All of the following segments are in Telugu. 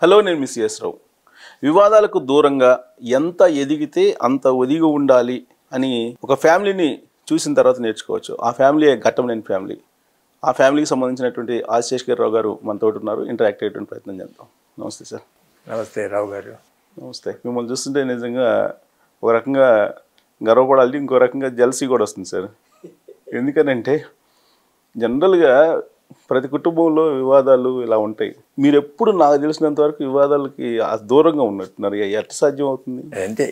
హలో, నేను మిస్ ఎస్ రావు. వివాదాలకు దూరంగా ఎంత ఎదిగితే అంత ఒదిగి ఉండాలి అని ఒక ఫ్యామిలీని చూసిన తర్వాత నేర్చుకోవచ్చు. ఆ ఫ్యామిలీ ఘట్టంలేని ఫ్యామిలీ. ఆ ఫ్యామిలీకి సంబంధించినటువంటి ఆశేష్ రావు గారు మనతో ఉన్నారు. ఇంటరాక్ట్ అయ్యేటువంటి ప్రయత్నం చేద్దాం. నమస్తే సార్. నమస్తే రావు గారు. నమస్తే. మిమ్మల్ని చూస్తుంటే నిజంగా ఒక రకంగా గర్వపడాలి, ఇంకో రకంగా జెలసీ కూడా వస్తుంది సార్. ఎందుకనంటే జనరల్గా ప్రతి కుటుంబంలో వివాదాలు ఇలా ఉంటాయి. మీరు ఎప్పుడు నాకు తెలిసినంత వరకు వివాదాలకి దూరంగా ఉన్నట్టున్నారు. ఎట్లా సాధ్యం అవుతుంది? అంటే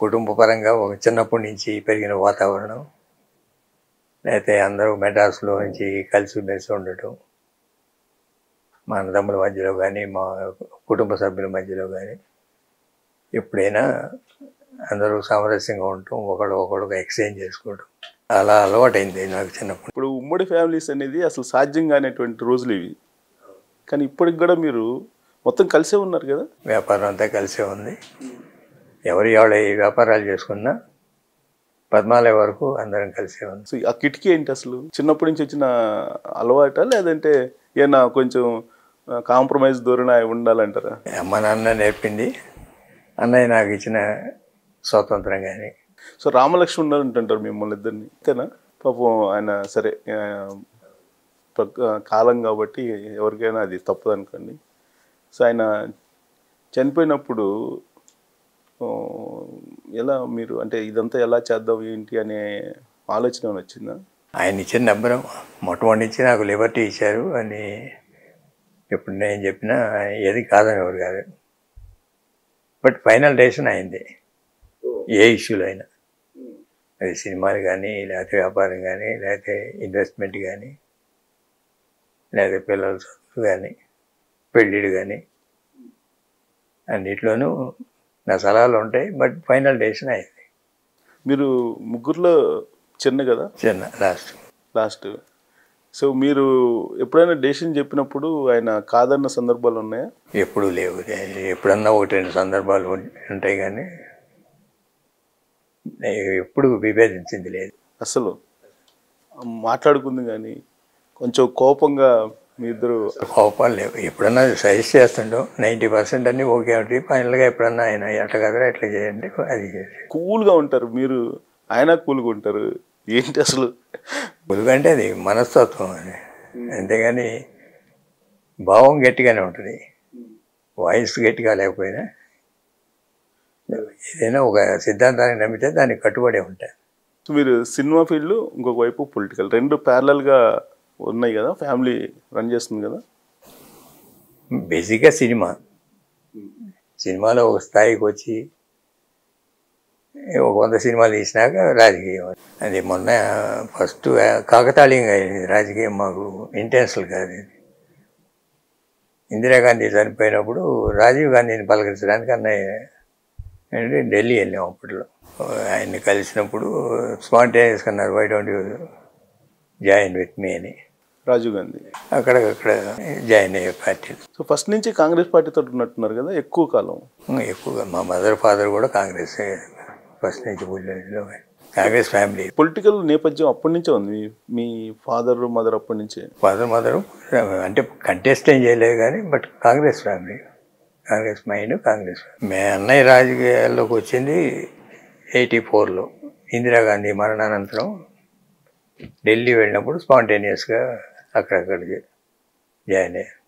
కుటుంబ పరంగా ఒక చిన్నప్పటి నుంచి పెరిగిన వాతావరణం, లేకపోతే అందరూ మెడ్రాస్లో నుంచి కలిసిమెలిసి ఉండటం, మా అన్నదమ్ముల మధ్యలో కానీ మా కుటుంబ సభ్యుల మధ్యలో కానీ ఎప్పుడైనా అందరూ సామరస్యంగా ఉండటం, ఒకళ్ళొకళ్ళుగా ఎక్స్చేంజ్ చేసుకోవడం, అలా అలవాటైంది నాకు చిన్నప్పుడు. ఇప్పుడు ఉమ్మడి ఫ్యామిలీస్ అనేది అసలు సాధ్యం కానిటువంటి రోజులు ఇవి. కానీ ఇప్పటికి కూడా మీరు మొత్తం కలిసే ఉన్నారు కదా? వ్యాపారం అంతా కలిసే ఉంది. ఎవరి వాళ్ళ వ్యాపారాలు చేసుకున్నా పద్మాలయ వరకు అందరం కలిసే ఉంది. సో ఆ కిటికీ ఏంటి అసలు? చిన్నప్పటి నుంచి వచ్చిన అలవాట, లేదంటే ఏమన్నా కొంచెం కాంప్రమైజ్ ధోరణి ఉండాలంటారా? అమ్మ నాన్న నేర్పింది, అన్నయ్య నాకు ఇచ్చిన స్వాతంత్రం. కానీ సో రామలక్ష్మణ్ అంటుంటారు మిమ్మల్ని ఇద్దరిని, అంతేనా? పాపం ఆయన సరే కాలం కాబట్టి ఎవరికైనా అది తప్పదు అనుకోండి. సో ఆయన చనిపోయినప్పుడు ఎలా మీరు అంటే ఇదంతా ఎలా చేద్దాం ఏంటి అనే ఆలోచన వచ్చిందా? ఆయన ఇచ్చిన నెంబరు మొట్టమొదటి నుంచి నాకు లిబర్టీ ఇచ్చారు అని ఇప్పుడు నేను చెప్పినా ఏది కాదని ఎవరు కాదు. బట్ ఫైనల్ డెసిషన్ అయింది ఏ ఇష్యూలో అయినా. అది సినిమాలు కానీ, లేకపోతే వ్యాపారం కానీ, లేకపోతే ఇన్వెస్ట్మెంట్ కానీ, లేకపోతే పిల్లల చదువు కానీ, పెళ్ళిళ్ళు కానీ, అన్నిట్లోనూ నా సలహాలు ఉంటాయి. బట్ ఫైనల్ డెసిషన్ అయింది. మీరు ముగ్గురులో చిన్న కదా? చిన్న లాస్ట్. సో మీరు ఎప్పుడైనా డెసిషన్ చెప్పినప్పుడు ఆయన కాదన్న సందర్భాలు ఉన్నాయా? ఎప్పుడూ లేవు. ఎప్పుడన్నా ఒకటి రెండు సందర్భాలు ఉంటాయి కానీ ఎప్పుడు విభేదించింది లేదు. అసలు మాట్లాడుకుంది కానీ కొంచెం కోపంగా మీ ఇద్దరు? కోపాలు లేవు. ఎప్పుడన్నా సజెస్ట్ చేస్తుండో 90% అన్నీ ఓకే ఉంటుంది. ఫైనల్గా ఎప్పుడన్నా ఆయన ఎట్లా కదరా ఎట్లా చేయండి అది చేసి కూల్గా ఉంటారు మీరు, ఆయన కూల్గా ఉంటారు. ఏంటి అసలు? కూల్గా అంటే అది మనస్తత్వం అని, అంతేగాని భావం గట్టిగానే ఉంటుంది. వాయిస్ గట్టిగా లేకపోయినా ఏదైనా ఒక సిద్ధాంతాన్ని నమ్మితే దానికి కట్టుబడే ఉంటాయి. మీరు సినిమా ఫీల్డ్, ఇంకొక వైపు పొలిటికల్, రెండు ప్యారలల్గా ఉన్నాయి కదా, ఫ్యామిలీ రన్ చేస్తుంది కదా? బేసిక్గా సినిమాలో ఒక స్థాయికి వచ్చి ఒక 100 సినిమాలు తీసినాక రాజకీయం. అది మొన్న ఫస్ట్ కాకతాళీయంగా అయింది రాజకీయం. మాకు ఇంటెన్షనల్ కాదు ఇది. ఇందిరాగాంధీ చనిపోయినప్పుడు రాజీవ్ గాంధీని పలకరించడానికి అన్నయ్య అంటే ఢిల్లీ వెళ్ళాం. అప్పట్లో ఆయన్ని కలిసినప్పుడు స్పాంటేనియస్గా అన్నారు, why don't you join with me అని. రాజీవ్ గాంధీ అక్కడక్కడ జాయిన్ అయ్యే పార్టీ. సో ఫస్ట్ నుంచి కాంగ్రెస్ పార్టీతో ఉన్నట్టున్నారు కదా ఎక్కువ కాలం? ఎక్కువగా మా మదర్ ఫాదర్ కూడా కాంగ్రెస్ ఫస్ట్ నుంచి కాంగ్రెస్ ఫ్యామిలీ. పొలిటికల్ నేపథ్యం అప్పటి నుంచే ఉంది. మీ ఫాదర్ మదర్ అప్పటి నుంచే? మదరు అంటే కంటెస్ట్ ఏం చేయలేదు కానీ but Congress family, Congress mind, Congress. మే అన్నయ్య రాజకీయాల్లోకి వచ్చింది 84లో ఇందిరాగాంధీ మరణానంతరం. ఢిల్లీ వెళ్ళినప్పుడు స్పాంటేనియస్గా అక్కడక్కడికి జాయిన్ అయ్యారు.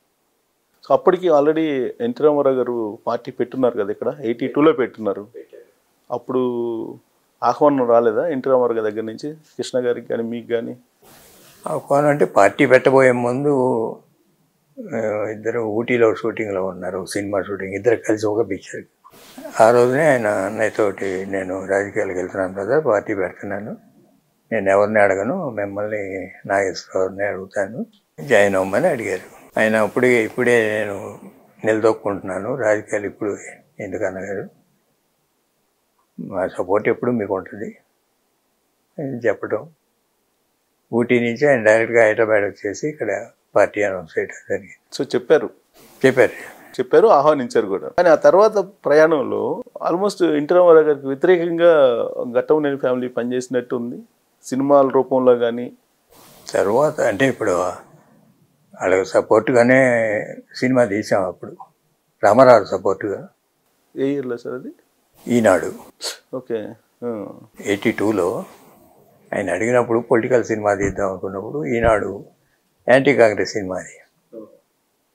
సో అప్పటికి ఆల్రెడీ ఎన్టీ రామారావు గారు పార్టీ పెట్టున్నారు కదా ఇక్కడ, 82లో పెట్టున్నారు. అప్పుడు ఆహ్వానం రాలేదా ఎన్టీ రామారావు గారి దగ్గర నుంచి కృష్ణ గారికి కానీ మీకు కానీ? ఆహ్వానం అంటే పార్టీ పెట్టబోయే ముందు ఇద్దరు ఊటీలో షూటింగ్లో ఉన్నారు, సినిమా షూటింగ్, ఇద్దరు కలిసి ఒక పిక్చర్. ఆ రోజునే ఆయన అన్నయ్యతోటి నేను రాజకీయాలకు వెళ్తున్నాను కదా, పార్టీ పెడుతున్నాను, నేను ఎవరిని అడగను, మిమ్మల్ని నాగేశ్వరరావుని అడుగుతాను, జాయిన్ అవ్వమని అడిగారు. ఆయన ఇప్పుడే నేను నిలదొక్కుంటున్నాను రాజకీయాలు, ఇప్పుడు ఎందుకన్నగారు, మా సపోర్ట్ ఎప్పుడు మీకు ఉంటుంది అని చెప్పడం. ఊటీ నుంచి ఆయన డైరెక్ట్గా హైదరాబాద్ వచ్చేసి ఇక్కడ పార్టీ అనౌన్స్ చేయడం జరిగింది. సో చెప్పారు, ఆహ్వానించారు కూడా. కానీ ఆ తర్వాత ప్రయాణంలో ఆల్మోస్ట్ ఎన్టీ రామారావు గారికి వ్యతిరేకంగా ఘట్టంలేని ఫ్యామిలీ పనిచేసినట్టు ఉంది సినిమాల రూపంలో కానీ. తర్వాత అంటే ఇప్పుడు వాళ్ళకి సపోర్ట్గానే సినిమా తీసాం. అప్పుడు రామారావు సపోర్టుగా. ఏ ఇయర్లో సార్ అది? ఈనాడు ఓకే. 82లో ఆయన అడిగినప్పుడు పొలిటికల్ సినిమా తీద్దాం అనుకున్నప్పుడు ఈనాడు యాంటీ కాంగ్రెస్ సినిమా అది.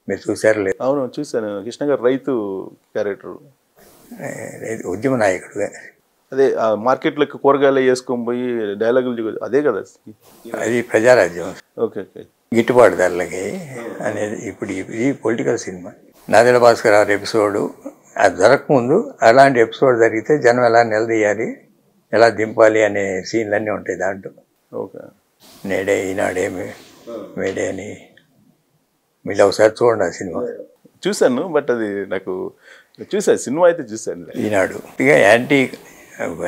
మీరు చూసారు లేదు? అవును చూశాను. కృష్ణ గారు రైతు క్యారెక్టర్, ఉద్యమ నాయకుడుగా. అదే మార్కెట్లోకి కూరగాయలు వేసుకొని పోయి డైలాగులు అదే కదా? అది ప్రజారాజ్యం. Okay okay. గిట్టుబాటు ధరలకి అనేది ఇప్పుడు ఇది పొలిటికల్ సినిమా. నాదెళ్ల భాస్కర్ గారి ఎపిసోడు అది జరగకముందు అలాంటి ఎపిసోడ్ జరిగితే జనం ఎలా నిలదీయాలి, ఎలా దింపాలి అనే సీన్లన్నీ ఉంటాయి దాంట్లో. ఓకే. నేడే ఈనాడేమి మేడే అని మీరు ఒకసారి చూడండి ఆ సినిమా. చూశాను, బట్ అది నాకు చూసాను, సినిమా అయితే చూశాను. ఈనాడు ఇక యాంటీ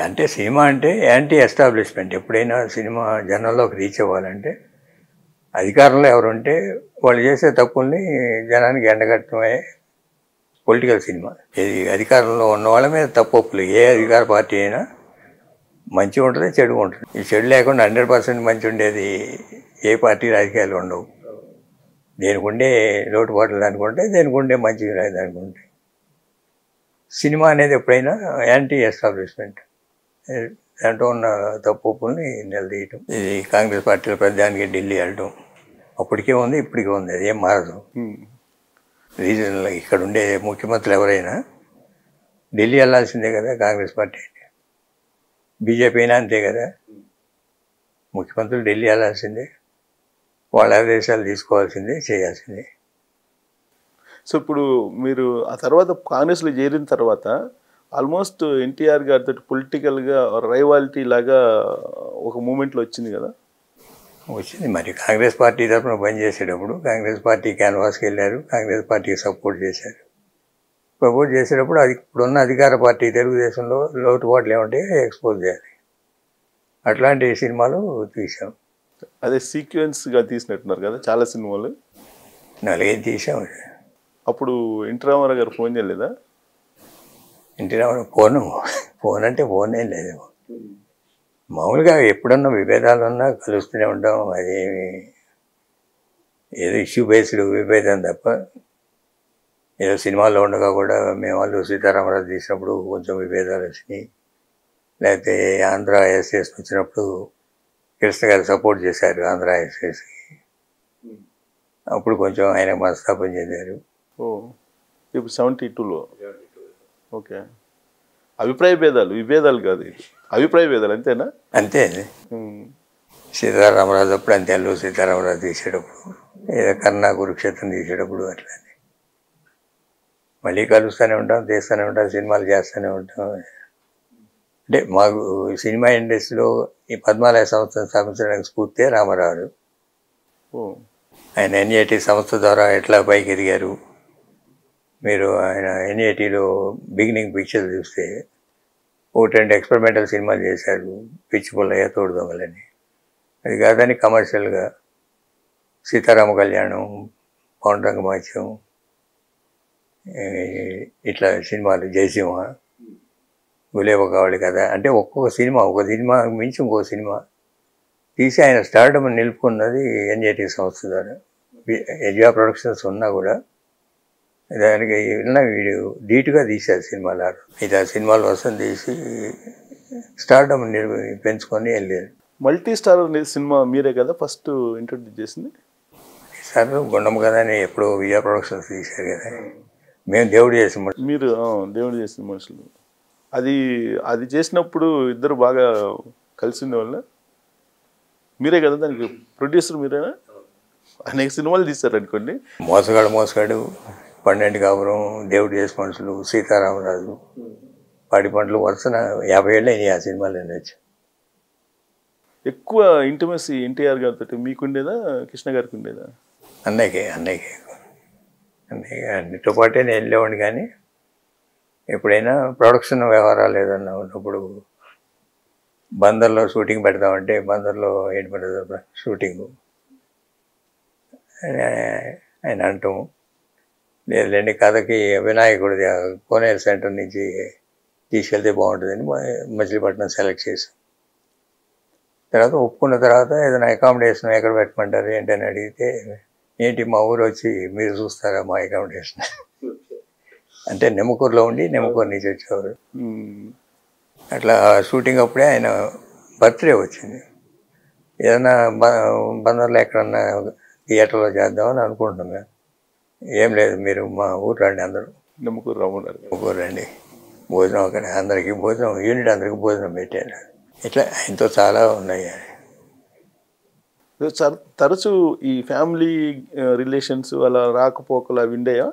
అంటే సినిమా అంటే యాంటీ ఎస్టాబ్లిష్మెంట్. ఎప్పుడైనా సినిమా జనంలోకి రీచ్ అవ్వాలంటే అధికారంలో ఎవరుంటే వాళ్ళు చేసే తప్పుల్ని జనానికి ఎండగట్టడమే పొలిటికల్ సినిమా. ఇది అధికారంలో ఉన్న వాళ్ళ మీద తప్పులు. ఏ అధికార పార్టీ అయినా మంచి ఉంటుంది, చెడు ఉంటుంది. ఈ చెడు లేకుండా 100% మంచి ఉండేది ఏ పార్టీ రాజకీయాలు ఉండవు. దేనికి ఉండే లోటుపాట్లు అనుకుంటే, దేనికి ఉండే మంచి అనుకుంటే. సినిమా అనేది ఎప్పుడైనా యాంటీ ఎస్టాబ్లిష్మెంట్. దాంట్లో ఉన్న తప్పుల్ని నిలదీయటం. ఇది కాంగ్రెస్ పార్టీలో ప్రధానికి ఢిల్లీ వెళ్ళటం అప్పటికే ఉంది, ఇప్పటికే ఉంది, అది ఏం మారదు. రీజన్లో ఇక్కడ ఉండే ముఖ్యమంత్రులు ఎవరైనా ఢిల్లీ వెళ్ళాల్సిందే కదా. కాంగ్రెస్ పార్టీ బీజేపీ అయినా అంతే కదా. ముఖ్యమంత్రులు ఢిల్లీ వెళ్ళాల్సిందే, వాళ్ళ ఆదేశాలు తీసుకోవాల్సిందే, చేయాల్సిందే. సో ఇప్పుడు మీరు ఆ తర్వాత కాంగ్రెస్లో చేరిన తర్వాత ఆల్మోస్ట్ ఎన్టీఆర్ గారితో పొలిటికల్గా రైవాలిటీ లాగా ఒక మూమెంట్లో వచ్చింది కదా? వచ్చింది. మరి కాంగ్రెస్ పార్టీ తరఫున పనిచేసేటప్పుడు కాంగ్రెస్ పార్టీ క్యాన్వాస్కి వెళ్ళారు, కాంగ్రెస్ పార్టీకి సపోర్ట్ చేశారు. సపోర్ట్ చేసేటప్పుడు అది ఇప్పుడున్న అధికార పార్టీ తెలుగుదేశంలో లోటుపాట్లు ఏమంటే ఎక్స్పోజ్ చేయాలి. అట్లాంటి సినిమాలు తీసాం. అదే సీక్వెన్స్గా తీసినట్టున్నారు కదా చాలా సినిమాలు. 4-5 తీసాం. అప్పుడు ఎన్టీ రామారావు గారు ఫోన్ చేయలేదా? ఎన్టీ రామారావు ఫోన్ అంటే ఫోనే లేదు. మామూలుగా ఎప్పుడన్నా విభేదాలు ఉన్నా కలుస్తూనే ఉంటాం. అదేమి ఏదో ఇష్యూ బేస్డ్ విభేదం తప్ప, ఏదో సినిమాల్లో ఉండగా కూడా మేము వాళ్ళు సీతారామరాజు తీసినప్పుడు కొంచెం విభేదాలు వచ్చినాయి. లేకపోతే ఆంధ్ర ఎస్ఎస్ వచ్చినప్పుడు కృష్ణ గారు సపోర్ట్ చేశారు ఆంధ్ర ఎస్ఎస్కి. అప్పుడు కొంచెం ఆయన మనస్తాపం చెందారు. ఇప్పుడు 72లో. ఓకే. విభేదాలు కాదు, అభిప్రాయ భేదాలు అంతేనా? అంతే. సీతారామరాజు అప్పుడు అంతే. అల్లు సీతారామరాజు తీసేటప్పుడు, ఏదో కన్నా కురుక్షేత్రం తీసేటప్పుడు అట్లా మళ్ళీ కలుస్తూనే ఉంటాం, తీస్తూనే ఉంటాం, సినిమాలు చేస్తూనే ఉంటాం. అంటే మాకు సినిమా ఇండస్ట్రీలో ఈ 14వ సంవత్సరం స్థాపించడానికి స్ఫూర్తి రామారావు. ఆయన ఎన్ఏటి సంస్థ ద్వారా ఎట్లా పైకి ఎదిగారు. మీరు ఆయన ఎన్ఏటీలో బిగినింగ్ పిక్చర్ చూస్తే 1-2 ఎక్స్పెరిమెంటల్ సినిమాలు చేశారు. పిచ్చి పుల్లయ్య, తోడు దొంగలని. అది కాదని కమర్షియల్గా సీతారామ కళ్యాణం, పౌండ్రంగ మాత్యం, ఇట్లా సినిమాలు, జయసింహ, గులేబ కావళి కథ, అంటే ఒక సినిమా మించి ఇంకో సినిమా తీసి ఆయన స్టార్డమ్ నిలుపుకున్నది ఎన్ఏటీ సంస్థ ద్వారా. ఎజియా ప్రొడక్షన్స్ ఉన్నా కూడా దానికి వీడు ధీటుగా తీశారు సినిమాలు. ఇది ఆ సినిమాలు వసం తీసి స్టార్డమ్ పెంచుకొని వెళ్ళారు. మల్టీ స్టార్ సినిమా మీరే కదా ఫస్ట్ ఇంట్రొడ్యూస్ చేసింది? సార్ గుండమ్మ కదా అని ఎప్పుడు విజయ ప్రొడక్షన్స్ తీశారు కదా. మేము దేవుడు చేసిన మీరు దేవుడు చేసిన మనుషులు. అది చేసినప్పుడు ఇద్దరు బాగా కలిసి ఉండేవాళ్ళ? మీరే కదా దానికి ప్రొడ్యూసర్, మీరేనా? అనేక సినిమాలు తీశారు అనుకోండి. మోసగాడు, 12 కాపురం, దేవుడు చేసే మనుషులు, సీతారామరాజు, పాడి పంటలు, వరుసన 50 ఏళ్ళు అయినాయి ఆ సినిమాలు వచ్చి. ఎక్కువ ఇంటిమసీ ఎన్టీఆర్ గారితో మీకుండేదా, కృష్ణ గారికి ఉండేదా? అన్నయ్యకి అన్నిటితో పాటే నేను వెళ్ళేవాడిని. కానీ ఎప్పుడైనా ప్రొడక్షన్ వ్యవహారాలు ఏదన్నా ఉన్నప్పుడు బందర్లో షూటింగ్ పెడదామంటే, బందర్లో ఏంటి పెడతారు షూటింగు ఆయన అంటాము. లేదండి కథకి వినాయకుడి కోనేరు సెంటర్ నుంచి తీసుకెళ్తే బాగుంటుందని మచిలీపట్నం సెలెక్ట్ చేసాం. తర్వాత ఒప్పుకున్న తర్వాత ఏదైనా అకామిడేషన్ ఎక్కడ పెట్టమంటారు ఏంటని అడిగితే, ఏంటి మా ఊరు వచ్చి మీరు చూస్తారా మా అకామిడేషన్, అంటే నెమ్మకూరులో ఉండి నెమ్మకూరు నుంచి వచ్చేవారు. ఉమ్. అట్లా షూటింగ్ అప్పుడే ఆయన బర్త్డే వచ్చింది. ఏదైనా బందర్లో ఎక్కడన్నా థియేటర్లో చేద్దామని అనుకుంటున్నాం మేము. ఏం లేదు, మీరు మా ఊరు రండి, అందరూ నమ్మకూరు రమ్మన్నారు. ఊరు రండి, భోజనం అక్కడ అందరికీ భోజనం, యూనిట్ అందరికీ భోజనం పెట్టారు. ఇట్లా ఆయనతో చాలా ఉన్నాయి. తరచు ఈ ఫ్యామిలీ రిలేషన్స్ అలా రాకపోకలు అవి ఉండేయా?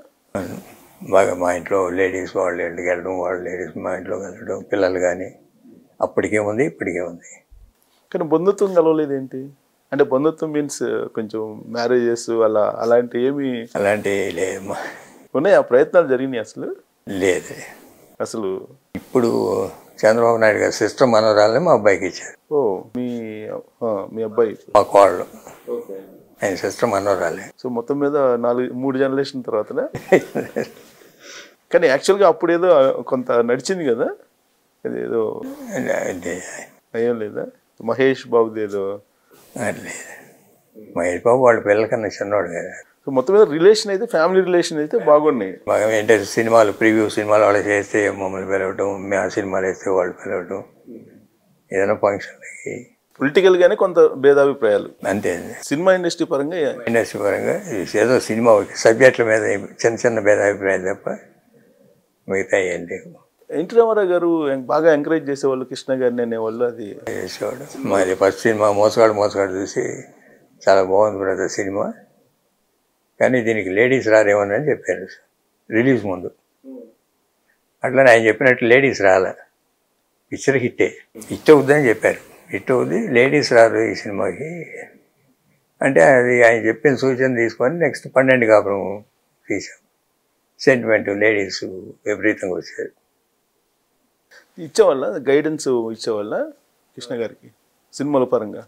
బాగా మా ఇంట్లో లేడీస్ వాళ్ళ ఇంటికి వెళ్ళడం, వాళ్ళ లేడీస్ మా ఇంట్లో వెళ్ళడం, పిల్లలు కానీ అప్పటికే ఉంది, ఇప్పటికే ఉంది. కానీ బంధుత్వం కలవలేదేంటి? అంటే బంధుత్వం మీన్స్ కొంచెం మ్యారేజెస్ అలా అలాంటి ఏమి అలాంటివి లేదమ్మా. ఉన్నాయి? ఆ ప్రయత్నాలు జరిగినాయి అసలు? లేదు అసలు. ఇప్పుడు చంద్రబాబు నాయుడు గారు సిస్టర్ మనోరాలని మా అబ్బాయికి ఇచ్చారు. ఓ మీ అబ్బాయి మా కోళ్ళు ఆయన సిస్టర్ మనోరాలే. సో మొత్తం మీద 3 జనరేషన్ తర్వాతనే. కానీ యాక్చువల్గా అప్పుడు ఏదో కొంత నడిచింది కదా, అదేదో అయ్యం లేదా? మహేష్ బాబుది ఏదో లేదు. మహేష్ బాబు వాళ్ళ పిల్లల కన్నా చిన్నవాడు కదా. సో మొత్తం మీద రిలేషన్ అయితే, ఫ్యామిలీ రిలేషన్ అయితే బాగున్నాయి. బాగా ఏంటంటే సినిమాలు, ప్రివ్యూ సినిమాలు వాళ్ళు చేస్తే మమ్మల్ని పిలవటం, మేము ఆ సినిమాలు వేస్తే వాళ్ళు పిలవటం, ఏదైనా ఫంక్షన్లకి. పొలిటికల్గానే కొంత భేదాభిప్రాయాలు అంతే. సినిమా ఇండస్ట్రీ పరంగా ఏదో సినిమా సబ్జెక్టుల మీద చిన్న చిన్న భేదాభిప్రాయాలు తప్ప మిగతా ఏం లేవు. ఎన్టీ రామారావు గారు బాగా ఎంకరేజ్ చేసేవాళ్ళు కృష్ణ గారిని అనేవాళ్ళు. అది చేసేవాడు. మరి ఫస్ట్ సినిమా మోసగాడు చూసి చాలా బాగుంది బ్రదర్ సినిమా, కానీ దీనికి లేడీస్ రారేమని అని చెప్పారు రిలీజ్ ముందు. అట్లనే ఆయన చెప్పినట్టు లేడీస్ రాలే, పిక్చర్ హిట్ అవుద్దని చెప్పారు. హిట్ అవుద్ది, లేడీస్ రారు ఈ సినిమాకి అంటే అది ఆయన చెప్పిన సూచన తీసుకొని నెక్స్ట్ 12 కాపురం తీసాం. సెంటిమెంట్, లేడీస్ విపరీతంగా వచ్చారు. ఇచ్చేవాళ్ళ గైడెన్స్ ఇచ్చేవాళ్ళ కృష్ణ గారికి సినిమాల పరంగా?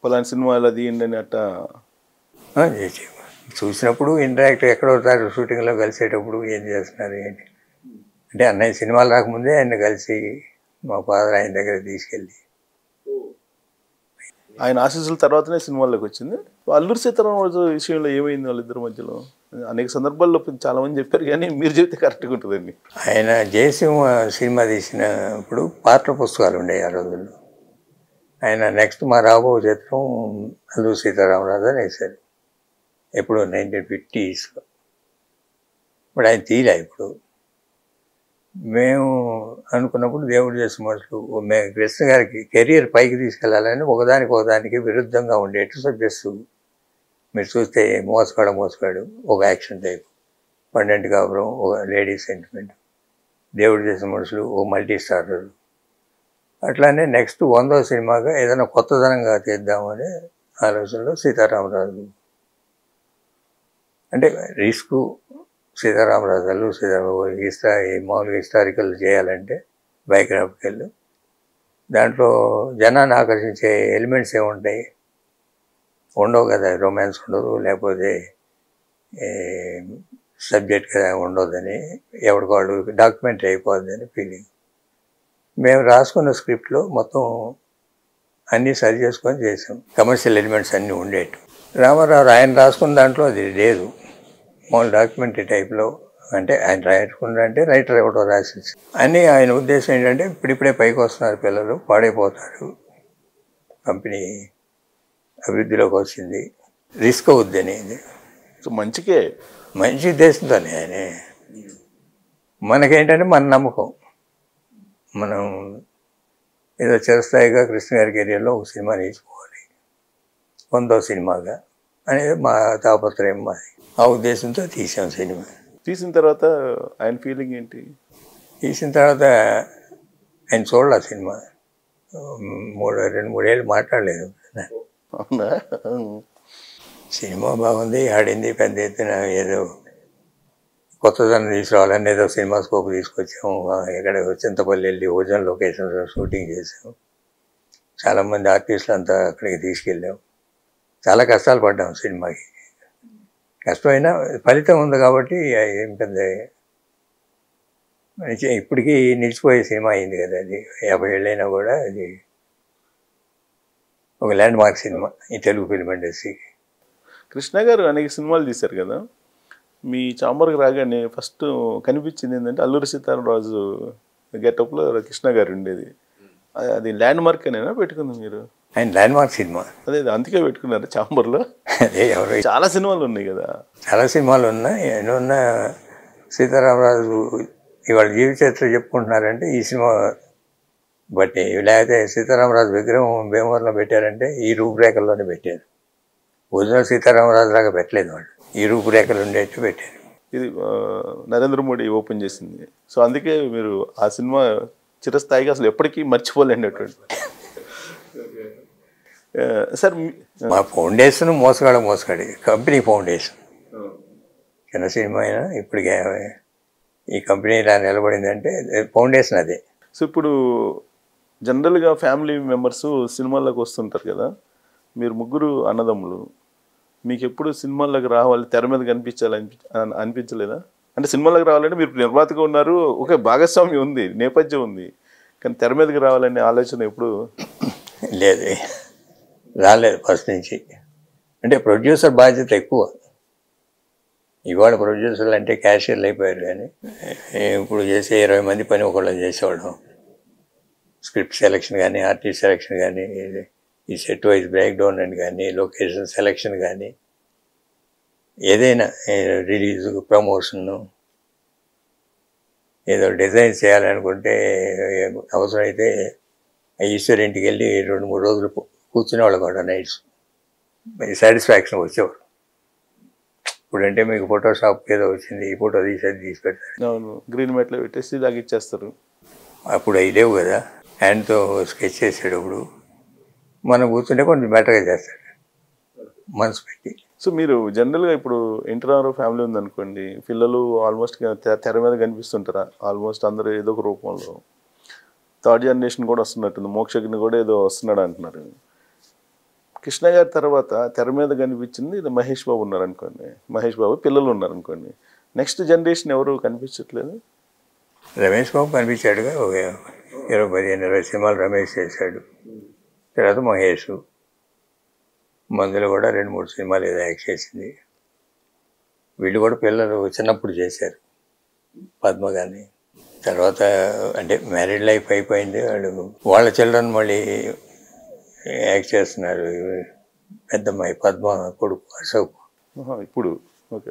పలానా సినిమాలు అది ఏంటని అట్టా చూసినప్పుడు ఇంటరాక్ట్ ఎక్కడవుతారు, షూటింగ్లో కలిసేటప్పుడు ఏం చేస్తున్నారు ఏంటి అంటే, అన్నయ్య సినిమాలు రాకముందే ఆయన కలిసి మా ఫాదర్ ఆయన దగ్గర తీసుకెళ్ళి, ఆయన ఆశీస్సుల తర్వాతనే సినిమాల్లోకి వచ్చింది. అల్లూరి సీతారామరాజు విషయంలో ఏమైంది వాళ్ళిద్దరి మధ్యలో? అనేక సందర్భాల్లో చాలా మంది చెప్పారు, కానీ మీరు చెప్తే కరెక్ట్గా ఉంటుందండి. ఆయన జయసింహ సినిమా తీసినప్పుడు పాత్ర పుస్తకాలు ఉండేవి ఆ రోజుల్లో. ఆయన నెక్స్ట్ మా రాబో చిత్రం అల్లూరి సీతారామరాజు అని వేశారు, ఎప్పుడు 1950s. ఇప్పుడు ఆయన తీయలే. ఇప్పుడు మేము అనుకున్నప్పుడు దేవుడు చేసిన మనుషులు మేము కృష్ణ గారికి కెరీర్ పైకి తీసుకెళ్లాలని ఒకదానికి విరుద్ధంగా ఉండేట్టు సబ్జెక్ట్స్ మీరు చూస్తే మోసగాడు ఒక యాక్షన్ టైప్, 12 కాపురం ఒక లేడీస్ సెంటిమెంట్, దేవుడు చేసిన మనుషులు ఒక మల్టీ స్టారర్. అట్లానే నెక్స్ట్ 100వ సినిమాగా ఏదైనా కొత్తదనంగా తీద్దామనే ఆలోచనలో సీతారామరాజు. అంటే రిస్క్ సీతారామరాజు, అల్లూరి సీతారామరాజు మామూలుగా హిస్టారికల్ చేయాలంటే బయోగ్రాఫికల్, దాంట్లో జనాన్ని ఆకర్షించే ఎలిమెంట్స్ ఏముంటాయి? ఉండవు కదా, రొమాన్స్ ఉండదు, లేకపోతే సబ్జెక్ట్ కదా ఉండదని, ఎవరికాళ్ళు డాక్యుమెంటరీ అయిపోద్దని ఫీలింగ్. మేము రాసుకున్న స్క్రిప్ట్లో మొత్తం అన్నీ సరి చేసుకొని చేసాం. కమర్షియల్ ఎలిమెంట్స్ అన్నీ ఉండేవి. రామారావు ఆయన రాసుకున్న దాంట్లో అది లేదు, మామూలు డాక్యుమెంటరీ టైప్లో. అంటే ఆయన రాసుకుంటే రైటర్ ఎవడో రాసేసి అని. ఆయన ఉద్దేశం ఏంటంటే ఇప్పుడిప్పుడే పైకి వస్తున్నారు పిల్లలు, పాడైపోతారు, కంపెనీ అభివృద్ధిలోకి వచ్చింది, రిస్క్ అవుద్దని. సో మంచి ఉద్దేశంతోనే ఆయన. మనకేంటంటే మన నమ్మకం, మనం ఏదో చిరస్థాయిగా కృష్ణ గారి కెరియర్లో ఒక సినిమా నేర్చుకోవాలి, 100వ సినిమాగా అనేది మా తాపత్రయం. మాది ఆ ఉద్దేశంతో తీసాం సినిమా. తీసిన తర్వాత ఆయన ఫీలింగ్ ఏంటి? తీసిన తర్వాత ఆయన చూడాల సినిమా, 2-3 ఏళ్ళు మాట్లాడలేదు. అవునా? సినిమా బాగుంది, ఆడింది పెద్ద ఎత్తున, ఏదో కొత్తదనం తీసుకురావాలని ఏదో సినిమా స్కోప్ తీసుకొచ్చాము. ఇక్కడ చింతపల్లి వెళ్ళి ఓజన్ లొకేషన్లో షూటింగ్ చేసాము. చాలామంది ఆర్టిస్టులు అంతా అక్కడికి తీసుకెళ్ళాం. చాలా కష్టాలు పడ్డాం సినిమాకి. కష్టమైనా ఫలితం ఉంది కాబట్టి ఏం పెద్ద ఇప్పటికీ నిలిచిపోయే సినిమా అయింది కదా. అది 50 ఏళ్ళైనా కూడా అది ఒక ల్యాండ్ మార్క్ సినిమా ఈ తెలుగు ఫిల్మ్ ఇండస్ట్రీకి. కృష్ణ గారు అనేక సినిమాలు తీశారు కదా, మీ చాంబర్కి రాగానే ఫస్ట్ కనిపించింది ఏంటంటే అల్లూరి సీతారామరాజు గెటప్లో కృష్ణ గారు ఉండేది. అది ల్యాండ్ మార్క్ అనేనా పెట్టుకుంది మీరు? ఆయన ల్యాండ్ మార్క్ సినిమా. అదే అందుకే పెట్టుకున్నారు చాంబర్లో. అదే ఎవరు చాలా సినిమాలు ఉన్నాయి కదా. చాలా సినిమాలు ఉన్నాయి. ఎన్నో ఉన్న సీతారామరాజు ఇవాళ జీవిత చరిత్ర చెప్పుకుంటున్నారంటే ఈ సినిమా బట్టి, లేకపోతే సీతారామరాజు విగ్రహం భీమవరంలో పెట్టారంటే ఈ రూపురేఖల్లోనే పెట్టారు. ఒరిజినల్ సీతారామరాజు లాగా పెట్టలేదు వాళ్ళు, ఈ రూపురేఖలు ఉండేట్టు పెట్టారు. ఇది నరేంద్ర మోడీ ఓపెన్ చేసింది. సో అందుకే మీరు ఆ సినిమా చిరస్థాయిగా అసలు ఎప్పటికీ మర్చిపోలేనటువంటి. సార్ మా ఫౌండేషన్ మోసగాడి కంపెనీ ఫౌండేషన్. చిన్న సినిమా అయినా ఇప్పటికే ఈ కంపెనీ ఇలా నిలబడిందంటే ఫౌండేషన్ అదే. సో ఇప్పుడు జనరల్గా ఫ్యామిలీ మెంబర్స్ సినిమాల్లోకి వస్తుంటారు కదా, మీరు ముగ్గురు అన్నదమ్ములు, మీకు ఎప్పుడు సినిమాల్లోకి రావాలి, తెర మీద అనిపించలేదా? అంటే సినిమాల్లోకి రావాలంటే మీరు నిర్మాతగా ఉన్నారు, ఒక భాగస్వామ్యం ఉంది, నేపథ్యం ఉంది, కానీ తెర మీదకి రావాలనే ఆలోచన ఎప్పుడు లేదు, రాలేదు ఫస్ట్ నుంచి. అంటే ప్రొడ్యూసర్ బాధ్యత ఎక్కువ. ఇవాళ ప్రొడ్యూసర్లు అంటే క్యాషియర్లు అయిపోయారు, కానీ ఇప్పుడు చేసే 20 మంది పని ఒకళ్ళు చేసేవాళ్ళం. స్క్రిప్ట్ సెలెక్షన్ కానీ, ఆర్టిస్ట్ సెలెక్షన్ కానీ, ఈ సెట్ వైజ్ బ్రేక్ డౌన్ అని కానీ, లొకేషన్ సెలెక్షన్ కానీ, ఏదైనా రిలీజ్ ప్రమోషను, ఏదో డిజైన్ చేయాలనుకుంటే అవసరమైతే ఈశ్వర్ ఇంటికి వెళ్ళి 2-3 రోజులు కూర్చునేవాళ్ళు కూడా నైట్స్. సాటిస్ఫాక్షన్ వచ్చేవారు. ఇప్పుడంటే మీకు ఫోటోషాప్ ఏదో వచ్చింది, ఈ ఫోటో తీసి పెడతారు, గ్రీన్ మ్యాట్లో పెట్టేసి ఇచ్చేస్తారు. అప్పుడు అవి లేవు కదా, హ్యాండ్తో స్కెచ్ చేసేటప్పుడు మనం కూర్చుంటే కొంచెం బెటర్గా చేస్తాడు మనసు పెట్టి. సో మీరు జనరల్గా ఇప్పుడు ఇంటర్ ఫ్యామిలీ ఉందనుకోండి, పిల్లలు ఆల్మోస్ట్ తెర మీద కనిపిస్తుంటారా? ఆల్మోస్ట్ అందరూ ఏదో ఒక రూపంలో. థర్డ్ జనరేషన్ కూడా వస్తున్నట్టుంది, మోక్షజ్ఞ కూడా ఏదో వస్తున్నాడు అంటున్నారు. కృష్ణ గారి తర్వాత తెర మీద కనిపించింది ఇది మహేష్ బాబు ఉన్నారనుకోండి, మహేష్ బాబు పిల్లలు ఉన్నారనుకోండి, నెక్స్ట్ జనరేషన్ ఎవరు కనిపించట్లేదు? రమేష్ బాబు కనిపించాడుగా, 15-20 సినిమాలు రమేష్ చేశాడు. తర్వాత మహేష్, మందులో కూడా 2-3 సినిమాలు ఏదో యాక్ట్ చేసింది. వీళ్ళు కూడా పిల్లలు చిన్నప్పుడు చేశారు, పద్మ కానీ. తర్వాత అంటే మ్యారీడ్ లైఫ్ అయిపోయింది, వాళ్ళ చిల్డ్రన్ మళ్ళీ యాక్ట్ చేస్తున్నారు. పెద్దమ్మాయి పద్మ కొడుకు అశోక్, ఇప్పుడు ఓకే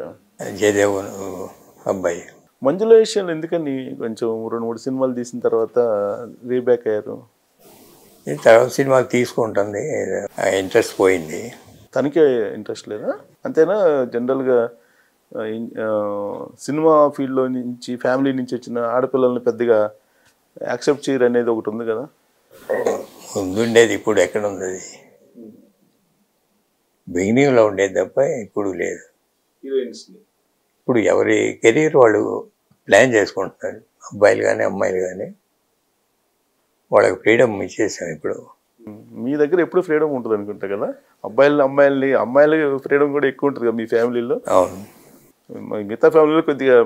జయదేవ్ అబ్బాయి. మంజుల విషయంలో ఎందుకని కొంచెం 2-3 సినిమాలు తీసిన తర్వాత రీబ్యాక్ అయ్యారు? తర్వాత సినిమాలు తీసుకుంటుంది, ఇంట్రెస్ట్ పోయింది. తనకే ఇంట్రెస్ట్ లేదా అంతేనా? జనరల్గా సినిమా ఫీల్డ్లో నుంచి, ఫ్యామిలీ నుంచి వచ్చిన ఆడపిల్లల్ని పెద్దగా యాక్సెప్ట్ చేయరు అనేది ఒకటి ఉంది కదా. ముందుండేది, ఇప్పుడు ఎక్కడ ఉంది అది? బిగినింగ్లో ఉండేది తప్ప ఇప్పుడు లేదు. ఇప్పుడు ఎవరి కెరీర్ వాళ్ళు ప్లాన్ చేసుకుంటున్నారు, అబ్బాయిలు కానీ అమ్మాయిలు కానీ. వాళ్ళకి ఫ్రీడమ్ ఇచ్చేసాం ఇప్పుడు. మీ దగ్గర ఎప్పుడు ఫ్రీడమ్ ఉంటుంది అనుకుంటా కదా, అమ్మాయిల ఫ్రీడమ్ కూడా ఎక్కువ ఉంటుంది కదా మీ ఫ్యామిలీలో. అవును, మిగతా ఫ్యామిలీలో కొద్దిగా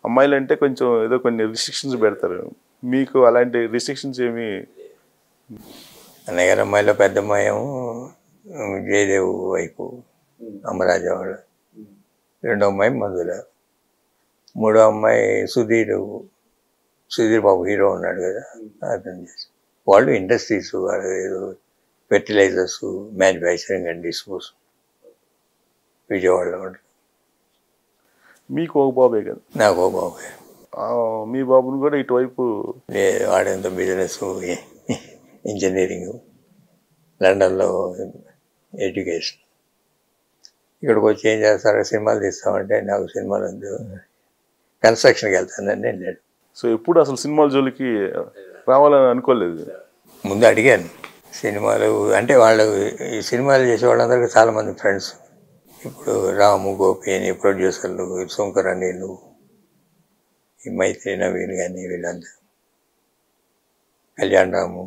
అమ్మాయిలు అంటే కొంచెం ఏదో కొన్ని రిస్ట్రిక్షన్స్ పెడతారు, మీకు అలాంటి రిస్ట్రిక్షన్స్ ఏమి? అన్నయ్య గారు అమ్మాయిలో పెద్ద అమ్మాయి జయదేవ్ వైపు అమరాజా వాళ్ళు, రెండో అమ్మాయి మందుల, మూడో అమ్మాయి సుధీర్ బాబు హీరో ఉన్నాడు కదా, అతను చేసి. వాళ్ళు ఇండస్ట్రీస్, వాళ్ళు ఏదో ఫెర్టిలైజర్స్ మ్యానుఫ్యాక్చరింగ్ అండ్ డిస్పోజల్ విజయవాడలో ఉంటారు. మీకు ఒక బాబే కదా? నాకు ఒక బాబే. మీ బాబుని కూడా ఇటువైపు వాడేంత బిజినెస్, ఇంజనీరింగ్, లండన్లో ఎడ్యుకేషన్. ఇక్కడికి వచ్చి ఏం చేస్తారు, సినిమాలు తీస్తామంటే నాకు సినిమాలు వద్దు, కన్స్ట్రక్షన్కి వెళ్తానని వెళ్ళాడు. సో ఎప్పుడు అసలు సినిమాల జోలికి రావాలని అనుకోలేదు? ముందు అడిగాను సినిమాలు అంటే, వాళ్ళు ఈ సినిమాలు చేసే వాళ్ళందరికీ చాలామంది ఫ్రెండ్స్. ఇప్పుడు రాము, గోపి అని ప్రొడ్యూసర్లు, శంకర్ అనిలు, ఈ మైత్రి నవీన్ కానీ, వీళ్ళంతా, కళ్యాణ్ రాము,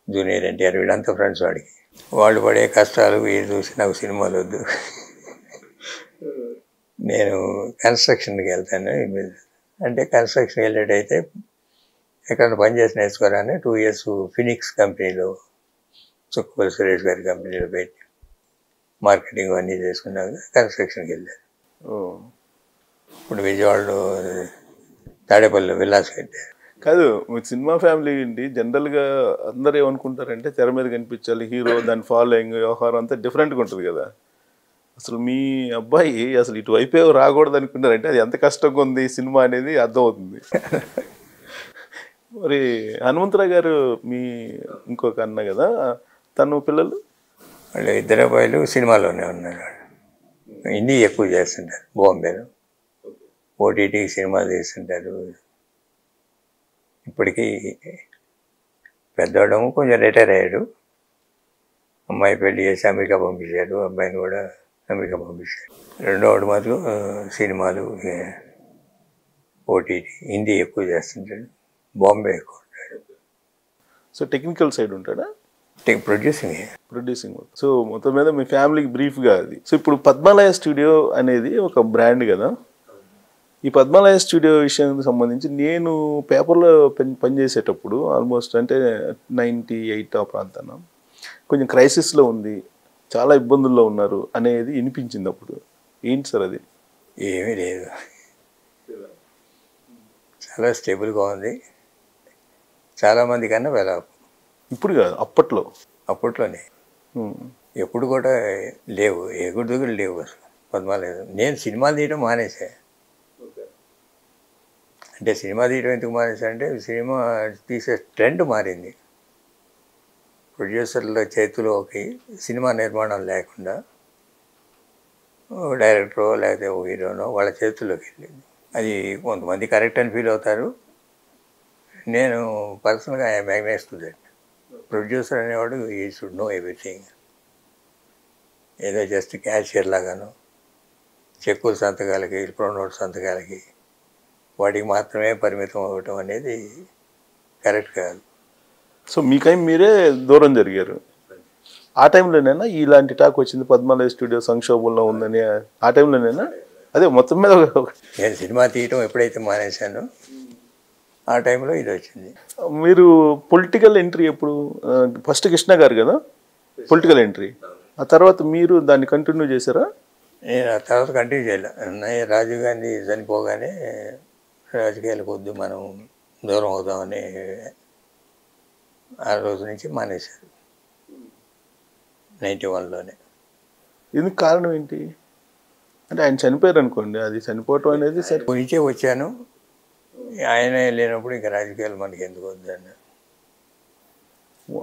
జూనియర్ ఎన్టీఆర్, వీళ్ళంతా ఫ్రెండ్స్ వాడికి. వాళ్ళు పడే కష్టాలు వీళ్ళు చూసి నాకు సినిమాలు వద్దు, నేను కన్స్ట్రక్షన్కి వెళ్తాను. అంటే కన్స్ట్రక్షన్కి వెళ్ళేటైతే ఎక్కడ పనిచేసి నేర్చుకోరాని 2 years ఫినిక్స్ కంపెనీలో, చుక్కపల్లి సురేష్ గారి కంపెనీలో పెట్టి మార్కెటింగ్ అన్నీ చేసుకున్నాక కన్స్ట్రక్షన్కి వెళ్ళారు. ఓ ఇప్పుడు విజయవాడలో తాడేపల్లి విలాస్ కట్టారు. కాదు, మీకు సినిమా ఫ్యామిలీ ఏంటి జనరల్గా అందరూ ఏమనుకుంటారంటే తెర మీద కనిపించాలి హీరో, దాని ఫాలోయింగ్ వ్యవహారం అంతా డిఫరెంట్గా ఉంటుంది కదా. అసలు మీ అబ్బాయి అసలు ఇటువైపే రాకూడదు అనుకున్నారంటే అది ఎంత కష్టంగా ఉంది ఈ సినిమా అనేది అర్థమవుతుంది. మరి హనుమంతరావు గారు మీ ఇంకొక అన్న కదా, తను పిల్లలు వాళ్ళు ఇద్దరు అబ్బాయిలు సినిమాలోనే ఉన్నారు. హిందీ ఎక్కువ చేస్తుంటారు బాంబేలో, ఓటీటీ సినిమాలు తీస్తుంటారు. ఇప్పటికీ పెద్దవాడము కొంచెం రిటైర్ అయ్యాడు. అమ్మాయి పెళ్లి చేసి అమెరికా పంపించాడు, అబ్బాయిని కూడా అమెరికా పంపించాడు. రెండోవాడు మాత్రం సినిమాలు, ఓటీటీ, హిందీ ఎక్కువ చేస్తుంటాడు, బాంబే ఎక్కువ ఉంటాడు. సో టెక్నికల్ సైడ్ ఉంటాడా, ప్రొడ్యూసింగ్. సో మొత్తం మీద మీ ఫ్యామిలీకి బ్రీఫ్గా అది. సో ఇప్పుడు పద్మాలయ స్టూడియో అనేది ఒక బ్రాండ్ కదా. ఈ పద్మాలయ స్టూడియో విషయానికి సంబంధించి నేను పేపర్లో పనిచేసేటప్పుడు ఆల్మోస్ట్ అంటే 98 ఆ ప్రాంతాన కొంచెం క్రైసిస్లో ఉంది, చాలా ఇబ్బందుల్లో ఉన్నారు అనేది వినిపించింది అప్పుడు. ఏంటి సార్ అది? ఏమీ లేదు, చాలా స్టేబుల్గా ఉంది. చాలామంది కన్నా వెళ్ళ ఇప్పుడు కాదు, అప్పట్లోనే ఎప్పుడు కూడా లేవు, ఎగుడుదుగులు లేవు అసలు పద్మాలయం. నేను సినిమాలు తీయడం మానేసా. అంటే సినిమా తీయడం ఎందుకు మానేసా అంటే సినిమా తీసే ట్రెండ్ మారింది. ప్రొడ్యూసర్ల చేతిలోకి సినిమా నిర్మాణం లేకుండా డైరెక్టరో లేకపోతే ఓ హీరోనో వాళ్ళ చేతుల్లోకి వెళ్ళింది. అది కొంతమంది కరెక్ట్ అని ఫీల్ అవుతారు. నేను పర్సనల్గా I'm against to that. Producer అనేవాడు ఈ షుడ్ నో ఎవ్రీథింగ్. ఏదో జస్ట్ క్యాషియర్ లాగాను చెక్కుల సంతకాలకి, ప్రోనోట్ సంతకాలకి వాటికి మాత్రమే పరిమితం అవ్వటం అనేది కరెక్ట్ కాదు. సో మీరే దూరం జరిగారు. ఆ టైంలోనైనా ఇలాంటి టాక్ వచ్చింది, పద్మాలయ స్టూడియో సంక్షోభంలో ఉందని? ఆ టైంలోనైనా అదే మొత్తం మీద నేను సినిమా తీయటం ఎప్పుడైతే మానేశానో ఆ టైంలో ఇది వచ్చింది. మీరు పొలిటికల్ ఎంట్రీ ఎప్పుడు? ఫస్ట్ కృష్ణ గారు కదా పొలిటికల్ ఎంట్రీ, ఆ తర్వాత మీరు దాన్ని కంటిన్యూ చేశారా? నేను ఆ తర్వాత కంటిన్యూ చేయలే. రాజీవ్ గాంధీ చనిపోగానే రాజకీయాలకు వద్దు, మనం దూరం అవుదామని ఆ రోజు నుంచి మానేశారు 91లోనే. ఎందుకు కారణం ఏంటి అంటే ఆయన చనిపోయారు అనుకోండి, అది చనిపోవటం అనేది సరే గురించే వచ్చాను. ఆయన లేనప్పుడు ఇంకా రాజకీయాలు మనకి ఎందుకు వద్దని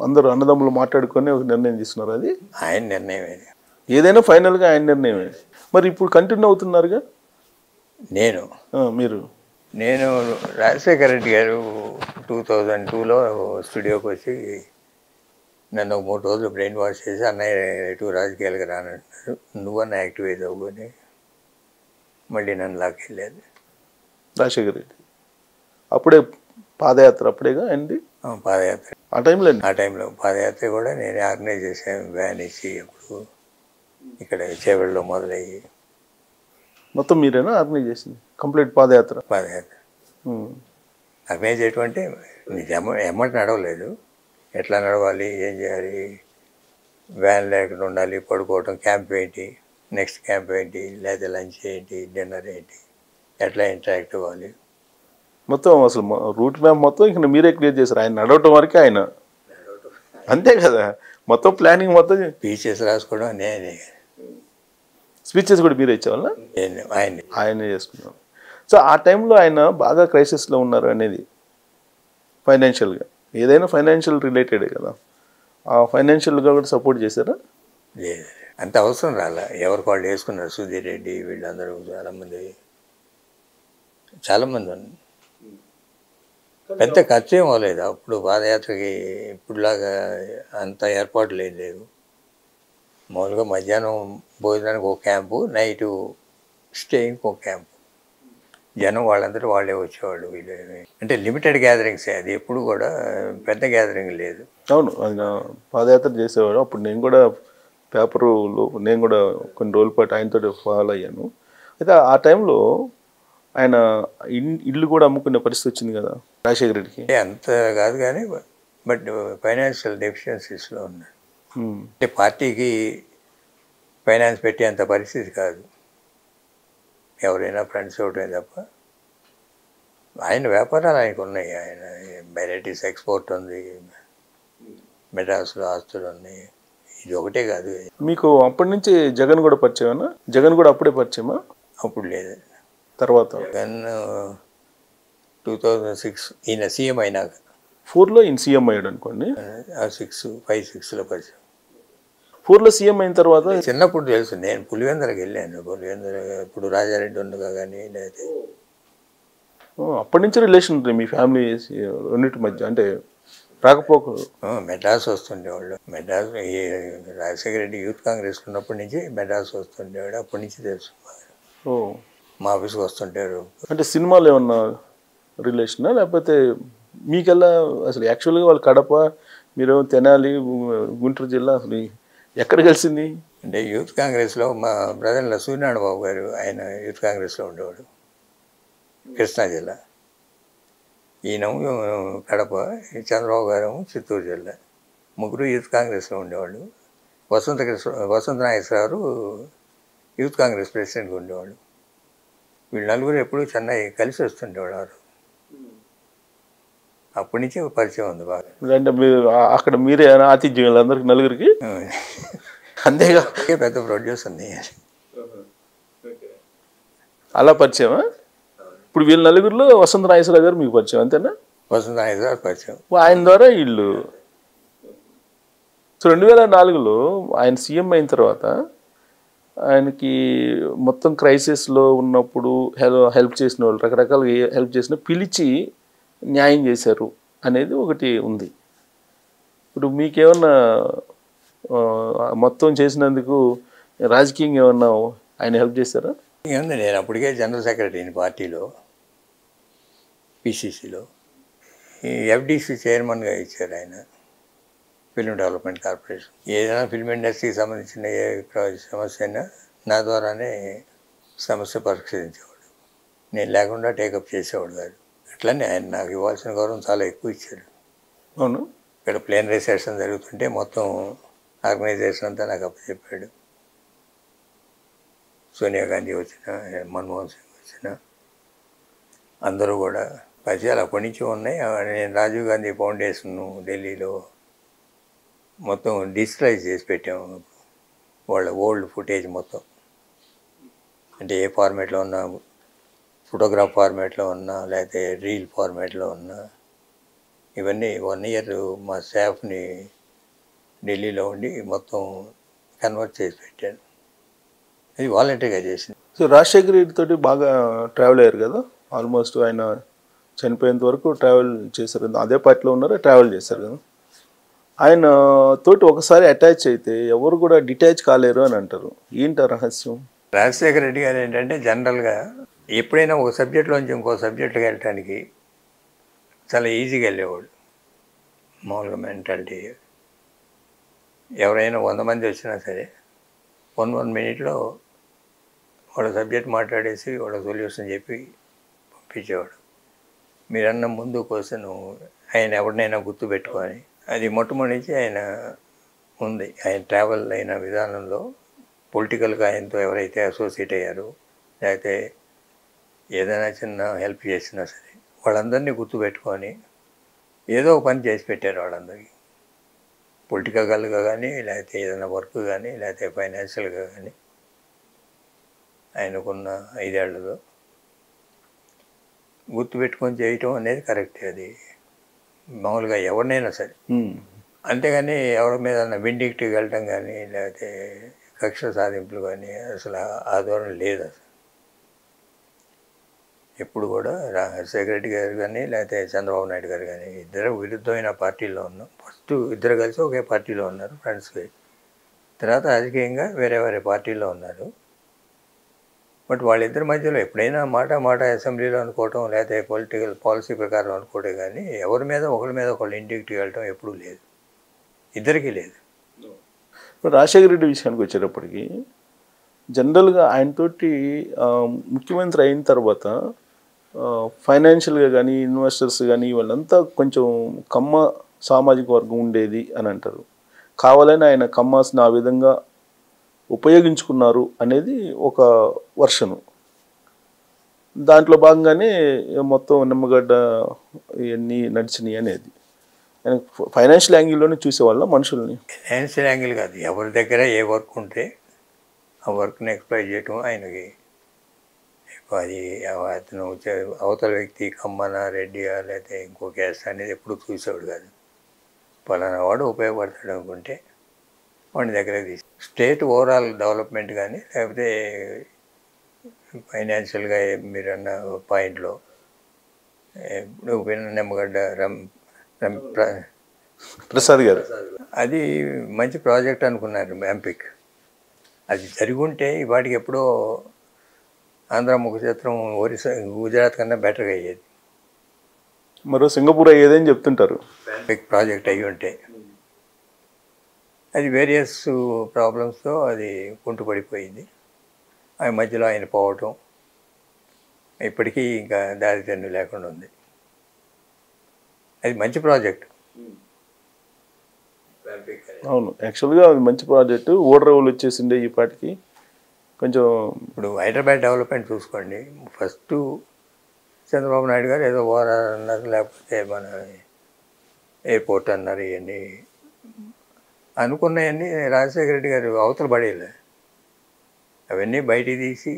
అందరూ అన్నదమ్ములు మాట్లాడుకొని ఒక నిర్ణయం తీసుకున్నారు. అది ఆయన నిర్ణయమే, ఏదైనా ఫైనల్గా ఆయన నిర్ణయమే. మరి ఇప్పుడు కంటిన్యూ అవుతున్నారుగా. నేను రాజశేఖర రెడ్డి గారు 2002లో స్టూడియోకి వచ్చి నన్ను 3 రోజులు బ్రెయిన్ వాష్ చేసి అన్నయ్య ఎటు రాజకీయాలకు రానంటున్నారు, నువ్వన్నా యాక్టివేట్ అవ్వని మళ్ళీ నన్ను లాక్కెళ్ళారు. రాజశేఖర రెడ్డి అప్పుడే పాదయాత్ర అప్పుడేగా అండి, పాదయాత్ర ఆ టైంలో పాదయాత్ర కూడా నేను ఆర్గనైజ్ చేశాను. వ్యాన్ ఇచ్చి అప్పుడు ఇక్కడ చేవెళ్ళలో మొదలయ్యి మొత్తం మీరేనా ఆర్గనైజ్ చేసింది కంప్లీట్ పాదయాత్ర? ఆర్గనైజ్ చేయటం అంటే ఎమ్మటి నడవలేదు, ఎట్లా నడవాలి, ఏం చేయాలి, వ్యాన్ లేకుండా ఉండాలి, పడుకోవటం, క్యాంప్ ఏంటి, నెక్స్ట్ క్యాంప్ ఏంటి, లేదా లంచ్ ఏంటి, డిన్నర్ ఏంటి, ఎట్లా ఇంటరాక్ట్ అవ్వాలి, మొత్తం అసలు రూట్ మ్యాప్ మొత్తం ఇక్కడ మీరే క్లియర్ చేశారు. ఆయన నడవటం వరకే, ఆయన అంతే కదా, మొత్తం ప్లానింగ్ మొత్తం. స్పీచెస్ రాసుకోవడం నేనే, స్పీచెస్ కూడా మీరే ఇచ్చేవాళ్ళ? ఆయనే చేసుకున్నాం. సో ఆ టైంలో ఆయన బాగా క్రైసిస్లో ఉన్నారు అనేది, ఫైనాన్షియల్గా ఏదైనా ఫైనాన్షియల్ రిలేటెడే కదా, ఆ ఫైనాన్షియల్గా కూడా సపోర్ట్ చేశారా? లేదు, అంత అవసరం రాలా, ఎవరికి వాళ్ళు వేసుకున్నారు. సుధీర్ రెడ్డి వీళ్ళందరూ చాలామంది పెద్ద ఖర్చు ఏం అవ్వలేదు అప్పుడు పాదయాత్రకి. ఇప్పుడులాగా అంత ఏర్పాట్లు ఏం లేవు. మామూలుగా మధ్యాహ్నం భోజనానికి ఒక క్యాంపు, నైటు స్టేయింగ్కి ఒక క్యాంపు. జనం వాళ్ళందరూ వాళ్ళే వచ్చేవాళ్ళు. వీళ్ళు అంటే లిమిటెడ్ గ్యాదరింగ్సే, అది ఎప్పుడు కూడా పెద్ద గ్యాదరింగ్ లేదు. అవును, ఆయన పాదయాత్ర చేసేవాడు. అప్పుడు నేను కూడా పేపర్లో నేను కూడా కొన్ని రోజుల పాటు ఆయనతో ఫాలో అయ్యాను. అయితే ఆ టైంలో ఆయన ఇల్లు కూడా అమ్ముకునే పరిస్థితి వచ్చింది కదా రాజశేఖర రెడ్డికి. అంత కాదు కానీ బట్ ఫైనాన్షియల్ డెఫిషియన్సీస్లో ఉన్నాడు. అంటే పార్టీకి ఫైనాన్స్ పెట్టే అంత పరిస్థితి కాదు. ఎవరైనా ఫ్రెండ్స్ ఒకటే తప్ప ఆయన వ్యాపారాలు ఆయనకు ఉన్నాయి. ఆయన వెరైటీస్ ఎక్స్పోర్ట్ ఉంది, మెడ్రాస్లో ఆస్తులు ఉన్నాయి. ఇది ఒకటే కాదు. మీకు అప్పటి నుంచి జగన్ కూడా పరిచయమా? జగన్ కూడా అప్పుడే పరిచయమా? అప్పుడు లేదు. తర్వాత జగన్ 2006 ఈయన సీఎం అయినాక 4లో ఈయన సీఎం అయ్యాడు అనుకోండి. 5-6లో పరిచయం. 4లో సీఎం అయిన తర్వాత చిన్నప్పుడు తెలుసు. నేను పులివెందులకు వెళ్ళాను. పులివెందుల ఇప్పుడు రాజారెడ్డి ఉండగా కానీ లేకపోతే అప్పటి నుంచి రిలేషన్ ఉంటుంది మీ ఫ్యామిలీ రెండింటి మధ్య, అంటే రాకపోకు. మెడ్రాస్ వస్తుండేవాళ్ళు. మెడ్రాస్ రాజశేఖర రెడ్డి యూత్ కాంగ్రెస్ ఉన్నప్పటి నుంచి మెడ్రాస్ వస్తుండేవాడు. అప్పటి నుంచి తెలుసు. మా ఆఫీస్కి వస్తుంటారు. అంటే సినిమాలో ఏమన్నా రిలేషనా లేకపోతే మీకెల్లా అసలు యాక్చువల్గా వాళ్ళు కడప, మీరు తెనాలి, గుంటూరు జిల్లా, అసలు ఎక్కడ కలిసింది? అంటే యూత్ కాంగ్రెస్లో మా బ్రదర్ల సూర్యనారాయణ బాబు గారు ఆయన యూత్ కాంగ్రెస్లో ఉండేవాడు, కృష్ణా జిల్లా. ఈయన కడప, చంద్రబాబు గారు చిత్తూరు జిల్లా. ముగ్గురు యూత్ కాంగ్రెస్లో ఉండేవాళ్ళు. వసంత నాగేశ్వరరావు యూత్ కాంగ్రెస్ ప్రెసిడెంట్గా ఉండేవాడు. వీళ్ళు నలుగురు ఎప్పుడూ చెన్నై కలిసి వస్తుండేవాడు. అప్పటి నుంచి పరిచయం ఉంది బాగా. అంటే మీరు అక్కడ మీరే ఆతిథ్యం అందరికి నలుగురికి? అంతేగా, పెద్ద ప్రొడ్యూసర్ ఉంది. అలా పరిచయమా? ఇప్పుడు వీళ్ళ నలుగురిలో వసంత నాగేశ్వరరావు గారు మీకు పరిచయం అంతేనా? వసంత నాగేశ్వరరావు పరిచయం. ఆయన ద్వారా వీళ్ళు. సో 2004లో ఆయన సీఎం అయిన తర్వాత ఆయనకి మొత్తం క్రైసిస్లో ఉన్నప్పుడు హెల్ప్ చేసిన వాళ్ళు, రకరకాలుగా హెల్ప్ చేసిన, పిలిచి న్యాయం చేశారు అనేది ఒకటి ఉంది. ఇప్పుడు మీకేమన్నా మొత్తం చేసినందుకు రాజకీయంగా ఏమన్నా ఆయన హెల్ప్ చేశారా? ఏముంది, నేను అప్పటికే జనరల్ సెక్రటరీని పార్టీలో, పిసిసిలో. ఈ ఎఫ్డిసి చైర్మన్గా ఇచ్చారు ఆయన, ఫిల్మ్ డెవలప్మెంట్ కార్పొరేషన్. ఏదైనా ఫిల్మ్ ఇండస్ట్రీకి సంబంధించిన ఏ సమస్య అయినా నా ద్వారానే సమస్య పరిష్కరించేవాడు. నేను లేకుండా టేకప్ చేసేవాడు కాదు. అట్లనే ఆయన నాకు ఇవ్వాల్సిన గౌరవం చాలా ఎక్కువ ఇచ్చాడు. అవును. ఇక్కడ ప్లేన్ రిసెప్షన్ జరుగుతుంటే మొత్తం ఆర్గనైజేషన్ అంతా నాకు అప్పచెప్పాడు. సోనియా గాంధీ వచ్చిన, మన్మోహన్ సింగ్ వచ్చిన, అందరూ కూడా పరిచయాలు అప్పటి నుంచి ఉన్నాయి. నేను రాజీవ్ గాంధీ ఫౌండేషన్ ఢిల్లీలో మొత్తం డిజిటలైజ్ చేసి పెట్టాము. వాళ్ళ ఓల్డ్ ఫుటేజ్ మొత్తం, అంటే ఏ ఫార్మేట్లో ఉన్నా, ఫోటోగ్రాఫ్ ఫార్మేట్లో ఉన్నా లేకపోతే రీల్ ఫార్మేట్లో ఉన్నా, ఇవన్నీ 1 year మా స్టాఫ్ని ఢిల్లీలో ఉండి మొత్తం కన్వర్ట్ చేసి పెట్టాను. ఇది వాలంటరీగా చేసింది. సో రాజశేఖర రెడ్డి తోటి బాగా ట్రావెల్ అయ్యారు కదా, ఆల్మోస్ట్ ఆయన చనిపోయేంత వరకు ట్రావెల్ చేశారు కదా, అదే పార్టీలో ఉన్నారో ట్రావెల్ చేశారు కదా. ఆయన తోటి ఒకసారి అటాచ్ అయితే ఎవరు కూడా డిటాచ్ కాలేరు అని అంటారు. ఏంటి రహస్యం? రాజశేఖర రెడ్డి గారు ఏంటంటే జనరల్గా ఎప్పుడైనా ఒక సబ్జెక్ట్లోంచి ఇంకో సబ్జెక్టుకి వెళ్ళటానికి చాలా ఈజీగా వెళ్ళేవాడు. మామూలుగా మెంటాలిటీ, ఎవరైనా 100 మంది వచ్చినా సరే 1 minute వాళ్ళ సబ్జెక్ట్ మాట్లాడేసి వాళ్ళ సొల్యూషన్ చెప్పి పంపించేవాడు. మీరన్న ముందు క్వశ్చన్ ఆయన ఎవరినైనా గుర్తుపెట్టుకొని, అది మొట్టమొదటి నుంచి ఆయన ఉంది. ఆయన ట్రావెల్ అయిన విధానంలో పొలిటికల్గా ఆయనతో ఎవరైతే అసోసియేట్ అయ్యారో లేకపోతే ఏదైనా చిన్న హెల్ప్ చేసినా సరే వాళ్ళందరినీ గుర్తుపెట్టుకొని ఏదో ఒక పని చేసి పెట్టారు వాళ్ళందరికీ. పొలిటికల్గా కానీ లేకపోతే ఏదైనా వర్క్ కానీ లేకపోతే ఫైనాన్షియల్గా కానీ ఆయనకున్న 5 ఏళ్లలో గుర్తుపెట్టుకొని చేయటం అనేది కరెక్ట్. అది మామూలుగా ఎవరినైనా సరే. అంతేగాని ఎవరి మీద విండిక్టివ్గా వెళ్ళటం కానీ లేకపోతే కక్ష సాధింపులు కానీ అసలు ఆ ధోరణి లేదు. అసలు ఎప్పుడు కూడా రాజశేఖర రెడ్డి గారు కానీ లేకపోతే చంద్రబాబు నాయుడు గారు కానీ ఇద్దరు విరుద్ధమైన పార్టీల్లో ఉన్నాం. ఫస్ట్ ఇద్దరు కలిసి ఒకే పార్టీలో ఉన్నారు ఫ్రెండ్స్గా, తర్వాత రాజకీయంగా వేరే వేరే పార్టీల్లో ఉన్నారు. బట్ వాళ్ళిద్దరి మధ్యలో ఎప్పుడైనా మాట అసెంబ్లీలో అనుకోవటం లేకపోతే పొలిటికల్ పాలసీ ప్రకారం అనుకోవటం కానీ ఎవరి మీద ఒకళ్ళు ఇండిక్టివ్ వెళ్ళటం ఎప్పుడూ లేదు, ఇద్దరికీ లేదు. ఇప్పుడు రాజశేఖర రెడ్డి విషయానికి వచ్చేటప్పటికి జనరల్గా ఆయనతోటి ముఖ్యమంత్రి అయిన తర్వాత ఫైనాన్షియల్గా కానీ ఇన్వెస్టర్స్ కానీ వాళ్ళంతా కొంచెం కమ్మ సామాజిక వర్గం ఉండేది అని అంటారు. కావాలని ఆయన కమ్మాస్ని ఆ విధంగా ఉపయోగించుకున్నారు అనేది ఒక వర్షను. దాంట్లో భాగంగానే మొత్తం నిమ్మగడ్డ ఇవన్నీ నడిచినాయి అనేది ఫైనాన్షియల్ యాంగిల్లోనే చూసేవాళ్ళ మనుషుల్ని. ఫైనాన్షియల్ యాంగిల్ కాదు, ఎవరి దగ్గర ఏ వర్క్ ఉంటే ఆ వర్క్ని ఎక్స్ప్లెయిన్ చేయటం ఆయనకి ఎక్కువ. అది అతను అవతల వ్యక్తి కమ్మన రెడ్డియా లేకపోతే ఇంకో క్యాస్ట్ అనేది ఎప్పుడు చూసేవాడు కాదు. పలానా వాడు ఉపయోగపడతాడు అనుకుంటే వాడి దగ్గర తీసి స్టేట్ ఓవరాల్ డెవలప్మెంట్ కానీ లేకపోతే ఫైనాన్షియల్గా మీరు అన్న పాయింట్లో ఇప్పుడు నిమ్మగడ్డ ప్రసాద్ గారు అది మంచి ప్రాజెక్ట్ అనుకున్నారు ఎంపిక్. అది జరిగి ఉంటే వాటికి ఎప్పుడో ఆంధ్ర ముఖ చిత్రం ఒరిస్సా గుజరాత్ కన్నా బెటర్గా అయ్యేది. మరో సింగపూర్ అయ్యేదని చెప్తుంటారు. ఎంపిక్ ప్రాజెక్ట్ అయ్యి ఉంటే అది వేరియస్ ప్రాబ్లమ్స్తో అది కుంటుపడిపోయింది. ఆ మధ్యలో ఆయన పోవటం ఇప్పటికీ ఇంకా దారి తెన్ను లేకుండా ఉంది. అది మంచి ప్రాజెక్ట్. అవును, యాక్చువల్గా అది మంచి ప్రాజెక్టు. ఓడరేవులు వచ్చేసిండే ఈ పాటికి కొంచెం. ఇప్పుడు హైదరాబాద్ డెవలప్మెంట్ చూసుకోండి. ఫస్ట్ చంద్రబాబు నాయుడు గారు ఏదో ఓఆర్ఆర్ అన్నారు, లేకపోతే మన ఎయిర్పోర్ట్ అన్నారు. ఇవన్నీ అనుకున్నాయన్నీ రాజశేఖర రెడ్డి గారు అవతల పడేయాలి. అవన్నీ బయటికి తీసి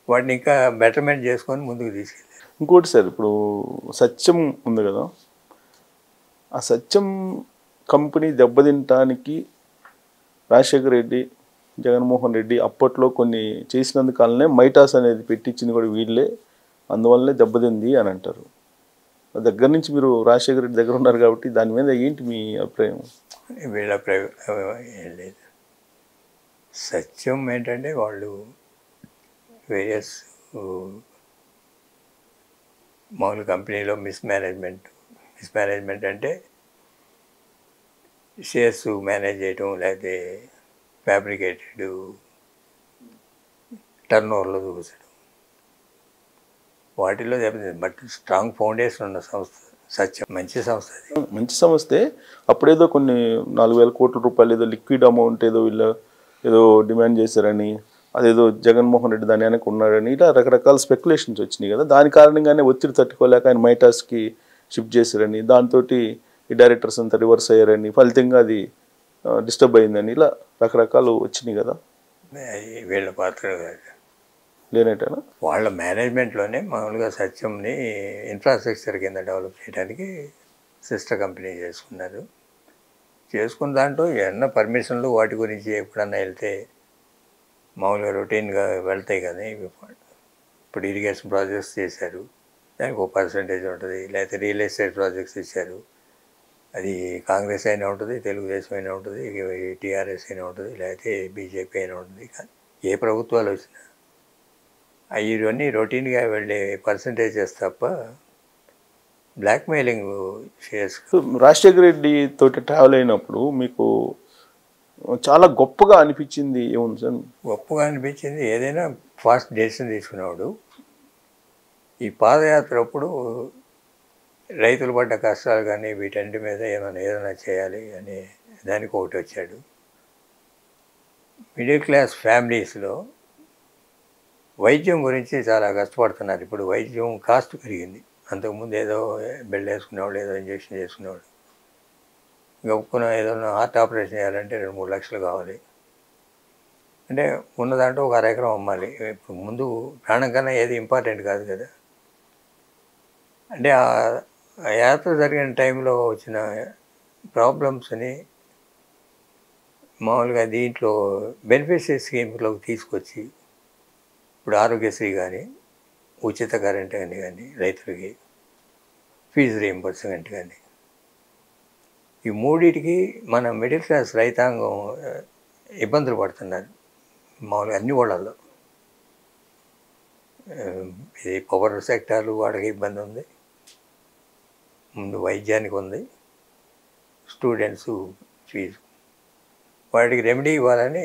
వాటిని ఇంకా బెటర్మెంట్ చేసుకొని ముందుకు తీసుకెళ్ళారు. ఇంకోటి సార్, ఇప్పుడు సత్యం ఉంది కదా, ఆ సత్యం కంపెనీ దెబ్బతింటానికి రాజశేఖర రెడ్డి, జగన్మోహన్ రెడ్డి అప్పట్లో కొన్ని చేసినందుకనే మైటాస్ అనేది పెట్టించింది కూడా వీళ్ళే, అందువల్లనే దెబ్బతింది అని అంటారు. దగ్గర నుంచి మీరు రాజశేఖర రెడ్డి దగ్గర ఉన్నారు కాబట్టి దాని మీద ఏంటి మీ అభిప్రాయం? వీళ్ళ అభిప్రాయం ఏం లేదు. సత్యం ఏంటంటే వాళ్ళు వేరియస్ మామూలు కంపెనీలో మిస్మేనేజ్మెంట్ అంటే షేర్స్ మేనేజ్ చేయటం, లేకపోతే ఫ్యాబ్రికేటెడ్ టర్న్ ఓవర్లో చూపించడం, వాటిల్లో దెబ్బతింది. బట్ స్ట్రాంగ్ ఫౌండేషన్ ఉన్న సంస్థ సత్యం. మంచి సంస్థ, అది మంచి సంస్థే. అప్పుడేదో కొన్ని 4,000 కోట్ల రూపాయలు ఏదో లిక్విడ్ అమౌంట్ ఏదో వీళ్ళు ఏదో డిమాండ్ చేశారని, అదేదో జగన్మోహన్ రెడ్డి దాని వెనక ఉన్నాడని, ఇలా రకరకాల స్పెక్యులేషన్స్ వచ్చినాయి కదా. దాని కారణంగానే ఒత్తిడి తట్టుకోలేక ఆయన మైటాస్కి షిఫ్ట్ చేశారని, దాంతో ఈ డైరెక్టర్స్ అంతా రివర్స్ అయ్యారని, ఫలితంగా అది డిస్టర్బ్ అయిందని, ఇలా రకరకాలు వచ్చినాయి కదా. వీళ్ళ పాత్ర లేనట్టేనా? వాళ్ళ మేనేజ్మెంట్లోనే మామూలుగా సత్యంని ఇన్ఫ్రాస్ట్రక్చర్ కింద డెవలప్ చేయడానికి సిస్టర్ కంపెనీ చేసుకున్నారు. చేసుకున్న దాంట్లో ఎన్నో పర్మిషన్లు వాటి గురించి ఎప్పుడన్నా వెళ్తే మామూలుగా రొటీన్గా వెళ్తాయి కదా. ఇప్పుడు ఇరిగేషన్ ప్రాజెక్ట్స్ చేశారు, దానికి ఒక పర్సంటేజ్ ఉంటుంది. లేకపోతే రియల్ ఎస్టేట్ ప్రాజెక్ట్స్ ఇచ్చారు, అది కాంగ్రెస్ అయినా ఉంటుంది, తెలుగుదేశం అయినా ఉంటుంది, టీఆర్ఎస్ అయినా ఉంటుంది, లేకపోతే బీజేపీ అయినా ఉంటుంది. కానీ ఏ ప్రభుత్వాలు వచ్చినా ఇవన్నీ రొటీన్గా వెళ్ళే పర్సంటేజెస్ తప్ప బ్లాక్మెయిలింగ్ షేర్స్. రాజశేఖర రెడ్డి తోటి ట్రావెల్ అయినప్పుడు మీకు చాలా గొప్పగా అనిపించింది ఏముంది సార్? గొప్పగా అనిపించింది ఏదైనా ఫాస్ట్ డెసిషన్ తీసుకునేవాడు. ఈ పాదయాత్ర అప్పుడు రైతులు పడ్డ కష్టాలు కానీ వీటన్నిటి మీద ఏదైనా చేయాలి అనే దానికి ఒకటి వచ్చాడు. మిడిల్ క్లాస్ ఫ్యామిలీస్లో వైద్యం గురించి చాలా కష్టపడుతున్నారు. ఇప్పుడు వైద్యం కాస్ట్ పెరిగింది. అంతకుముందు ఏదో బెడ్ వేసుకునేవాడు, ఏదో ఇంజక్షన్ చేసుకునేవాడు. గొప్పన ఏదైనా హార్ట్ ఆపరేషన్ చేయాలంటే 2-3 లక్షలు కావాలి. అంటే ఉన్న దాంట్లో ఒక 1/2 ఎకరం అమ్మాలి. ఇప్పుడు ముందు ప్రాణం కన్నా ఏది ఇంపార్టెంట్ కాదు కదా. అంటే ఆ యాత్ర జరిగిన టైంలో వచ్చిన ప్రాబ్లమ్స్ని మామూలుగా దీంట్లో బెనిఫిషరీ స్కీమ్లోకి తీసుకొచ్చి, ఇప్పుడు ఆరోగ్యశ్రీ కానీ, ఉచిత కరెంట్ కానీ రైతులకి, ఫీజు రీయింబర్స్మెంట్ కానీ, ఈ మూడింటికి మన మిడిల్ క్లాస్ రైతాంగం ఇబ్బందులు పడుతున్నారు. మామూలుగా అన్ని వాళ్ళల్లో ఇది పవర్ సెక్టార్లు వాడికి ఇబ్బంది ఉంది, ముందు వైద్యానికి ఉంది, స్టూడెంట్స్ ఫీజు, వాటికి రెమెడీ ఇవ్వాలని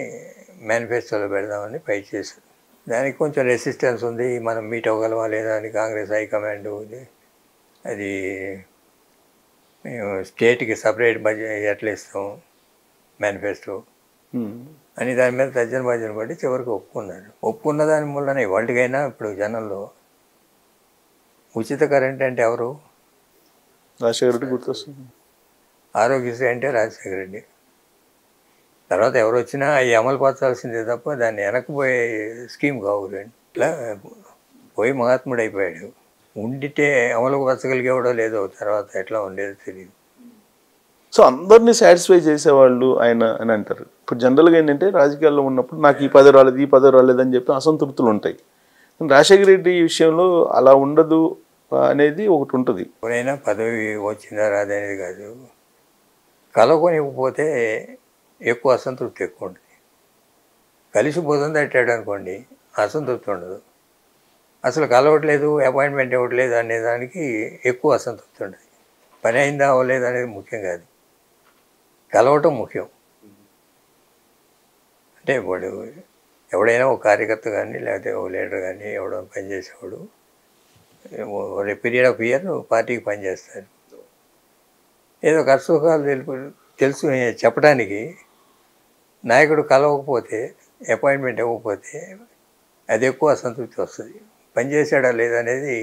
మేనిఫెస్టోలో పెడదామని ఫైట్ చేశారు. దానికి కొంచెం రెసిస్టెన్స్ ఉంది. మనం మీట్ అవ్వగలమా లేదా అని కాంగ్రెస్ హైకమాండ్ అది మేము స్టేట్కి సపరేట్ బడ్జెట్ ఎట్లా ఇస్తాం మేనిఫెస్టో అని దాని మీద తర్జన భర్జన పడి చివరికి ఒప్పుకున్నాడు. ఒప్పుకున్న దాని వల్లనే ఇవాళకైనా ఇప్పుడు జనంలో ఉచిత కరెంట్ అంటే ఎవరు? రాజశేఖర రెడ్డి గుర్తొస్తుంది. ఆరోగ్యశ్రీ అంటే రాజశేఖర రెడ్డి. తర్వాత ఎవరు వచ్చినా అవి అమలు పరచాల్సిందే తప్ప దాన్ని వెనకపోయే స్కీమ్ కావులేండి. ఇట్లా పోయి మహాత్ముడు అయిపోయాడు. ఉండితే అమలు పరచగలిగేవాడో లేదో తర్వాత ఎట్లా ఉండేదో తెలియదు. సో అందరినీ సాటిస్ఫై చేసేవాళ్ళు ఆయన అని అంటారు. ఇప్పుడు జనరల్గా ఏంటంటే రాజకీయాల్లో ఉన్నప్పుడు నాకు ఈ పదవి రాలేదు, ఈ పదవి రాలేదు అని చెప్పి అసంతృప్తులు ఉంటాయి. రాజశేఖర రెడ్డి విషయంలో అలా ఉండదు అనేది ఒకటి ఉంటుంది. ఎవరైనా పదవి వచ్చిందా రాదనేది కాదు, కలవనివ్వకపోతే ఎక్కువ అసంతృప్తి ఎక్కువ ఉంటుంది. కలిసిపోతుంది తట్టాడు అనుకోండి, అసంతృప్తి ఉండదు. అసలు కలవట్లేదు, అపాయింట్మెంట్ ఇవ్వట్లేదు అనేదానికి ఎక్కువ అసంతృప్తి ఉండదు. పని అయిందా అవ్వలేదు అనేది ముఖ్యం కాదు, కలవటం ముఖ్యం. అంటే వాడు ఎవడైనా ఒక కార్యకర్త కానీ లేకపోతే ఒక లీడర్ కానీ ఎవడో పనిచేసేవాడు పీరియడ్ ఆఫ్ ఇయర్ పార్టీకి పనిచేస్తారు. ఏదో కష్టసుఖాలు తెలుసు చెప్పడానికి నాయకుడు కలవకపోతే, అపాయింట్మెంట్ ఇవ్వకపోతే అది ఎక్కువ అసంతృప్తి వస్తుంది. పనిచేసాడా లేదనేది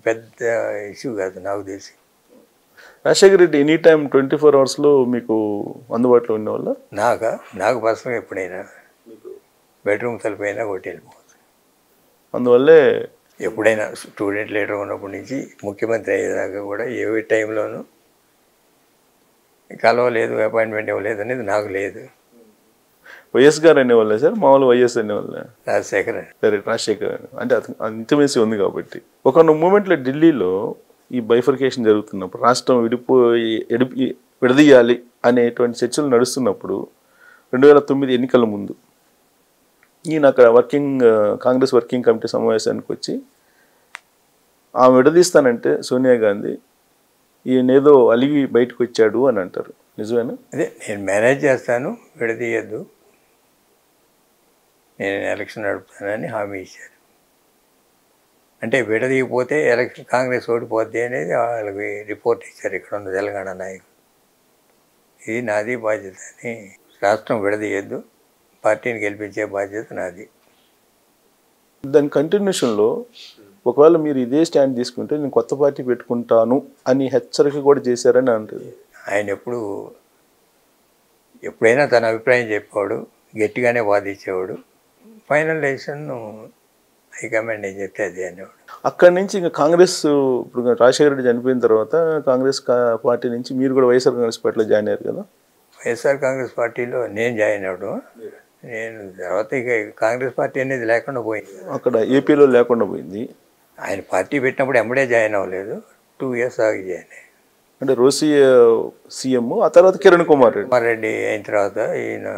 పెద్ద ఇష్యూ కాదు నాకు తెలిసి. రాజశేఖర రెడ్డి ఎనీ టైం 24 అవర్స్లో మీకు అందుబాటులో ఉండేవాళ్ళ? నాకు పర్సనల్గా ఎప్పుడైనా బెడ్రూమ్ తలుపైనా కొట్టి వెళ్ళిపోవచ్చు. అందువల్లే ఎప్పుడైనా స్టూడెంట్ లీడర్ ఉన్నప్పటి నుంచి ముఖ్యమంత్రి అయ్యేదాకా కూడా ఏ టైంలోనూ కలవలేదు, అపాయింట్మెంట్ ఇవ్వలేదు అనేది నాకు లేదు. వైఎస్ గారు అనేవాళ్ళే సార్, మామూలు వైఎస్ అనేవాళ్ళే? రాజశేఖర్ డైరెక్ట్ రాజశేఖర్ అంటే ఇంటిమేసీ ఉంది కాబట్టి. ఒక మూమెంట్లో ఢిల్లీలో ఈ బైఫర్కేషన్ జరుగుతున్నప్పుడు, రాష్ట్రం విడదీయాలి అనేటువంటి చర్చలు నడుస్తున్నప్పుడు 2009 ఎన్నికల ముందు ఈయన అక్కడ కాంగ్రెస్ వర్కింగ్ కమిటీ సమావేశానికి వచ్చి ఆమె విడదీస్తానంటే సోనియా గాంధీ ఈయనేదో అలిగి బయటకు వచ్చాడు అని అంటారు. నిజమేనా? అదే నేను మేనేజ్ చేస్తాను, విడదీయద్దు, నేను ఎలక్షన్ నడుపుతానని హామీ ఇచ్చారు. అంటే విడదీయకపోతే కాంగ్రెస్ ఓడిపోద్ది అనేది వాళ్ళకి రిపోర్ట్ ఇచ్చారు ఇక్కడ ఉన్న తెలంగాణ నాయకులు. ఇది నాది బాధ్యత అని, రాష్ట్రం విడదీయద్దు, పార్టీని గెలిపించే బాధ్యత నాది. దాని కంటిన్యూషన్లో ఒకవేళ మీరు ఇదే స్టాండ్ తీసుకుంటే నేను కొత్త పార్టీ పెట్టుకుంటాను అని హెచ్చరిక కూడా చేశారని అంటుంది. ఆయన ఎప్పుడైనా తన అభిప్రాయం చెప్పేవాడు, గట్టిగానే వాదించేవాడు. ఫైనల్ డెసిషన్ హైకమాండ్ ఏం చెప్తే అది అనేవాడు. అక్కడి నుంచి ఇంకా కాంగ్రెస్, ఇప్పుడు రాజశేఖర రెడ్డి చనిపోయిన తర్వాత కాంగ్రెస్ పార్టీ నుంచి మీరు కూడా వైఎస్ఆర్ కాంగ్రెస్ పార్టీలో జాయిన్ అయ్యారు కదా? వైఎస్ఆర్ కాంగ్రెస్ పార్టీలో నేను జాయిన్ అవ్వడం, నేను తర్వాత ఇక కాంగ్రెస్ పార్టీ అనేది లేకుండా పోయింది. అక్కడ ఏపీలో లేకుండా పోయింది. ఆయన పార్టీ పెట్టినప్పుడు ఎంబడే జాయిన్ అవ్వలేదు, 2 years ఆగి జాయిన్ అయ్యాను. అంటే రోసి సీఎం, ఆ తర్వాత కిరణ్ కుమార్ రెడ్డి అయిన తర్వాత ఈయన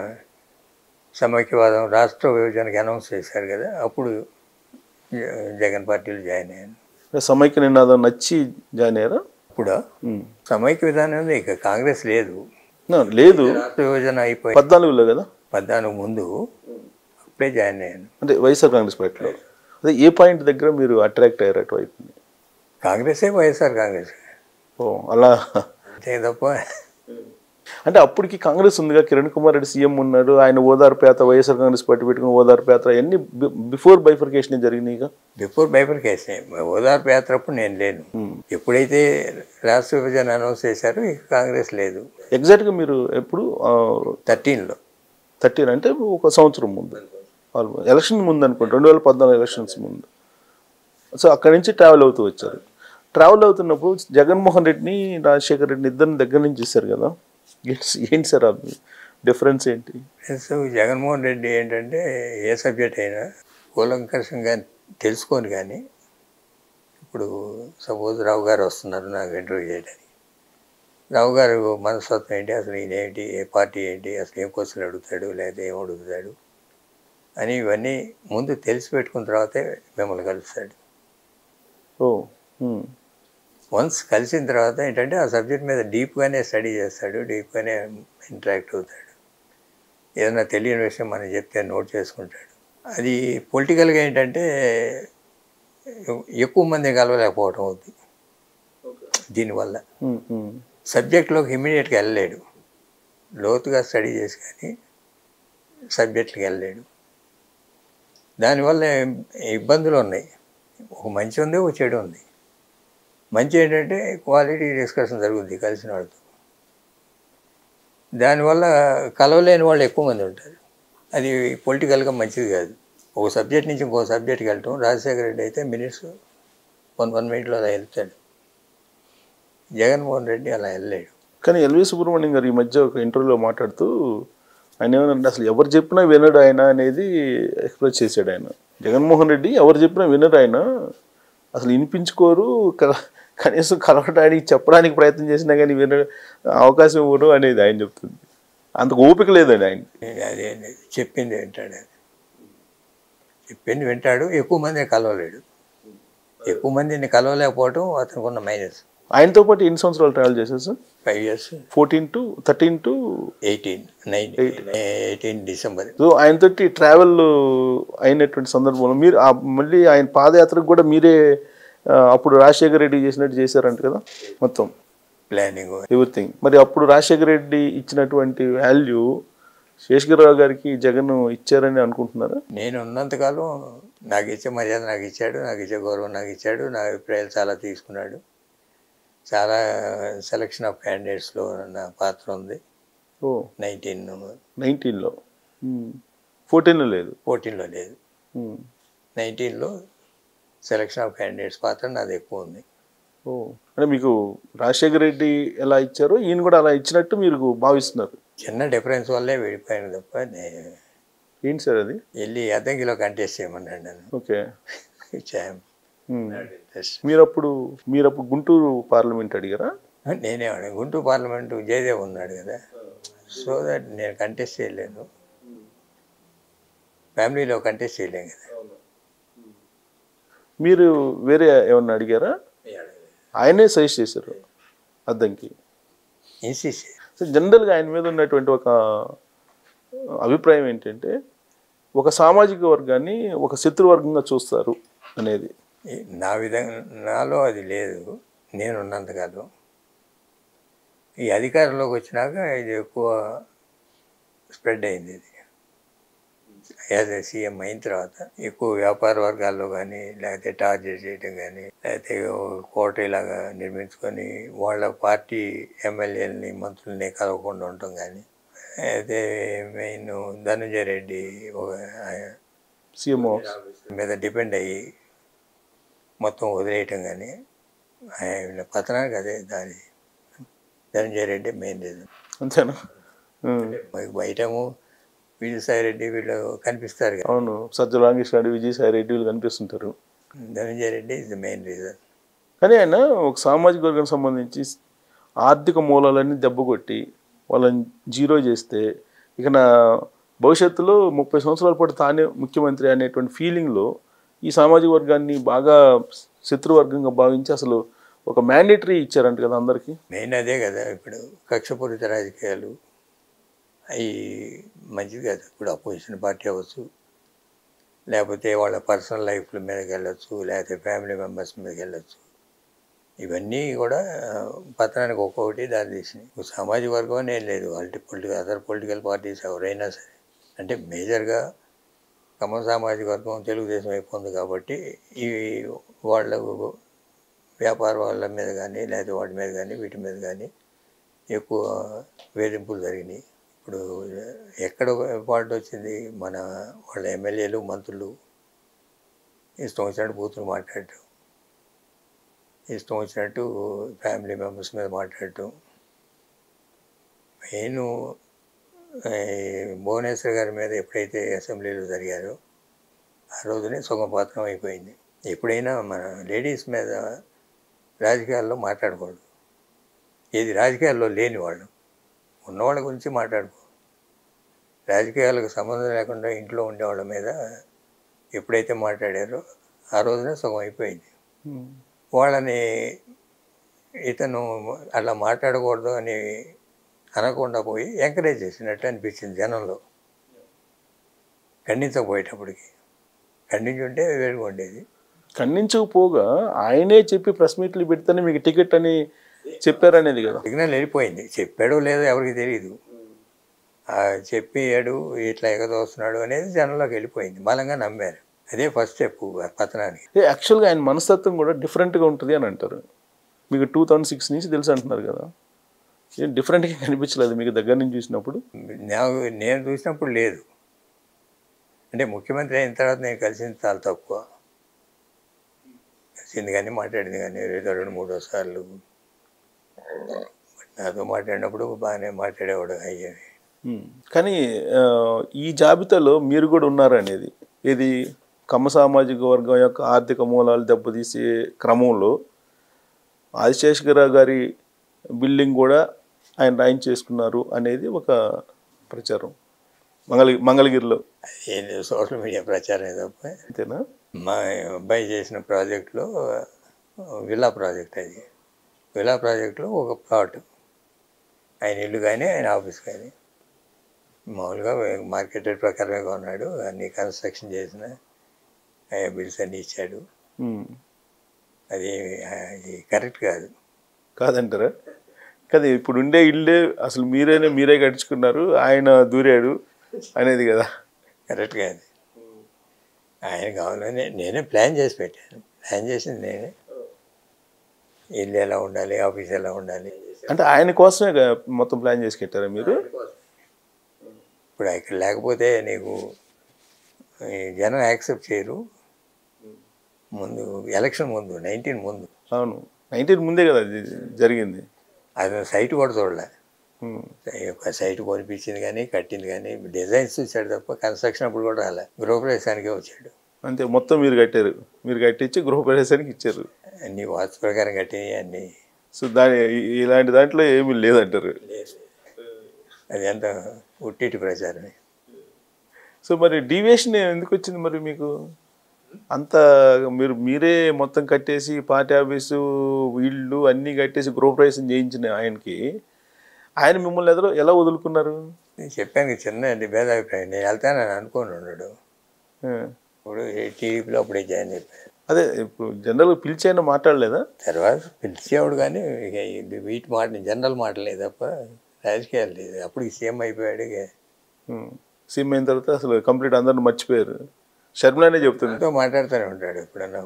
సమైక్యవాదం రాష్ట్ర విభజనకి అనౌన్స్ చేశారు కదా, అప్పుడు జగన్ పార్టీలో జాయిన్ అయ్యాను. సమైక్య నినాదం నచ్చి జాయిన్ అయ్యారా? ఇప్పుడు సమైక్య విధానం ఇక కాంగ్రెస్ లేదు, రాష్ట్ర విభజన అయిపోయి 14లో కదా, 14 ముందు అప్పుడే జాయిన్ అయ్యాను. అంటే వైఎస్ఆర్ కాంగ్రెస్ పార్టీలో. అదే ఏ పాయింట్ దగ్గర మీరు అట్రాక్ట్ అయ్యారు అటువైపు? కాంగ్రెసే, వైఎస్ఆర్ కాంగ్రెస్. ఓ అలా అంతే తప్ప. అంటే అప్పటికి కాంగ్రెస్ ఉందిగా, కిరణ్ కుమార్ రెడ్డి సీఎం ఉన్నాడు, ఆయన ఓదార్పు యాత్ర, వైఎస్ఆర్ కాంగ్రెస్ పార్టీ పెట్టుకుని ఓదార్పు యాత్ర అన్నీ బిఫోర్ బైఫర్కేషన్ జరిగినాయిగా. బిఫోర్ బైఫర్కేషన్, ఓదార్పు యాత్ర అప్పుడు నేను లేను. ఎప్పుడైతే రాష్ట్ర విభజన అనౌన్స్ చేశారో ఇక కాంగ్రెస్ లేదు. ఎగ్జాక్ట్గా మీరు ఎప్పుడు? 13లో. 13 అంటే ఒక సంవత్సరం ముందు, ఎలక్షన్ ముందు అనుకోండి, 2014 ఎలక్షన్స్ ముందు. సో అక్కడి నుంచి ట్రావెల్ అవుతూ వచ్చారు. ట్రావెల్ అవుతున్నప్పుడు జగన్మోహన్ రెడ్డిని, రాజశేఖర రెడ్డిని ఇద్దరిని దగ్గర నుంచి చూశారు కదా, ఏంటి సార్ అది డిఫరెన్స్ ఏంటి? సో జగన్మోహన్ రెడ్డి ఏంటంటే ఏ సబ్జెక్ట్ అయినా కూలంకషంగా తెలుసుకొని, కానీ ఇప్పుడు సపోజ్ రావు గారు వస్తున్నారు నాకు ఇంటర్వ్యూ చేయడానికి, రావు గారు మనస్తత్వం ఏంటి, అసలు ఈయన ఏంటి, ఏ పార్టీ ఏంటి, అసలు ఏం క్వశ్చన్ అడుగుతాడు లేదా ఏం అడుగుతాడు అని ఇవన్నీ ముందు తెలిసి పెట్టుకున్న తర్వాతే మిమ్మల్ని కలుస్తాడు. వన్స్ కలిసిన తర్వాత ఏంటంటే ఆ సబ్జెక్ట్ మీద డీప్గానే స్టడీ చేస్తాడు, డీప్గానే ఇంటరాక్ట్ అవుతాడు. ఏదైనా తెలియని విషయం మనం చెప్తే నోట్ చేసుకుంటాడు. అది పొలిటికల్గా ఏంటంటే ఎక్కువ మంది కలవలేకపోవటం అవుతుంది. దీనివల్ల సబ్జెక్ట్లోకి ఇమ్మీడియట్గా వెళ్ళలేడు, లోతుగా స్టడీ చేసి కానీ సబ్జెక్టులకు వెళ్ళలేడు. దానివల్ల ఇబ్బందులు ఉన్నాయి. ఒక మంచి ఉంది, ఒక చెడు ఉంది. మంచి ఏంటంటే క్వాలిటీ డిస్కషన్ జరుగుద్ది కలిసిన వాళ్ళతో. దానివల్ల కలవలేని వాళ్ళు ఎక్కువ మంది ఉంటారు. అది పొలిటికల్గా మంచిది కాదు. ఒక సబ్జెక్ట్ నుంచి ఇంకో సబ్జెక్ట్కి వెళ్ళటం. రాజశేఖర రెడ్డి అయితే మినిట్స్ 1 మినిట్లో అలా వెళ్తాడు. జగన్మోహన్ రెడ్డి అలా వెళ్ళలేడు. కానీ ఎల్వి సుబ్రహ్మణ్యం గారు ఈ మధ్య ఒక ఇంటర్వ్యూలో మాట్లాడుతూ ఆయన ఏమన్నా అసలు ఎవరు చెప్పినా వినడు ఆయన అనేది ఎక్స్ప్రెస్ చేశాడు. ఆయన జగన్మోహన్ రెడ్డి ఎవరు చెప్పినా వినరు, ఆయన అసలు వినిపించుకోరు, కనీసం కలవడానికి చెప్పడానికి ప్రయత్నం చేసినా కానీ విన అవకాశం ఇవ్వరు అనేది ఆయన చెప్తుంది. అంతకు ఓపిక లేదండి ఆయన. అదే చెప్పింది వింటాడు. అది చెప్పింది వింటాడు. ఎక్కువ మందిని కలవలేడు. ఎక్కువ మందిని కలవలేకపోవటం అతనికి ఉన్న మైనస్. ఆయనతో పాటు ఎన్ని సంవత్సరాలు ట్రావెల్ చేశారు sir? 5 years. 14 to 13 to 18 December. So ఆయనతోటి ట్రావెల్ అయినటువంటి సందర్భంలో మీరు మళ్ళీ ఆయన పాదయాత్రకు కూడా మీరే అప్పుడు రాజశేఖర రెడ్డి చేసినట్టు చేశారంట కదా మొత్తం ప్లానింగ్ ఎవ్రీథింగ్. మరి అప్పుడు రాజశేఖర రెడ్డి ఇచ్చినటువంటి వాల్యూ శేషగిరిరావు గారికి జగన్ ఇచ్చారని అనుకుంటున్నారా? నేను ఉన్నంతకాలం నాకు ఇచ్చే మర్యాద నాకు ఇచ్చాడు, నాకు ఇచ్చే గౌరవం నాకు ఇచ్చాడు, నా అభిప్రాయాలు చాలా తీసుకున్నాడు. చాలా సెలక్షన్ ఆఫ్ క్యాండిడేట్స్లో నా పాత్ర ఉంది. 19లో 14లో లేదు, 14లో లేదు, 19లో సెలక్షన్ ఆఫ్ క్యాండిడేట్స్ పాత్ర నాది ఎక్కువ ఉంది. అంటే మీకు రాజశేఖర రెడ్డి ఎలా ఇచ్చారో ఈయన కూడా అలా ఇచ్చినట్టు మీరు భావిస్తున్నారు? చిన్న డిఫరెన్స్ వల్లే విడిపోయాను తప్ప ఏంటి సార్ అది? వెళ్ళి అద్దంకిలో కంటెస్ట్ చేయమన్నాడు నన్ను. ఓకే. ఇంట్రెస్ట్. మీరు అప్పుడు గుంటూరు పార్లమెంట్ అడిగారా? నేనే అడిగాను. గుంటూరు పార్లమెంటు జయదేవ్ ఉన్నాడు కదా, సో దట్ నేను కంటెస్ట్ చేయలేను. ఫ్యామిలీలో కంటెస్ట్ చేయలేను కదా. మీరు వేరే ఏమన్నా అడిగారా? ఆయనే సజెస్ట్ చేశారు అద్దంకి. సో జనరల్గా ఆయన మీద ఉన్నటువంటి ఒక అభిప్రాయం ఏంటంటే ఒక సామాజిక వర్గాన్ని ఒక శత్రువర్గంగా చూస్తారు అనేది. నా విధంగా నాలో అది లేదు. నేను ఉన్నంతకాలం. ఈ అధికారంలోకి వచ్చినాక ఇది ఎక్కువ స్ప్రెడ్ అయింది. ఇది యాజ్ ఏ సీఎం అయిన తర్వాత ఎక్కువ వ్యాపార వర్గాల్లో కానీ, లేకపోతే టార్గెట్ చేయడం కానీ, లేకపోతే కోటలాగా నిర్మించుకొని వాళ్ళ పార్టీ ఎమ్మెల్యేలని మంత్రుల్ని కలవకుండా ఉండటం కానీ, అయితే మెయిన్ ధనంజయ రెడ్డి ఒక సీఎం మీద డిపెండ్ అయ్యి మొత్తం వదిలేయటం కానీ, ఆయన పతనానికి అదే దాని ధనంజయ రెడ్డి మెయిన్ రీజన్. అంతేనా? బయటము విజయసాయి రెడ్డి వీళ్ళు కనిపిస్తారు కదా. అవును, సజ్జల రామకృష్ణారెడ్డి, విజయసాయి రెడ్డి వీళ్ళు కనిపిస్తుంటారు. Dhananjaya Reddy is the main reason. కానీ ఆయన ఒక సామాజిక వర్గానికి సంబంధించి ఆర్థిక మూలాలన్నీ దెబ్బకొట్టి వాళ్ళని జీరో చేస్తే ఇక నా భవిష్యత్తులో 30 సంవత్సరాల పాటు తానే ముఖ్యమంత్రి అనేటువంటి ఫీలింగ్లో ఈ సామాజిక వర్గాన్ని బాగా శత్రువర్గంగా భావించి అసలు ఒక మ్యాండేటరీ ఇచ్చారంట కదా అందరికీ. మెయిన్ అదే కదా. ఇప్పుడు కక్షపూరిత రాజకీయాలు అవి మంచిది కాదు. ఇప్పుడు అపోజిషన్ పార్టీ అవ్వచ్చు, లేకపోతే వాళ్ళ పర్సనల్ లైఫ్ల మీదకి వెళ్ళచ్చు, లేకపోతే ఫ్యామిలీ మెంబర్స్ మీదకి వెళ్ళచ్చు. ఇవన్నీ కూడా పతనానికి ఒక్కొక్కటి దారి తీసినాయి. సామాజిక వర్గం అనేది లేదు. అదర్ పొలిటికల్ పార్టీస్ ఎవరైనా సరే, అంటే మేజర్గా కమ్మ సామాజిక వర్గం తెలుగుదేశం అయిపోయింది కాబట్టి ఈ వాళ్ళ వ్యాపార వాళ్ళ మీద కానీ, లేకపోతే వాటి మీద కానీ, వీటి మీద కానీ ఎక్కువ వేధింపులు జరిగినాయి. ఇప్పుడు ఎక్కడ పార్టీ వచ్చింది? మన వాళ్ళ ఎమ్మెల్యేలు, మంత్రులు ఇష్టం వచ్చినట్టు బూతులు మాట్లాడటం, ఇష్టం వచ్చినట్టు ఫ్యామిలీ మెంబర్స్ మీద మాట్లాడటం. మెయిన్ భువనేశ్వర్ గారి మీద ఎప్పుడైతే అసెంబ్లీలో జరిగారో ఆ రోజునే సుగమపాత్రం అయిపోయింది. ఎప్పుడైనా మన లేడీస్ మీద రాజకీయాల్లో మాట్లాడకూడదు. ఏది రాజకీయాల్లో లేని వాళ్ళు, ఉన్నవాళ్ళ గురించి మాట్లాడుకో. రాజకీయాలకు సంబంధం లేకుండా ఇంట్లో ఉండేవాళ్ళ మీద ఎప్పుడైతే మాట్లాడారో ఆ రోజునే సుగం అయిపోయింది. వాళ్ళని ఇతను అలా మాట్లాడకూడదు అని అనకుండా పోయి ఎంకరేజ్ చేసినట్టు అనిపించింది జనంలో. ఖండించకపోయేటప్పటికి. ఖండించుంటే వేరుగా ఉండేది. ఖండించకపోగా ఆయనే చెప్పి ప్రెస్ మీట్లు పెడితేనే మీకు టికెట్ అని చెప్పారనేది కదా. సిగ్నల్ వెళ్ళిపోయింది. చెప్పాడో లేదో ఎవరికి తెలియదు. చెప్పాడు ఇట్లా ఎగదోస్తున్నాడు అనేది జనంలోకి వెళ్ళిపోయింది, బలంగా నమ్మారు. అదే ఫస్ట్ స్టెప్ పతనానికి. యాక్చువల్గా ఆయన మనస్తత్వం కూడా డిఫరెంట్గా ఉంటుంది అని అంటారు. మీకు 2006 నుంచి తెలుసు అంటున్నారు కదా, ఏం డిఫరెంట్గా కనిపించలేదు మీకు దగ్గర నుంచి చూసినప్పుడు? నేను చూసినప్పుడు లేదు. అంటే ముఖ్యమంత్రి అయిన తర్వాత నేను కలిసింది చాలా తక్కువ. కలిసింది కానీ మాట్లాడింది కానీ 2-3 సార్లు. నాతో మాట్లాడినప్పుడు బాగానే మాట్లాడేవాడు అయ్యేవి. కానీ ఈ జాబితాలో మీరు కూడా ఉన్నారనేది, ఇది కమ్మ సామాజిక వర్గం యొక్క ఆర్థిక మూలాలు దెబ్బతీసే క్రమంలో ఆదిశేషగిరిరావు గారి బిల్డింగ్ కూడా ఆయన రాయింగ్ చేసుకున్నారు అనేది ఒక ప్రచారం మంగళగిరిలో. అది సోషల్ మీడియా ప్రచారం తప్ప. అంతేనా? మా అబ్బాయి చేసిన ప్రాజెక్టులో విల్లా ప్రాజెక్ట్, అది విల్లా ప్రాజెక్టులో ఒక ప్లాట్, ఆయన ఇల్లు కానీ ఆయన ఆఫీస్ కానీ మామూలుగా మార్కెట్ రేట్ ప్రకారమే కొన్నాడు. అన్ని కన్స్ట్రక్షన్ చేసిన బిల్స్ అన్నీ ఇచ్చాడు. అది కరెక్ట్ కాదంటారా? కదా ఇప్పుడు ఉండే ఇల్లే అసలు మీరే కట్టించుకున్నారు, ఆయన దూరాడు అనేది కదా. కరెక్ట్ కాదు. ఆయన కావాలని నేనే ప్లాన్ చేసి పెట్టాను. ప్లాన్ చేసింది నేనే, ఇల్లు ఎలా ఉండాలి, ఆఫీస్ ఎలా ఉండాలి. అంటే ఆయన కోసమే మొత్తం ప్లాన్ చేసి పెట్టారా మీరు? ఇప్పుడు ఇక్కడ లేకపోతే నీకు జనం యాక్సెప్ట్ చేయరు. ముందు ఎలక్షన్ ముందు 19 ముందు. అవును, 19 ముందే కదా జరిగింది. అది సైట్ కూడా చూడలే. సైట్ కొనిపించింది కానీ కట్టింది కానీ డిజైన్స్ చూశాడు తప్ప కన్స్ట్రక్షన్ అప్పుడు కూడా రాలే. గృహప్రవేశానికే వచ్చాడు అంతే. మొత్తం మీరు కట్టారు, మీరు కట్టించి గృహప్రవేశానికి ఇచ్చారు. అన్ని వాస్తు ప్రకారం కట్టినవి అన్నీ. సో ఇలాంటి దాంట్లో ఏమీ లేదంటారు. అది అంత ఉట్టిటి ప్రచారమే. సో మరి డీవియేషన్ ఎందుకు వచ్చింది మరి మీకు? అంత మీరే మొత్తం కట్టేసి పార్టీ ఆఫీసు ఇళ్ళు అన్నీ కట్టేసి గృహప్రవేశం చేయించిన ఆయనకి, ఆయన మిమ్మల్ని ఎలా వదులుకున్నారు? నేను చెప్పాను చిన్న భేదాభిప్రాయం. నేను వెళ్తానని అనుకోని ఉన్నాడు. ఇప్పుడు టీడీపీలో అప్పుడే జాయిన్ అయిపోయాను. అదే ఇప్పుడు జనరల్గా పిలిచైనా మాట్లాడలేదా? తర్వాత పిలిచేవాడు కానీ ఇక వీటి మాట జనరల్ మాటలేదు తప్ప రాజకీయాలు లేదు. అప్పుడు సీఎం అయిపోయాడు. ఇక సీఎం అయిన తర్వాత అసలు కంప్లీట్ అందరిని మర్చిపోయారు. షర్మిలానే చెప్తుంది మాట్లాడుతూనే ఉంటాడు ఎప్పుడన్నా.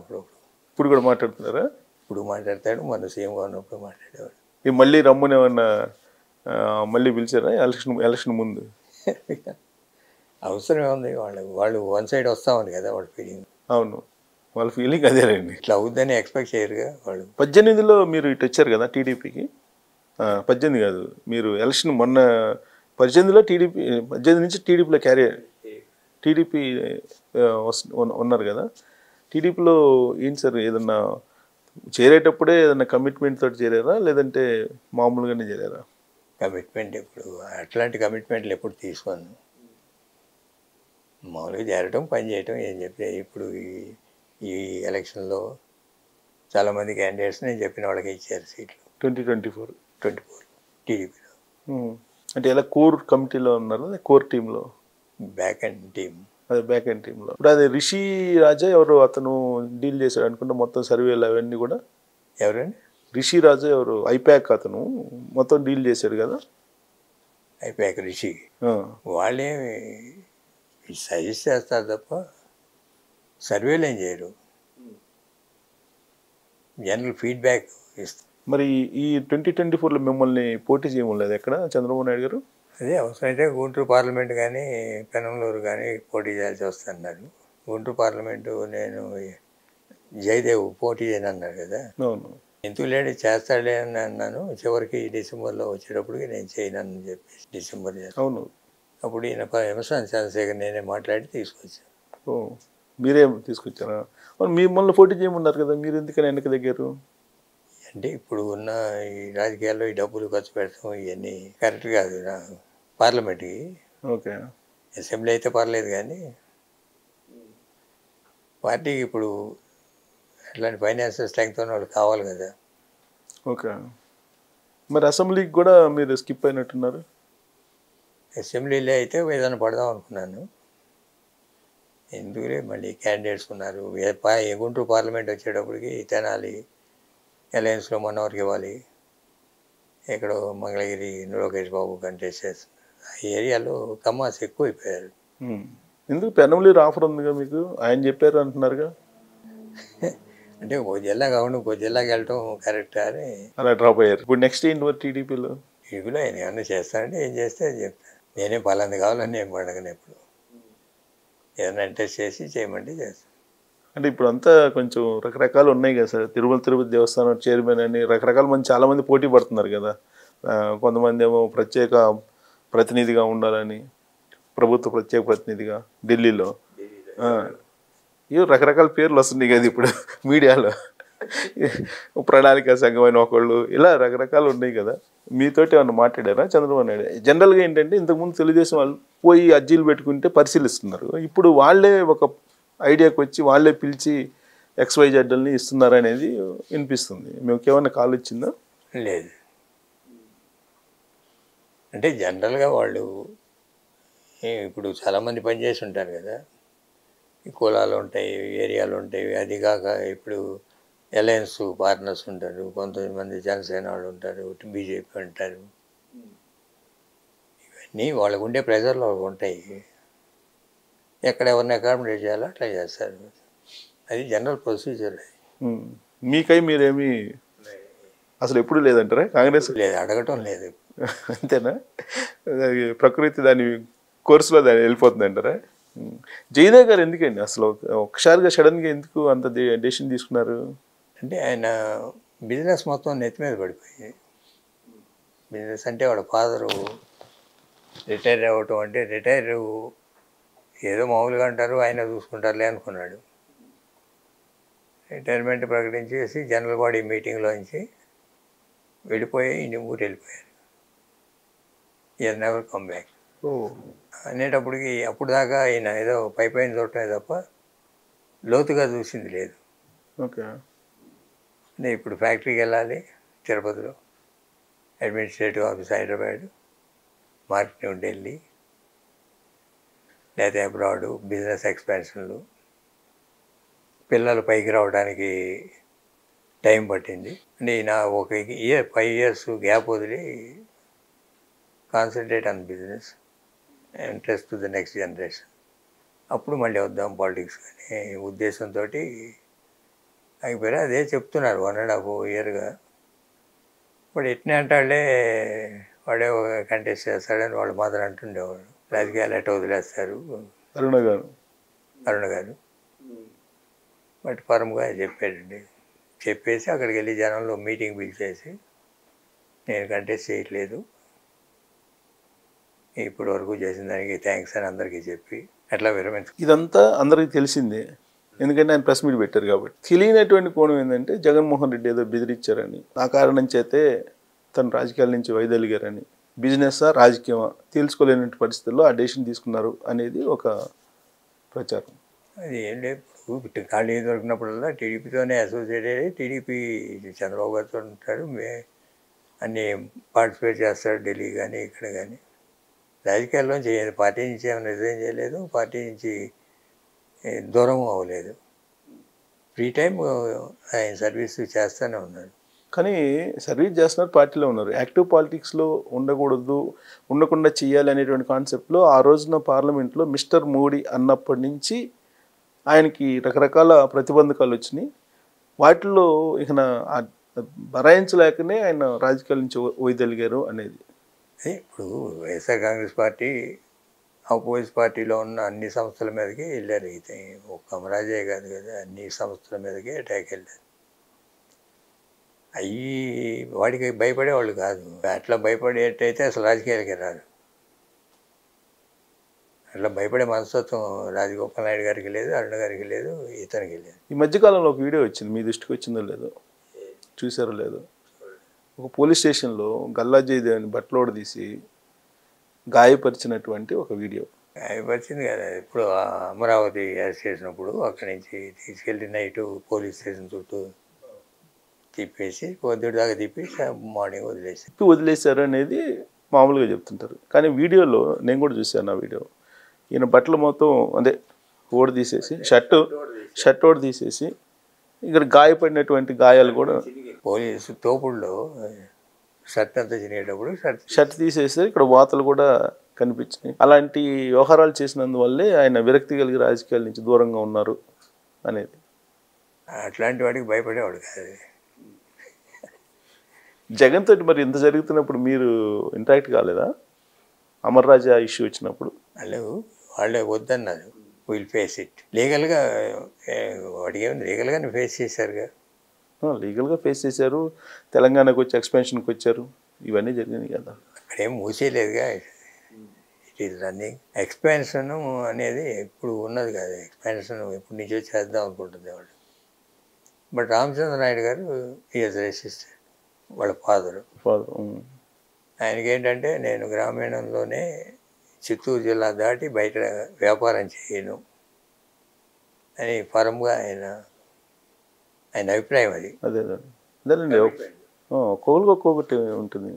ఇప్పుడు కూడా మాట్లాడుతున్నారా? ఇప్పుడు మాట్లాడతాడు. మొన్న సీఎంగా ఉన్నప్పుడు మాట్లాడేవాడు. మళ్ళీ రమ్మని ఏమన్నా మళ్ళీ పిలిచారా ఎలక్షన్ ముందు? అవసరమే ఉంది. వాళ్ళు వన్ సైడ్ వస్తామని కదా వాళ్ళ ఫీలింగ్. అవును, వాళ్ళ ఫీలింగ్ అదేనండి. ఇట్లా అవుద్దని ఎక్స్పెక్ట్ చేయరుగా వాళ్ళు. 18లో మీరు ఇటు వచ్చారు కదా టీడీపీకి. 18 కాదు, మీరు ఎలక్షన్ మొన్న 18లో టీడీపీ, 18 నుంచి టీడీపీలో టీడీపీ ఉన్నారు కదా. టీడీపీలో ఏంటి సార్, ఏదన్నా చేరేటప్పుడే ఏదన్నా కమిట్మెంట్ తోటి చేరారా లేదంటే మామూలుగానే చేరారా? కమిట్మెంట్ ఇప్పుడు అట్లాంటి కమిట్మెంట్లు ఎప్పుడు తీసుకోను. మామూలుగా చేరటం, పని చేయటం. ఏం చెప్తే ఇప్పుడు ఈ ఎలక్షన్లో చాలామంది క్యాండిడేట్స్ నేను చెప్పిన వాళ్ళకి ఇచ్చారు సీట్లు. 2024 టీడీపీలో. అంటే ఎలా కోర్ కమిటీలో ఉన్నారు, కోర్ టీంలో? Back and team. అదే బ్యాక్ అండ్ టీంలో. ఇప్పుడు అది రిషి రాజా ఎవరు అతను డీల్ చేశాడు అనుకుంటే మొత్తం సర్వేలు అవన్నీ కూడా. ఎవరండి? రిషి రాజా ఎవరు, ఐప్యాక్ అతను మొత్తం డీల్ చేశాడు కదా. ఐప్యాక్ రిషి వాళ్ళేమి సజెస్ట్ చేస్తారు తప్ప సర్వేలు ఏం చేయరు. జనరల్ ఫీడ్బ్యాక్ ఇస్తారు. మరి ఈ 2024లో మిమ్మల్ని పోటీ చేయలేదు ఎక్కడ చంద్రబాబు నాయుడు గారు? అదే అవసరమైతే గుంటూరు పార్లమెంట్ కానీ పెనంలూరు కానీ పోటీ చేయాల్సి వస్తున్నారు. గుంటూరు పార్లమెంటు నేను జయదేవ్ పోటీ చేయను అన్నాడు కదా. అవును. ఎందుకు లేడు, చేస్తాడే అని అన్నాను. చివరికి డిసెంబర్లో వచ్చేటప్పటికి నేను చేయనని చెప్పేసి డిసెంబర్ చేస్తాను. అవును. అప్పుడు ఈయన ఎమర్సన్ చంద్రశేఖర్ నేనే మాట్లాడి తీసుకొచ్చాను. మీరే తీసుకొచ్చారా? మిమ్మల్ని పోటీ చేయమన్నారు కదా, మీరు ఎందుకని వెనక దగ్గర? అంటే ఇప్పుడు ఉన్న ఈ రాజకీయాల్లో ఈ డబ్బులు ఖర్చు పెడతాం ఇవన్నీ కరెక్ట్ కాదు. పార్లమెంట్కి ఓకే, అసెంబ్లీ అయితే పర్లేదు కానీ పార్టీకి ఇప్పుడు అట్లాంటి ఫైనాన్షియల్ స్ట్రెంగ్త్ ఉన్న వాళ్ళు కావాలి కదా. ఓకే, మరి అసెంబ్లీకి కూడా మీరు స్కిప్ అయినట్టున్నారు. అసెంబ్లీలో అయితే ఏదైనా పడదాం అనుకున్నాను. ఎందుకులే మళ్ళీ క్యాండిడేట్స్ ఉన్నారు. గుంటూరు పార్లమెంట్ వచ్చేటప్పటికి తెనాలి అలయన్స్లో మనవరికి ఇవ్వాలి. ఎక్కడో మంగళగిరి లోకేష్ బాబు కంటెస్ట్ చేస్తున్నారు. ఆ ఏరియాలో కమ్మాస్ ఎక్కువైపోయారు. ఎందుకు పెనంలీరు ఆఫర్ ఉందిగా మీకు, ఆయన చెప్పారు అంటున్నారుగా. అంటే ఒక జిల్లా కాకుండా ఇంకో జిల్లాకి వెళ్ళటం కరెక్ట్ అని అలా డ్రాప్ అయ్యారు. ఇప్పుడు నెక్స్ట్ ఏంటి మరి టీడీపీలో? టీవీలో ఆయన ఏమన్నా చేస్తానంటే ఏం చేస్తే అది చెప్తాను. నేనే పలాంది కావాలని ఏం అడగను ఎప్పుడు. ఏదైనా ఇంట్రెస్ట్ చేసి చేయమంటే చేస్తాను. అంటే ఇప్పుడు అంతా కొంచెం రకరకాలు ఉన్నాయి కదా సార్. తిరుపతి దేవస్థానం చైర్మన్ అని రకరకాల మంది చాలామంది పోటీ పడుతున్నారు కదా. కొంతమంది ఏమో ప్రత్యేక ప్రతినిధిగా ఉండాలని, ప్రభుత్వ ప్రత్యేక ప్రతినిధిగా ఢిల్లీలో. ఇవి రకరకాల పేర్లు వస్తున్నాయి కదా ఇప్పుడు మీడియాలో. ప్రణాళిక సంఘమైన ఒకళ్ళు, ఇలా రకరకాలు ఉన్నాయి కదా. మీతోటి ఏమన్నా మాట్లాడారా చంద్రబాబు నాయుడు? జనరల్గా ఏంటంటే ఇంతకుముందు తెలుగుదేశం వాళ్ళు పోయి అర్జీలు పెట్టుకుంటే పరిశీలిస్తున్నారు. ఇప్పుడు వాళ్ళే ఒక ఐడియాకి వచ్చి వాళ్ళే పిలిచి XYZని ఇస్తున్నారు అనేది వినిపిస్తుంది. మీకు ఏమన్నా కాల్ వచ్చిందా? లేదు. అంటే జనరల్గా వాళ్ళు ఇప్పుడు చాలామంది పనిచేసి ఉంటారు కదా. ఈ కులాలు ఉంటాయి, ఏరియాలు ఉంటాయి. అది కాక ఇప్పుడు అలయన్స్ పార్ట్నర్స్ ఉంటారు, కొంతమంది జనసేన వాళ్ళు ఉంటారు, బీజేపీ ఉంటారు. ఇవన్నీ వాళ్ళకు ఉండే ప్రెజర్లు వాళ్ళకు ఉంటాయి. ఎక్కడ ఎవరిని అకామిడేట్ చేయాలో అట్లా చేస్తారు. అది జనరల్ ప్రొసీజర్. మీకై మీరేమి అసలు ఎప్పుడు లేదంటారా కాంగ్రెస్? లేదు, అడగటం లేదు. అంతేనా? ప్రకృతి దాని కోర్సులో దాన్ని వెళ్ళిపోతుంది అంటారా? జయదేవ్ గారు ఎందుకండి అసలు ఒకసారిగా సడన్గా ఎందుకు అంత డెసిషన్ తీసుకున్నారు? అంటే ఆయన బిజినెస్ మొత్తం నెత్తి మీద పడిపోయి, బిజినెస్ అంటే వాళ్ళ ఫాదరు రిటైర్ అవ్వటం అంటే రిటైర్ ఏదో మామూలుగా అంటారు, ఆయన చూసుకుంటారులే అనుకున్నాడు. రిటైర్మెంట్ ప్రకటించేసి జనరల్ బాడీ మీటింగ్లోంచి వెళ్ళిపోయి ఊరు వెళ్ళిపోయారు. ఈయర్ నెవర్ కమ్ బ్యాక్ అనేటప్పటికి అప్పుడు దాకా ఆయన ఏదో పైన చూడటమే తప్ప లోతుగా చూసింది లేదు. ఓకే. అంటే ఇప్పుడు ఫ్యాక్టరీకి వెళ్ళాలి తిరుపతిలో, administrative office Hyderabad, marketing Delhi, లేదా అబ్రాడ్, బిజినెస్ ఎక్స్పాన్షన్లు. పిల్లలు పైకి రావడానికి టైం పట్టింది. అంటే నా ఒక 5 years గ్యాప్ వదిలి concentrate on business, interest to the next generation. అప్పుడు మళ్ళీ వద్దాం పాలిటిక్స్ అనే ఉద్దేశంతో అయిపోయారు. అదే చెప్తున్నారు 1.5 yearగా. వాడు ఎట్నే అంటాడే, వాడే కంటెస్ట్ చేస్తాడని వాళ్ళు మాత్రం అంటుండేవాడు. రాజకీయాలు ఎట్ట వదిలేస్తారు అరుణ గారు. బట్ ఫర్మ్గా చెప్పాడండి. చెప్పేసి అక్కడికి వెళ్ళి జనంలో మీటింగ్ పిలిచేసి, నేను కంటెస్ట్ చేయట్లేదు, ఇప్పటి వరకు చేసిన దానికి థ్యాంక్స్ అని అందరికీ చెప్పి అట్లా విరమించు. ఇదంతా అందరికీ తెలిసిందే, ఎందుకంటే ఆయన ప్రెస్ మీట్ పెట్టారు కాబట్టి. తెలియనటువంటి కోణం ఏంటంటే జగన్మోహన్ రెడ్డి ఏదో బెదిరించారని, ఆ కారణం చేతే తను రాజకీయాల నుంచి వైదొలిగారని, బిజినెస్సా రాజకీయమా తెలుసుకోలేని పరిస్థితుల్లో ఆ డెసిషన్ తీసుకున్నారు అనేది ఒక ప్రచారం. అది ఏం లేదు, ఇప్పుడు ఖాళీ దొరికినప్పుడల్లా టీడీపీతోనే అసోసియేట్ అయ్యి టీడీపీ చంద్రబాబు గారితో ఉంటాడు, అన్నీ పార్టిసిపేట్ చేస్తాడు ఢిల్లీ కానీ ఇక్కడ కానీ. రాజకీయాల్లోంచి పార్టీ నుంచి ఏమైనా రిజైన్ చేయలేదు, పార్టీ నుంచి దూరం అవ్వలేదు. ఫ్రీ టైం ఆయన సర్వీస్ చేస్తూనే ఉన్నాడు. కానీ సర్వీస్ చేస్తున్నారు, పార్టీలో ఉన్నారు. యాక్టివ్ పాలిటిక్స్లో ఉండకుండా చేయాలి అనేటువంటి కాన్సెప్ట్లో ఆ రోజున పార్లమెంట్లో మిస్టర్ మోడీ అన్నప్పటి నుంచి ఆయనకి రకరకాల ప్రతిబంధకాలు వచ్చినాయి. వాటిల్లో ఇక భరాయించలేకనే ఆయన రాజకీయాల నుంచి వైదొలిగారు అనేది. ఇప్పుడు వైఎస్ఆర్ కాంగ్రెస్ పార్టీ అపోజిట్ పార్టీలో ఉన్న అన్ని సంస్థల మీదకి వెళ్ళారు. అయితే ఒక్క అమరాజే కాదు కదా, అన్ని సంస్థల మీదకి అటాక్ వెళ్ళారు. అవి వాడికి భయపడేవాళ్ళు కాదు. అట్లా భయపడేటైతే అసలు రాజకీయాలకి రారు. అట్లా భయపడే మనస్తత్వం రాజగోపాల్ నాయుడు గారికి లేదు, అరుణ గారికి లేదు, ఇతనికి లేదు. ఈ మధ్యకాలంలో ఒక వీడియో వచ్చింది, మీ దృష్టికి వచ్చిందో లేదో, చూసారో లేదో? ఒక పోలీస్ స్టేషన్లో గల్లా జయదేవ్ని బట్టలోడు తీసి గాయపరిచినటువంటి ఒక వీడియో. గాయపరిచింది కదా, ఇప్పుడు అమరావతి అరెస్ట్ చేసినప్పుడు అక్కడి నుంచి తీసుకెళ్ళి నైట్ పోలీస్ స్టేషన్ చుట్టూ తిప్పేసి పొద్దుటి దాకా తిప్పేసి మార్నింగ్ వదిలేశారు అనేది మామూలుగా చెప్తుంటారు. కానీ వీడియోలో నేను కూడా చూశాను. ఆ వీడియో ఈయన బట్టలు మొత్తం అదే ఓడి తీసేసి షర్ట్ ఓడి తీసేసి ఇక్కడ గాయపడినటువంటి గాయాలు కూడా పోలీసు తోపుల్లో షర్ట్ అంతా చిరిగేటప్పుడు షర్ట్ తీసేస్తే ఇక్కడ వాతలు కూడా కనిపించాయి. అలాంటి వ్యవహారాలు చేసినందువల్లే ఆయన విరక్తి కలిగి రాజకీయాల నుంచి దూరంగా ఉన్నారు అనేది. అట్లాంటి వాడికి భయపడేవాడు కాదు. జగన్ తోటి మరి ఇంత జరుగుతున్నప్పుడు మీరు ఇంటరాక్ట్ కాలేదా? అమర్ రాజా ఇష్యూ వచ్చినప్పుడు వాళ్ళే వద్దన్నారు. విల్ ఫేస్ ఇట్ లీగల్గా. వాడికి ఏమైంది, లీగల్గానే ఫేస్ చేశారుగా. లీగల్గా ఫేస్ చేశారు. తెలంగాణకు వచ్చి ఎక్స్పెన్షన్కి వచ్చారు. ఇవన్నీ జరిగినాయి కదా. అక్కడేం మూసేయలేదుగా. It is running. ఎక్స్పెన్షన్ అనేది ఇప్పుడు ఉన్నది కాదు. ఎక్స్పెన్షన్ ఎప్పుడు నుంచో చేద్దాం అనుకుంటుంది వాళ్ళు. బట్ రామచంద్ర నాయుడు గారు ఈజ్ రెసిస్టెడ్. వాళ్ళ ఫాదరు ఆయనకి ఏంటంటే, నేను గ్రామీణంలోనే చిత్తూరు జిల్లా దాటి బయట వ్యాపారం చేయను అని ఫర్మ్గా ఆయన అభిప్రాయం. అది అదేనండి, ఒక్కొక్కటి ఉంటుంది.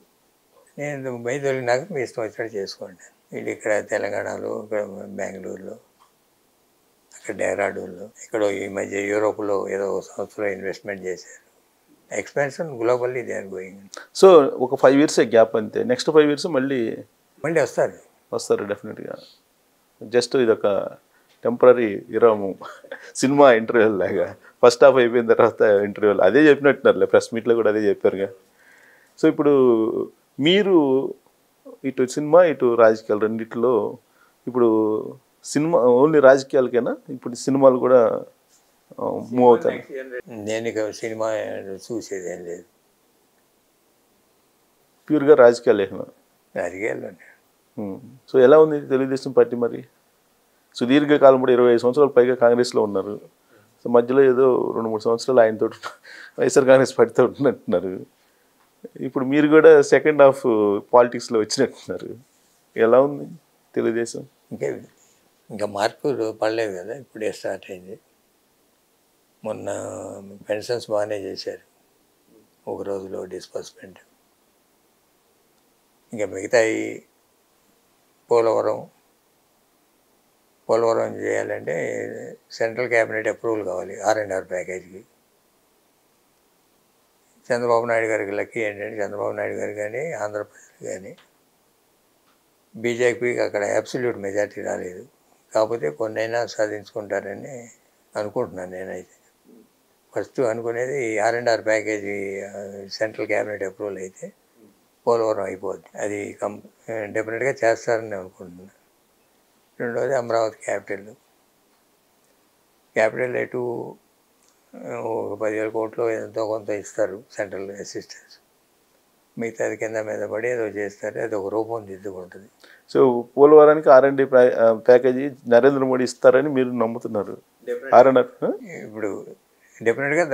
నేను బయలుదేరినాక మీ ఇష్టం వచ్చినట్టు చేసుకోండి. వీళ్ళు ఇక్కడ తెలంగాణలో, ఇక్కడ బెంగళూరులో, అక్కడ డెహ్రాడూన్లో, ఇక్కడ ఈ మధ్య యూరోప్లో ఏదో సంస్థలో ఇన్వెస్ట్మెంట్ చేశారు. Expansion globally they are going. So ఒక 5 years గ్యాప్ అంతే. నెక్స్ట్ 5 years మళ్ళీ వస్తారు డెఫినెట్గా. జస్ట్ ఇదొక టెంపరీ విరామం. సినిమా ఇంటర్వ్యూల్ లాగా ఫస్ట్ హాఫ్ అయిపోయిన తర్వాత ఇంటర్వ్యూలు అదే చెప్పినట్టున్నారులే. ప్రెస్ మీట్లో కూడా అదే చెప్పారుగా. సో ఇప్పుడు మీరు ఇటు సినిమా ఇటు రాజకీయాలు రెండిట్లో ఇప్పుడు సినిమా ఓన్లీ రాజకీయాలకైనా ఇప్పుడు సినిమాలు కూడా మూవ్ అవుతాయి? నేను ఇక సినిమా చూసేది ఏం లేదు. ప్యూర్గా రాజకీయాలు. సో ఎలా ఉంది తెలుగుదేశం పార్టీ మరి? సుదీర్ఘకాలం కూడా 25 సంవత్సరాల పైగా కాంగ్రెస్లో ఉన్నారు. సో మధ్యలో ఏదో 2-3 సంవత్సరాలు ఆయనతో వైఎస్ఆర్ కాంగ్రెస్ పార్టీతో ఉంటున్నట్టున్నారు. ఇప్పుడు మీరు కూడా సెకండ్ హాఫ్ పాలిటిక్స్లో వచ్చినట్టున్నారు. ఎలా ఉంది తెలుగుదేశం? ఇంకా మార్పు పడలేదు కదా, ఇప్పుడే స్టార్ట్ అయింది. మొన్న పెన్షన్స్ బాగానే చేశారు, ఒక రోజులో డిస్బర్స్మెంట్. ఇంకా మిగతాయి పోలవరం చేయాలంటే సెంట్రల్ క్యాబినెట్ అప్రూవల్ కావాలి R&R ప్యాకేజీకి. చంద్రబాబు నాయుడు గారికి లక్కీ ఏంటంటే, చంద్రబాబు నాయుడు గారు కానీ ఆంధ్రప్రదేశ్ కానీ బీజేపీకి అక్కడ అబ్సల్యూట్ మెజార్టీ రాలేదు. కాకపోతే కొన్నైనా సాధించుకుంటారని అనుకుంటున్నాను నేనైతే. ఫస్ట్ అనుకునేది R&R package central cabinet approval అయితే పోలవరం అయిపోద్ది. అది డెఫినెట్గా చేస్తారని అనుకుంటున్నాను. రెండవది అమరావతి క్యాపిటల్ ఎటు ఒక 10,000 కోట్లు ఎంతో కొంత ఇస్తారు సెంట్రల్ అసిస్టెన్స్. మిగతాది కింద మీద పడి ఏదో చేస్తారు, అది ఒక రూపం దిద్దుకుంటుంది. సో పోలవరానికి R&D ప్యాకేజీ నరేంద్ర మోడీ ఇస్తారని మీరు నమ్ముతున్నారు? ఇప్పుడు డెఫినెట్గా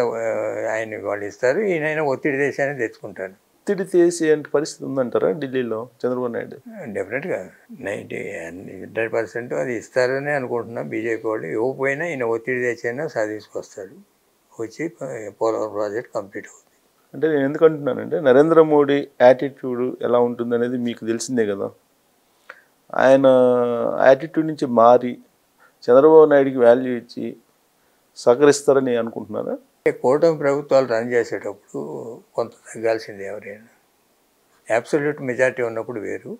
ఆయన వాళ్ళు ఇస్తారు. ఈయన ఒత్తిడి దేశాన్ని తెచ్చుకుంటారు. ఒత్తిడి చేసే పరిస్థితి ఉందంటారా ఢిల్లీలో చంద్రబాబు నాయుడు? డెఫినెట్గా 100% అది ఇస్తారని అనుకుంటున్నాం. బీజేపీ వాళ్ళు ఇవ్వకపోయినా ఈయన ఒత్తిడి తెచ్చైనా సాధించుకొస్తాడు, వచ్చి పోలవరం ప్రాజెక్ట్ కంప్లీట్ అవుతుంది. అంటే నేను ఎందుకు అంటున్నానంటే, నరేంద్ర మోడీ యాటిట్యూడ్ ఎలా ఉంటుంది అనేది మీకు తెలిసిందే కదా. ఆయన యాటిట్యూడ్ నుంచి మారి చంద్రబాబు నాయుడికి వాల్యూ ఇచ్చి సహకరిస్తారని అనుకుంటున్నారా? కూటమి ప్రభుత్వాలు రన్ చేసేటప్పుడు కొంత తగ్గాల్సిందే ఎవరైనా. అబ్సల్యూట్ మెజార్టీ ఉన్నప్పుడు వేరు,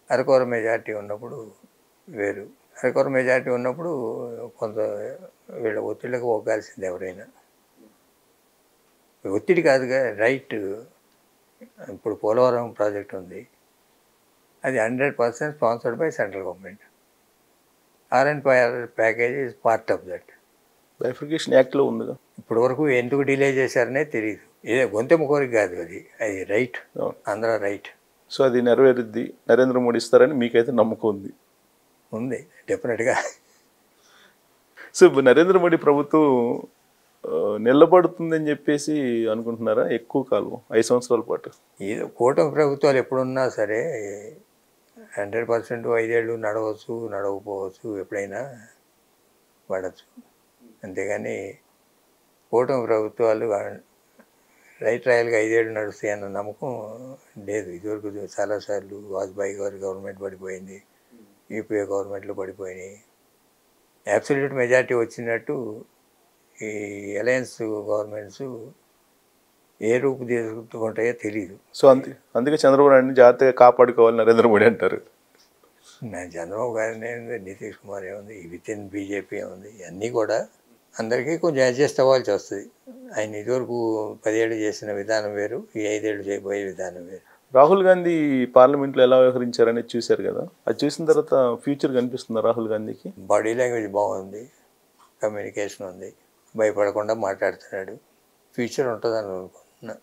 అరకొర మెజార్టీ ఉన్నప్పుడు వేరు. అరకొర మెజార్టీ ఉన్నప్పుడు కొంత వీళ్ళ ఒత్తిళ్ళకు ఒగ్గాల్సిందే ఎవరైనా. ఒత్తిడి కాదుగా, రైట్. ఇప్పుడు పోలవరం ప్రాజెక్ట్ ఉంది, అది 100% sponsored by central government. R&R package is part of that. Bifurcation యాక్ట్లో ఉందిగా. ఇప్పటి వరకు ఎందుకు డిలే చేశారనే తెలియదు. ఇదే గొంతెమ్మ కోరిక కాదు, అది రైట్, ఆంధ్ర రైట్. సో అది నెరవేరుద్ది, నరేంద్ర మోడీ ఇస్తారని మీకైతే నమ్మకం ఉంది? డెఫినెట్గా. సో నరేంద్ర మోడీ ప్రభుత్వం నిలబడుతుందని చెప్పేసి అనుకుంటున్నారా? ఎక్కువ కాలం 5 సంవత్సరాల పాటు ఏదో కూటమి ప్రభుత్వాలు ఎప్పుడున్నా సరే 100% 5 ఏళ్ళు నడవచ్చు, నడవకపోవచ్చు, ఎప్పుడైనా పడవచ్చు. అంతేగాని కూటమి ప్రభుత్వాలు రైట్ రాయల్గా 5 ఏళ్ళు నడుస్తాయన్న నమ్మకం లేదు. ఇదివరకు చాలాసార్లు వాజ్పేయి గారి గవర్నమెంట్ పడిపోయింది, యూపీఏ గవర్నమెంట్లు పడిపోయినాయి. అబ్సల్యూట్ మెజార్టీ వచ్చినట్టు ఈ అలయన్స్ గవర్నమెంట్స్ ఏ రూపు తీసుకుంటాయో తెలియదు. సో అందుకే చంద్రబాబు నాయుడిని జాగ్రత్తగా కాపాడుకోవాలి నరేంద్ర మోడీ అంటారు. నేను చంద్రబాబు గారిని నితీష్ కుమార్ ఏముంది, విత్ ఇన్ బీజేపీ ఏముంది, ఇవన్నీ కూడా అందరికీ కొంచెం అడ్జస్ట్ అవ్వాల్సి వస్తుంది. ఆయన ఇదివరకు 10 ఏళ్ళు చేసిన విధానం వేరు, ఈ 5 ఏళ్ళు చేయబోయే విధానం వేరు. రాహుల్ గాంధీ పార్లమెంట్లో ఎలా వ్యవహరించారనేది చూశారు కదా, అది చూసిన తర్వాత ఫ్యూచర్ కనిపిస్తుందా రాహుల్ గాంధీకి? బాడీ లాంగ్వేజ్ బాగుంది, కమ్యూనికేషన్ ఉంది, భయపడకుండా మాట్లాడుతున్నాడు. ఫ్యూచర్ ఉంటుందని అనుకుంటున్నా.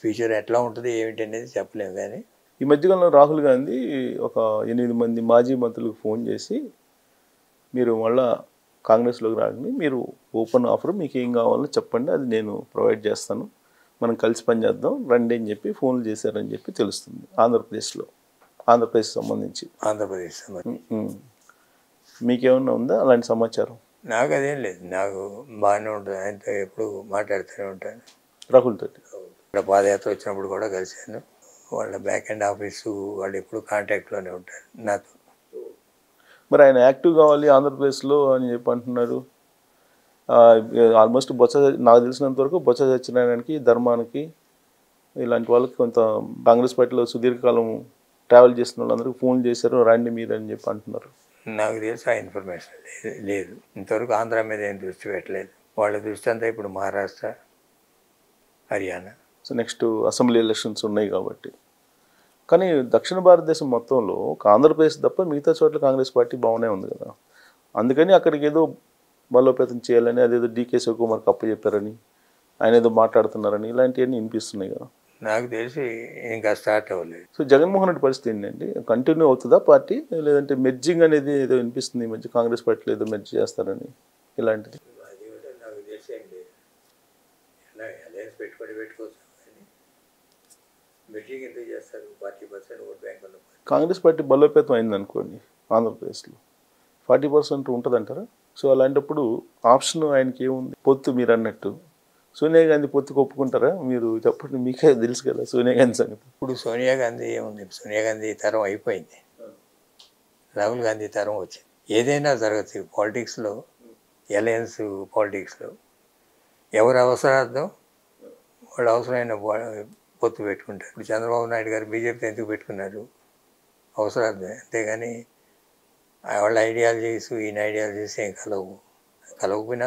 ఫ్యూచర్ ఎట్లా ఉంటుంది ఏమిటి అనేది చెప్పలేము. కానీ ఈ మధ్యకాలంలో రాహుల్ గాంధీ ఒక 8 మంది మాజీ మంత్రులకు ఫోన్ చేసి, మీరు మళ్ళా కాంగ్రెస్లోకి రాకండి, మీరు ఓపెన్ ఆఫర్, మీకు ఏం కావాలో చెప్పండి, అది నేను ప్రొవైడ్ చేస్తాను, మనం కలిసి పనిచేద్దాం రండి అని చెప్పి ఫోన్లు చేశారని చెప్పి తెలుస్తుంది. ఆంధ్రప్రదేశ్ సంబంధించి. ఆంధ్రప్రదేశ్ మీకేమన్నా ఉందా అలాంటి సమాచారం? నాకు అదేం లేదు, నాకు బాగానే ఉంటుంది. ఆయనతో ఎప్పుడు మాట్లాడుతూనే ఉంటాను, రాహుల్ తోటి. ఇక్కడ పాదయాత్ర వచ్చినప్పుడు కూడా కలిశాను. వాళ్ళ బ్యాక్ అండ్ ఆఫీసు వాళ్ళు ఎప్పుడు కాంటాక్ట్లోనే ఉంటారు నాతో. మరి ఆయన యాక్టివ్ కావాలి ఆంధ్రప్రదేశ్లో అని చెప్పి అంటున్నారు. ఆల్మోస్ట్ నాకు తెలిసినంత వరకు బొత్స సత్యనారాయణకి, ధర్మానికి, ఇలాంటి వాళ్ళకి కొంత కాంగ్రెస్ పార్టీలో సుదీర్ఘకాలం ట్రావెల్ చేసిన వాళ్ళందరికీ ఫోన్ చేశారు, రండి మీరు అని చెప్పి అంటున్నారు. నాకు తెలిసి ఆ ఇన్ఫర్మేషన్ లేదు. ఇంతవరకు ఆంధ్ర మీద ఏం దృష్టి పెట్టలేదు. వాళ్ళ దృష్టి అంతా ఇప్పుడు Maharashtra, Haryana. So next assembly elections ఉన్నాయి కాబట్టి. కానీ దక్షిణ భారతదేశం మొత్తంలో ఆంధ్రప్రదేశ్ తప్ప మిగతా చోట్ల కాంగ్రెస్ పార్టీ బాగానే ఉంది కదా, అందుకని అక్కడికి ఏదో బలోపేతం చేయాలని, అదేదో డీకే శివకుమార్కి అప్పచెప్పారని, ఆయన ఏదో మాట్లాడుతున్నారని, ఇలాంటివన్నీ వినిపిస్తున్నాయి కదా. నాకు తెలిసి ఇంకా స్టార్ట్ అవ్వలేదు. సో జగన్మోహన్ రెడ్డి పరిస్థితి ఏంటంటే, కంటిన్యూ అవుతుందా పార్టీ, లేదంటే మెర్జింగ్ అనేది ఏదో వినిపిస్తుంది ఈ మధ్య, కాంగ్రెస్ పార్టీలో ఏదో మెర్జ్ చేస్తారని, ఇలాంటిది? నాకు తెలిసి ఏం లేదు. అలయన్స్ పెట్టుకోవచ్చు, మెర్జింగ్ ఎందుకు చేస్తారు? 40% ఓట్ బ్యాంక్ ఉన్న కాంగ్రెస్ పార్టీ బలోపేతం అయింది అనుకోండి ఆంధ్రప్రదేశ్లో, 40% ఉంటుందంటారా? సో అలాంటప్పుడు ఆప్షన్ ఆయనకి ఏముంది? పొత్తు మీరు అన్నట్టు సోనియా గాంధీ పొత్తుకు ఒప్పుకుంటారా? మీరు చెప్పండి, మీకే తెలుసు కదా సోనియా గాంధీ సంగతి. ఇప్పుడు సోనియా గాంధీ ఏముంది, సోనియా గాంధీ తరం అయిపోయింది, రాహుల్ గాంధీ తరం వచ్చింది. ఏదైనా జరగచ్చు పాలిటిక్స్లో, అలయన్స్ పాలిటిక్స్లో. ఎవరు అవసరార్థం వాళ్ళు అవసరమైన పొత్తు పెట్టుకుంటారు. ఇప్పుడు చంద్రబాబు నాయుడు గారు బీజేపీతో ఎందుకు పెట్టుకున్నారు? అవసరార్థమే, అంతేగాని వాళ్ళ ఐడియాలజీస్ ఈయన ఐడియాలజీస్ ఏం కలవకపోయినా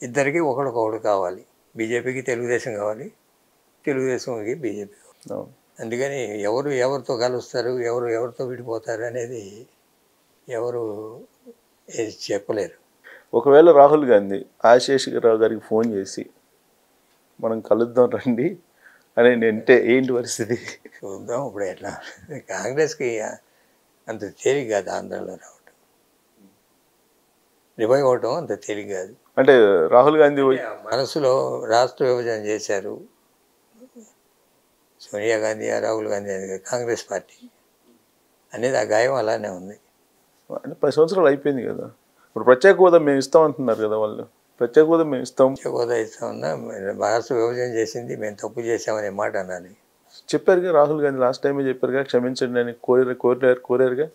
ఇద్దరికి ఒకరికొకడు కావాలి. బీజేపీకి తెలుగుదేశం కావాలి, తెలుగుదేశంకి బీజేపీ కావాలి. అందుకని ఎవరితో కలుస్తారు, ఎవరితో విడిపోతారు అనేది ఎవరు చెప్పలేరు. ఒకవేళ రాహుల్ గాంధీ ఆశేషరావు గారికి ఫోన్ చేసి మనం కలుద్దాం రండి అని అంటే ఏంటి పరిస్థితి? చూద్దాం ఇప్పుడు ఎట్లా. కాంగ్రెస్కి అంత తేలిక కాదు ఆంధ్రాలో రావటం, రివైవ్ అవటం అంత తేలిక కాదు. అంటే రాహుల్ గాంధీ మనసులో రాష్ట్ర విభజన చేశారు సోనియా గాంధీ, రాహుల్ గాంధీ అనేది కాంగ్రెస్ పార్టీ అనేది ఆ గాయం అలానే ఉంది. అంటే 10 సంవత్సరాలు అయిపోయింది కదా. ఇప్పుడు ప్రత్యేక హోదా మేము ఇస్తాం అంటున్నారు కదా వాళ్ళు. ప్రత్యేక హోదా మేము ఇస్తాం, ప్రత్యేక హోదా ఇస్తామన్నా రాష్ట్ర విభజన చేసింది మేము తప్పు చేసామనే మాట అనాలి. చెప్పారుగా రాహుల్ గాంధీ లాస్ట్ టైమే చెప్పారుగా, క్షమించండి అని కోరారుగా.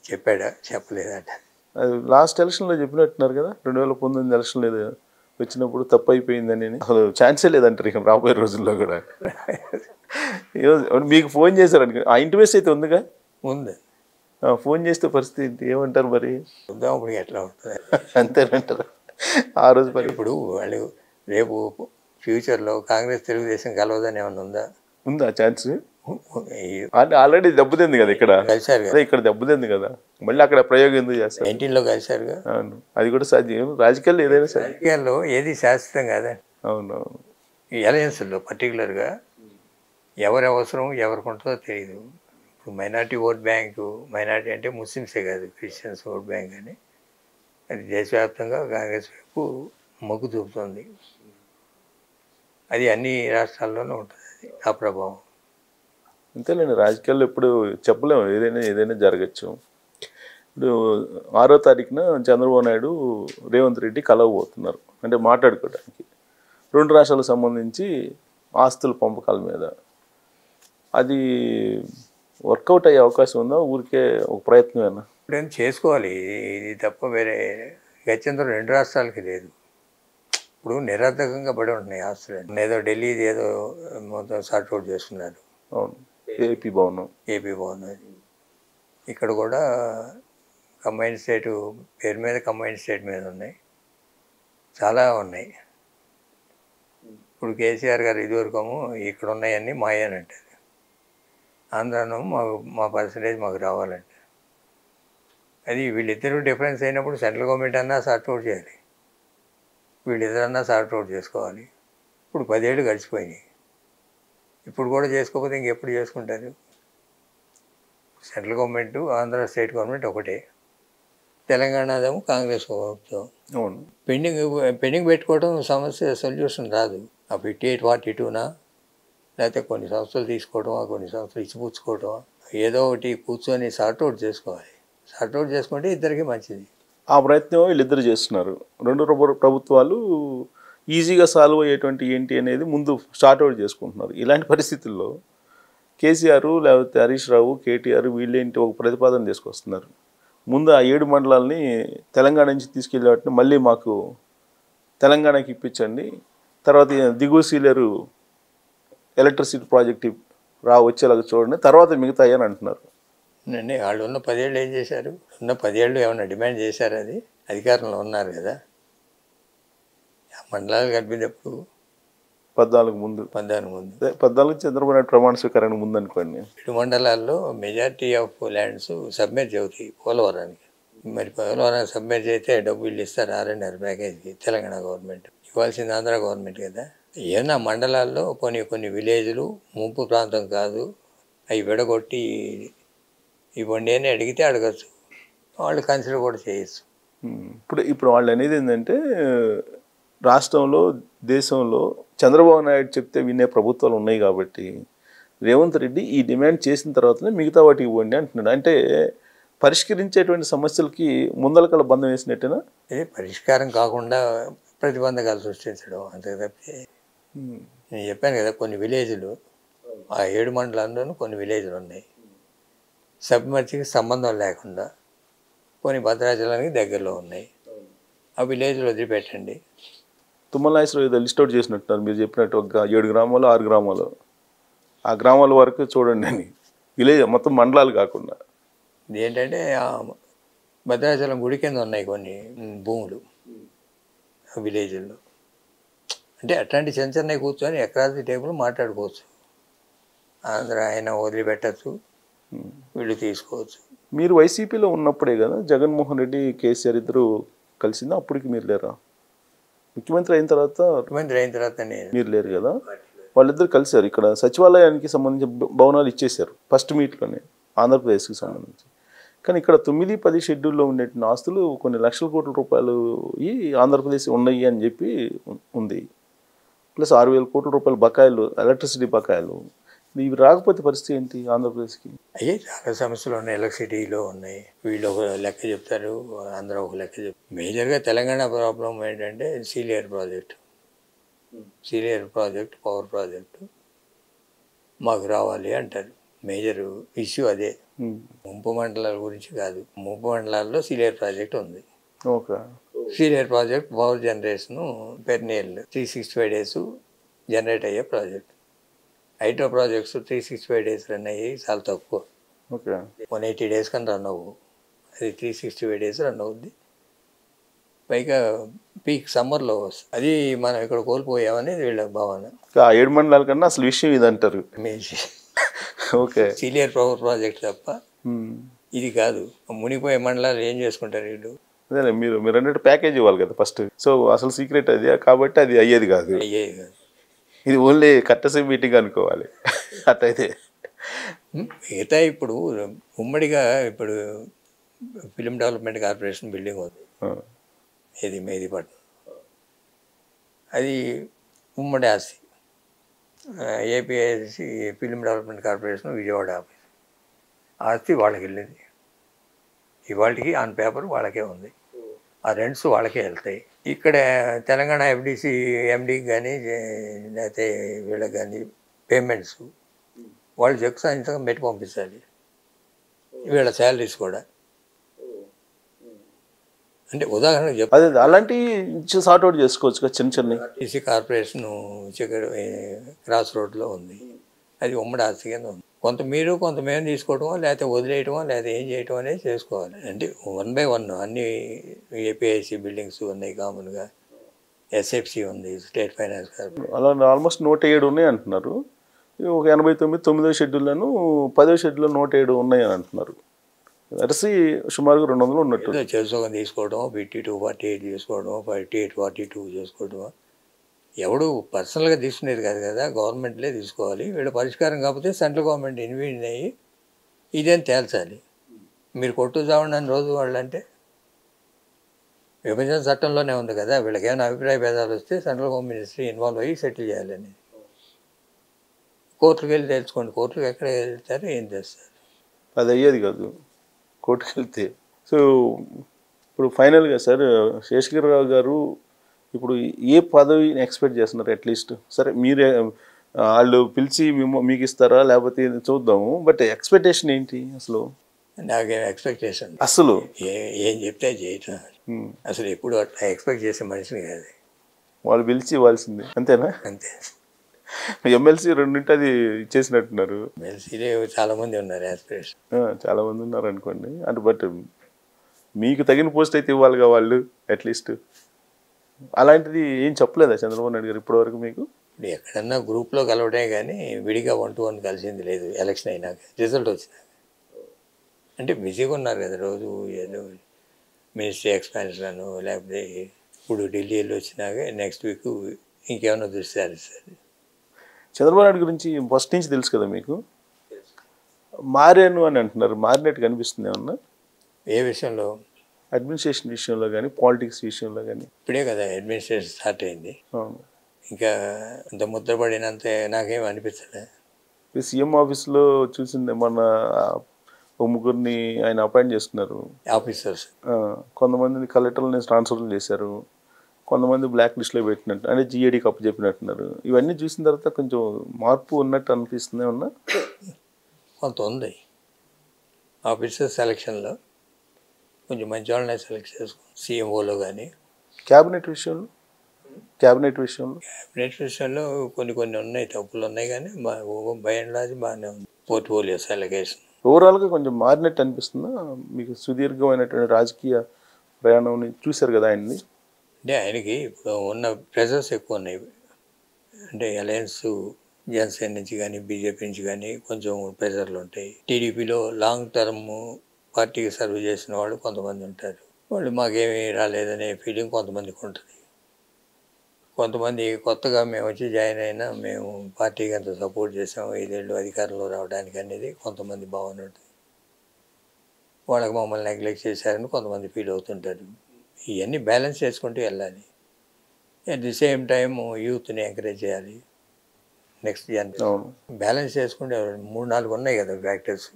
చెప్పాడా? చెప్పలేదట. అది లాస్ట్ ఎలక్షన్లో చెప్పినట్టున్నారు కదా, 2019 ఎలక్షన్లో ఏదో వచ్చినప్పుడు తప్పు అయిపోయిందని. అసలు ఛాన్సే లేదంటారు ఇక రాబోయే రోజుల్లో కూడా. మీకు ఫోన్ చేశారు ఆ ఇంటిమేస్ అయితే ఉందిగా? ఉంది. ఫోన్ చేస్తే పరిస్థితి ఏంటి, ఏమంటారు మరి? చూద్దాం ఇప్పుడు ఎట్లా ఉంటుంది. అంతేనంటారు ఆ రోజు మరి? ఇప్పుడు వాళ్ళు రేపు ఫ్యూచర్లో కాంగ్రెస్ తెలుగుదేశం కలవదని ఏమన్నా ఉందా ఛాన్స్? అంటే ఆల్రెడీ దెబ్బతింది కదా ఇక్కడ, కలిసారు కదా, ఇక్కడ దెబ్బతింది కదా, మళ్ళీ అక్కడ ప్రయోగం ఎందుకు చేస్తారు? 19లో కలిసారుగా. అవును, అది కూడా సాధ్యం. రాజకీయాల్లో ఏదైనా సాధ్యం. రాజకీయాల్లో ఏది శాశ్వతం కాదా? అవునవును. ఈ అలయన్స్లో పర్టికులర్గా ఎవరి అవసరం ఎవరికి ఉంటుందో తెలియదు. ఇప్పుడు మైనార్టీ ఓట్ బ్యాంకు, మైనార్టీ అంటే ముస్లిమ్సే కాదు, క్రిస్టియన్స్ ఓట్ బ్యాంక్ అని, అది దేశవ్యాప్తంగా కాంగ్రెస్ వైపు మొగ్గు చూపుతుంది. అది అన్ని రాష్ట్రాల్లోనూ ఉంటుంది అది, ఆ ప్రభావం. అంతేలేండి, రాజకీయాల్లో ఇప్పుడు చెప్పలేము, ఏదైనా జరగచ్చు. ఇప్పుడు 6వ తారీఖున చంద్రబాబు నాయుడు రేవంత్ రెడ్డి కలవబోతున్నారు, అంటే మాట్లాడుకోవడానికి 2 రాష్ట్రాలకు సంబంధించి ఆస్తుల పంపకాల మీద. అది వర్కౌట్ అయ్యే అవకాశం ఉందా? ఊరికే ఒక ప్రయత్నమేనా? ఇప్పుడు చేసుకోవాలి, ఇది తప్ప వేరే గత్యంతరం 2 రాష్ట్రాలకి లేదు. ఇప్పుడు నిరర్ధకంగా పడి ఉంటున్నాయి ఆస్తులు. ఏదో ఢిల్లీది ఏదో మొత్తం సార్ట్అవుట్ చేస్తున్నారు. అవును, ఏపీ భవనం. ఏపీ భవన్ అది. ఇక్కడ కూడా కంబైన్ స్టేట్ పేరు మీద కంబైన్ స్టేట్ మీద ఉన్నాయి, చాలా ఉన్నాయి. ఇప్పుడు కేసీఆర్ గారు ఇదివరకము ఇక్కడ ఉన్నాయన్నీ మాయని అంటారు. ఆంధ్రాను మా పర్సంటేజ్ మాకు రావాలంటే అది వీళ్ళిద్దరూ డిఫరెన్స్ అయినప్పుడు సెంట్రల్ గవర్నమెంట్ అన్నా సార్ట్అవుట్ చేయాలి, వీళ్ళిద్దరన్నా సార్ట్అవుట్ చేసుకోవాలి. ఇప్పుడు 10 ఏళ్ళు గడిచిపోయినాయి. ఇప్పుడు కూడా చేసుకోకపోతే ఇంకెప్పుడు చేసుకుంటారు? Central government Andhra state government ఒకటే, తెలంగాణదేమో కాంగ్రెస్ ప్రభుత్వం. అవును, పెండింగ్ పెట్టుకోవడం సమస్య సొల్యూషన్ రాదు. ఆ 58-42నా లేకపోతే కొన్ని సంవత్సరాలు తీసుకోవటమా, కొన్ని సంవత్సరాలు ఇచ్చిపుచ్చుకోవటమా, ఏదో ఒకటి కూర్చొని సార్ట్అవుట్ చేసుకోవాలి. సార్ట్అవుట్ చేసుకుంటే ఇద్దరికి మంచిది. ఆ ప్రయత్నం వీళ్ళిద్దరు చేస్తున్నారు. రెండు ప్రభుత్వాలు ఈజీగా సాల్వ్ అయ్యేటువంటి ఏంటి అనేది ముందు స్టార్ట్అవుట్ చేసుకుంటున్నారు. ఇలాంటి పరిస్థితుల్లో కేసీఆర్ లేకపోతే హరీష్ రావు, కేటీఆర్ వీళ్ళేంటి ఒక ప్రతిపాదన తీసుకొస్తున్నారు. ముందు ఆ 7 మండలాలని తెలంగాణ నుంచి తీసుకెళ్ళే వాటిని మళ్ళీ మాకు తెలంగాణకి ఇప్పించండి, తర్వాత దిగువ సీలేరు ఎలక్ట్రిసిటీ ప్రాజెక్ట్ వచ్చేలాగా చూడండి, తర్వాత మిగతా అని అంటున్నారు. వాళ్ళు ఉన్న 10 ఏళ్ళు ఏం చేశారు? ఉన్న 10 ఏళ్ళు ఏమన్నా డిమాండ్ చేశారు? అది అధికారంలో ఉన్నారు కదా. మండలాలు కలిపినప్పుడు 14 ముందు 14 చంద్రబాబు నాయుడు ప్రమాణ స్వీకారానికి ముందు అనుకోండి. 7 మండలాల్లో మెజారిటీ ఆఫ్ ల్యాండ్స్ సబ్మెర్జ్ అవుతాయి పోలవరానికి. మరి పోలవరానికి సబ్మెర్జ్ అయితే డబ్బులు ఇస్తారు R&R ప్యాకేజ్కి. తెలంగాణ గవర్నమెంట్ ఇవ్వాల్సింది ఆంధ్ర గవర్నమెంట్ కదా. ఏమన్నా మండలాల్లో కొన్ని విలేజ్లు ముంపు ప్రాంతం కాదు, అవి విడగొట్టి ఇవ్వండి అని అడిగితే అడగచ్చు, వాళ్ళు కన్సిడర్ కూడా చేయొచ్చు. ఇప్పుడు వాళ్ళు అనేది ఏంటంటే రాష్ట్రంలో దేశంలో చంద్రబాబు నాయుడు చెప్తే వినే ప్రభుత్వాలు ఉన్నాయి కాబట్టి రేవంత్ రెడ్డి ఈ డిమాండ్ చేసిన తర్వాతనే మిగతా వాటికి ఇవ్వండి అంటున్నాడు. అంటే పరిష్కరించేటువంటి సమస్యలకి ముందలకల బంధం వేసినట్టేనా? ఇది పరిష్కారం కాకుండా ప్రతిబంధకాలు సృష్టించడం అంతే తప్పితే. నేను చెప్పాను కదా, కొన్ని విలేజ్లు ఆ 7 మండలాల్లోనూ కొన్ని విలేజ్లు ఉన్నాయి సబ్మర్జికి సంబంధం లేకుండా, కొన్ని భద్రాచలానికి దగ్గరలో ఉన్నాయి. ఆ విలేజ్లు వదిలిపెట్టండి. తుమ్మల నాగేశ్వరరావు ఏదో లిస్ట్ అవుట్ చేసినట్టున్నారు మీరు చెప్పినట్టు, ఒక 7 గ్రామాలు 6 గ్రామాలు, ఆ గ్రామాల వరకు చూడండి అని, విలేజ్ మొత్తం మండలాలు కాకుండా. ఏంటంటే భద్రాచలం గుడి కింద ఉన్నాయి కొన్ని భూములు విలేజ్ల్లో. అంటే అట్లాంటి చిన్న కూర్చొని అక్రాస్ ది టేబుల్ మాట్లాడుకోవచ్చు. ఆంధ్ర ఆయన వదిలిపెట్టచ్చు, వీళ్ళు తీసుకోవచ్చు. మీరు వైసీపీలో ఉన్నప్పుడే కదా జగన్మోహన్ రెడ్డి కేసీఆర్ ఇద్దరు కలిసిందా? అప్పటికి మీరు లేరా? ముఖ్యమంత్రి అయిన తర్వాత మీరు లేరు కదా. వాళ్ళిద్దరు కలిశారు. ఇక్కడ సచివాలయానికి సంబంధించిన భవనాలు ఇచ్చేశారు ఫస్ట్ మీట్లోనే ఆంధ్రప్రదేశ్కి సంబంధించి. కానీ ఇక్కడ 9-10 షెడ్యూల్లో ఉండేటువంటి ఆస్తులు కొన్ని లక్షల కోట్ల రూపాయలు ఈ ఆంధ్రప్రదేశ్ ఉన్నాయి అని చెప్పి ఉంది. ప్లస్ 6,000 కోట్ల రూపాయల బకాయిలు, ఎలక్ట్రిసిటీ బకాయిలు. ఇవి రాకపోతే పరిస్థితి ఏంటి ఆంధ్రప్రదేశ్కి? అయ్యే చాలా సమస్యలు ఉన్నాయి. ఎలక్ట్రిసిటీలో ఉన్నాయి. వీళ్ళు ఒక లెక్క చెప్తారు, ఆంధ్ర ఒక లెక్క చెప్తారు. మేజర్గా తెలంగాణ ప్రాబ్లం ఏంటంటే సీలేరు ప్రాజెక్ట్ పవర్ ప్రాజెక్టు మాకు రావాలి అంటారు. మేజర్ ఇష్యూ అదే. ముంపు మండలాల గురించి కాదు, ముంపు మండలాల్లో సీలేరు ప్రాజెక్ట్ ఉంది. Sileru project power generation perennial 365 days generate అయ్యే project. Hydro projects 365 days run అయ్యి చాలా తక్కువ. 180 days కన్నా రన్ అవ్వు, అది 365 days రన్ అవుద్ది. పైగా పీక్ సమ్మర్లో వస్తుంది. అది మనం ఇక్కడ కోల్పోయామనేది వీళ్ళ భావన. 7 మండలాల కన్నా అసలు విషయం ఇది అంటారు. సీలియర్ పవర్ ప్రాజెక్ట్ తప్ప ఇది కాదు. మునిగిపోయే మండలాలు ఏం చేసుకుంటారు వీళ్ళు? అదే మీరు అన్నట్టు ప్యాకేజ్ ఇవ్వాలి కదా ఫస్ట్. సో అసలు సీక్రెట్ అది కాబట్టి అది అయ్యేది కాదు. ఇది ఓన్లీ కట్టసే మీటింగ్ అనుకోవాలి అట్లయితే. మిగతా ఇప్పుడు ఉమ్మడిగా ఇప్పుడు ఫిలిం డెవలప్మెంట్ కార్పొరేషన్ బిల్డింగ్ ఉంది, ఇది మెహదీపట్నం. అది ఉమ్మడి ఆస్తి. APIIC film development corporation Vijayawada office. ఆస్తి వాళ్ళకి వెళ్ళింది. ఇవాళకి ఆన్ పేపర్ వాళ్ళకే ఉంది. ఆ రెంట్స్ వాళ్ళకే వెళ్తాయి. ఇక్కడ తెలంగాణ ఎఫ్డీసీ ఎండీకి కానీ లేకపోతే వీళ్ళకి కానీ పేమెంట్స్ వాళ్ళు చెక్ సాయంత్రం పెట్టి పంపించాలి. వీళ్ళ శాలరీస్ కూడా అంటే ఉదాహరణకు చెప్ అదే అలాంటి సార్ట్అవుట్ చేసుకోవచ్చు కదా చిన్న చిన్నవి. ఆర్టీసీ కార్పొరేషన్ క్రాస్ రోడ్లో ఉంది, అది ఉమ్మడి ఆస్తి కింద ఉంది. కొంత మీరు కొంత మేము తీసుకోవటమో లేకపోతే వదిలేయటమో లేకపోతే ఏం చేయటం అనేది చేసుకోవాలి. అంటే 1/1 అన్ని ఏపీఐసి బిల్డింగ్స్ ఉన్నాయి కామన్గా, ఎస్ఎఫ్సి ఉంది, స్టేట్ ఫైనాన్స్ కార్పొరేషన్. అలా ఆల్మోస్ట్ 107 ఉన్నాయి అంటున్నారు. ఒక 89 9వ షెడ్యూల్లోను 10వ షెడ్యూల్లో 107 ఉన్నాయి అని అంటున్నారు. అరసి సుమారుగా 200 ఉన్నట్టు. చేసుకోవడం తీసుకోవడం 52/48 చేసుకోవడం 58/42 చేసుకోవడం ఎవడు పర్సనల్గా తీసుకునేది కాదు కదా, గవర్నమెంట్లే తీసుకోవాలి. వీళ్ళ పరిష్కారం కాకపోతే సెంట్రల్ గవర్నమెంట్ ఇన్వెస్ట్ అయ్యి ఇదేం తేల్చాలి. మీరు కొట్టు చావండి అని రోజు వాళ్ళు అంటే విభజన చట్టంలోనే ఉంది కదా, వీళ్ళకి ఏమైనా అభిప్రాయ భేదాలు వస్తే సెంట్రల్ హోమ్ మినిస్ట్రీ ఇన్వాల్వ్ అయ్యి సెటిల్ చేయాలని. కోర్టుకు వెళ్ళి తెలుసుకోండి, కోర్టుకు ఎక్కడ వెళ్తారు ఏం చేస్తారు. అది అయ్యేది కాదు కోర్టుకు వెళ్తే. సో ఇప్పుడు ఫైనల్గా సార్ శేషగిరిరావు గారు ఇప్పుడు ఏ పదవిని ఎక్స్పెక్ట్ చేస్తున్నారు? అట్లీస్ట్ సరే మీరే వాళ్ళు పిలిచి మీకు ఇస్తారా లేకపోతే చూద్దాము, బట్ ఎక్స్పెక్టేషన్ ఏంటి అసలు? నాకేం ఎక్స్పెక్టేషన్ అసలు ఏం చెప్తే చేయటం. అసలు ఎప్పుడు అట్లా ఎక్స్పెక్ట్ చేసే మనిషిని కాదు. వాళ్ళు పిలిచి ఇవ్వాల్సింది అంతేనా? అంతే. ఎమ్మెల్సీ రెండింటి అది ఇచ్చేసినట్టున్నారు. ఎమ్మెల్సీలే చాలామంది ఉన్నారు యాస్పిరేషన్. చాలామంది ఉన్నారు అనుకోండి. అంటే బట్ మీకు తగిన పోస్ట్ అయితే ఇవ్వాలిగా వాళ్ళు అట్లీస్ట్. అలాంటిది ఏం చెప్పలేదా చంద్రబాబు నాయుడు గారు ఇప్పటివరకు మీకు? ఇప్పుడు ఎక్కడన్నా గ్రూప్లో కలవటే కానీ విడిగా 1-to-1 కలిసింది లేదు. ఎలక్షన్ అయినాక రిజల్ట్ వచ్చినాక అంటే బిజీగా ఉన్నారు కదా, రోజు ఏదో మినిస్ట్రీ ఎక్స్పాన్షన్ లేకపోతే ఇప్పుడు ఢిల్లీ వెళ్ళి వచ్చినాక నెక్స్ట్ వీక్ ఇంకేమైనా చూస్తారు సార్. చంద్రబాబు నాయుడు గురించి ఫస్ట్ నుంచి తెలుసు కదా మీకు. మారాను అని అంటున్నారు, మారినట్టు కనిపిస్తుంది ఏమన్నా? ఏ విషయంలో? అడ్మినిస్ట్రేషన్ విషయంలో కానీ పాలిటిక్స్ విషయంలో కానీ. ఇప్పుడే కదా అడ్మినిస్ట్రేషన్ స్టార్ట్ అయింది, ఇంకా అంత ముద్రపడినంత నాకేం అనిపించలేదు. సీఎం ఆఫీస్లో చూసింది మన ముగ్గురిని ఆయన అపాయింట్ చేస్తున్నారు ఆఫీసర్స్. కొంతమందిని కలెక్టర్లని ట్రాన్స్ఫర్లు చేశారు, కొంతమంది బ్లాక్ లిస్ట్లో పెట్టినట్టు అంటే జిఏడీకి అప్పు చెప్పినట్టున్నారు. ఇవన్నీ చూసిన తర్వాత కొంచెం మార్పు ఉన్నట్టు అనిపిస్తుంది ఏమన్నా? కొంత ఉంది. ఆఫీసర్ సెలక్షన్లో కొంచెం మంచి వాళ్ళనే సెలెక్ట్ చేసుకోండి. సీఎంఓలో కానీ క్యాబినెట్ విషయంలో కొన్ని ఉన్నాయి, తప్పులు ఉన్నాయి, కానీ బై అండ్ లార్జ్ బాగానే ఉంది. పోర్ట్ఫోలియోస్ అలొకేషన్ ఓవరాల్గా కొంచెం మారినట్టు అనిపిస్తుందా మీకు? సుదీర్ఘమైనటువంటి రాజకీయ ప్రయాణం చూశారు కదా ఆయన్ని. అంటే ఆయనకి ఇప్పుడు ఉన్న ప్రెజర్స్ ఎక్కువ ఉన్నాయి. అంటే అలయన్స్ జనసేన నుంచి కానీ బీజేపీ నుంచి కానీ కొంచెం ప్రెజర్లు ఉంటాయి. టీడీపీలో లాంగ్ టర్మ్ పార్టీకి సర్వ్ చేసిన వాళ్ళు కొంతమంది ఉంటారు, వాళ్ళు మాకేమీ రాలేదనే ఫీలింగ్ కొంతమందికి ఉంటుంది. కొంతమంది కొత్తగా మేము వచ్చి జాయిన్ అయినా మేము పార్టీకి అంత సపోర్ట్ చేసాము 5 ఏళ్ళు అధికారంలో రావడానికి అనేది కొంతమంది భావన ఉంటుంది. వాళ్ళకి మమ్మల్ని నెగ్లెక్ట్ చేశారని కొంతమంది ఫీల్ అవుతుంటారు. ఇవన్నీ బ్యాలెన్స్ చేసుకుంటూ వెళ్ళాలి. అట్ ది సేమ్ టైం యూత్ని ఎంకరేజ్ చేయాలి. నెక్స్ట్ జనరేషన్ బ్యాలెన్స్ చేసుకుంటే 3-4 ఉన్నాయి కదా ఫ్యాక్టర్స్.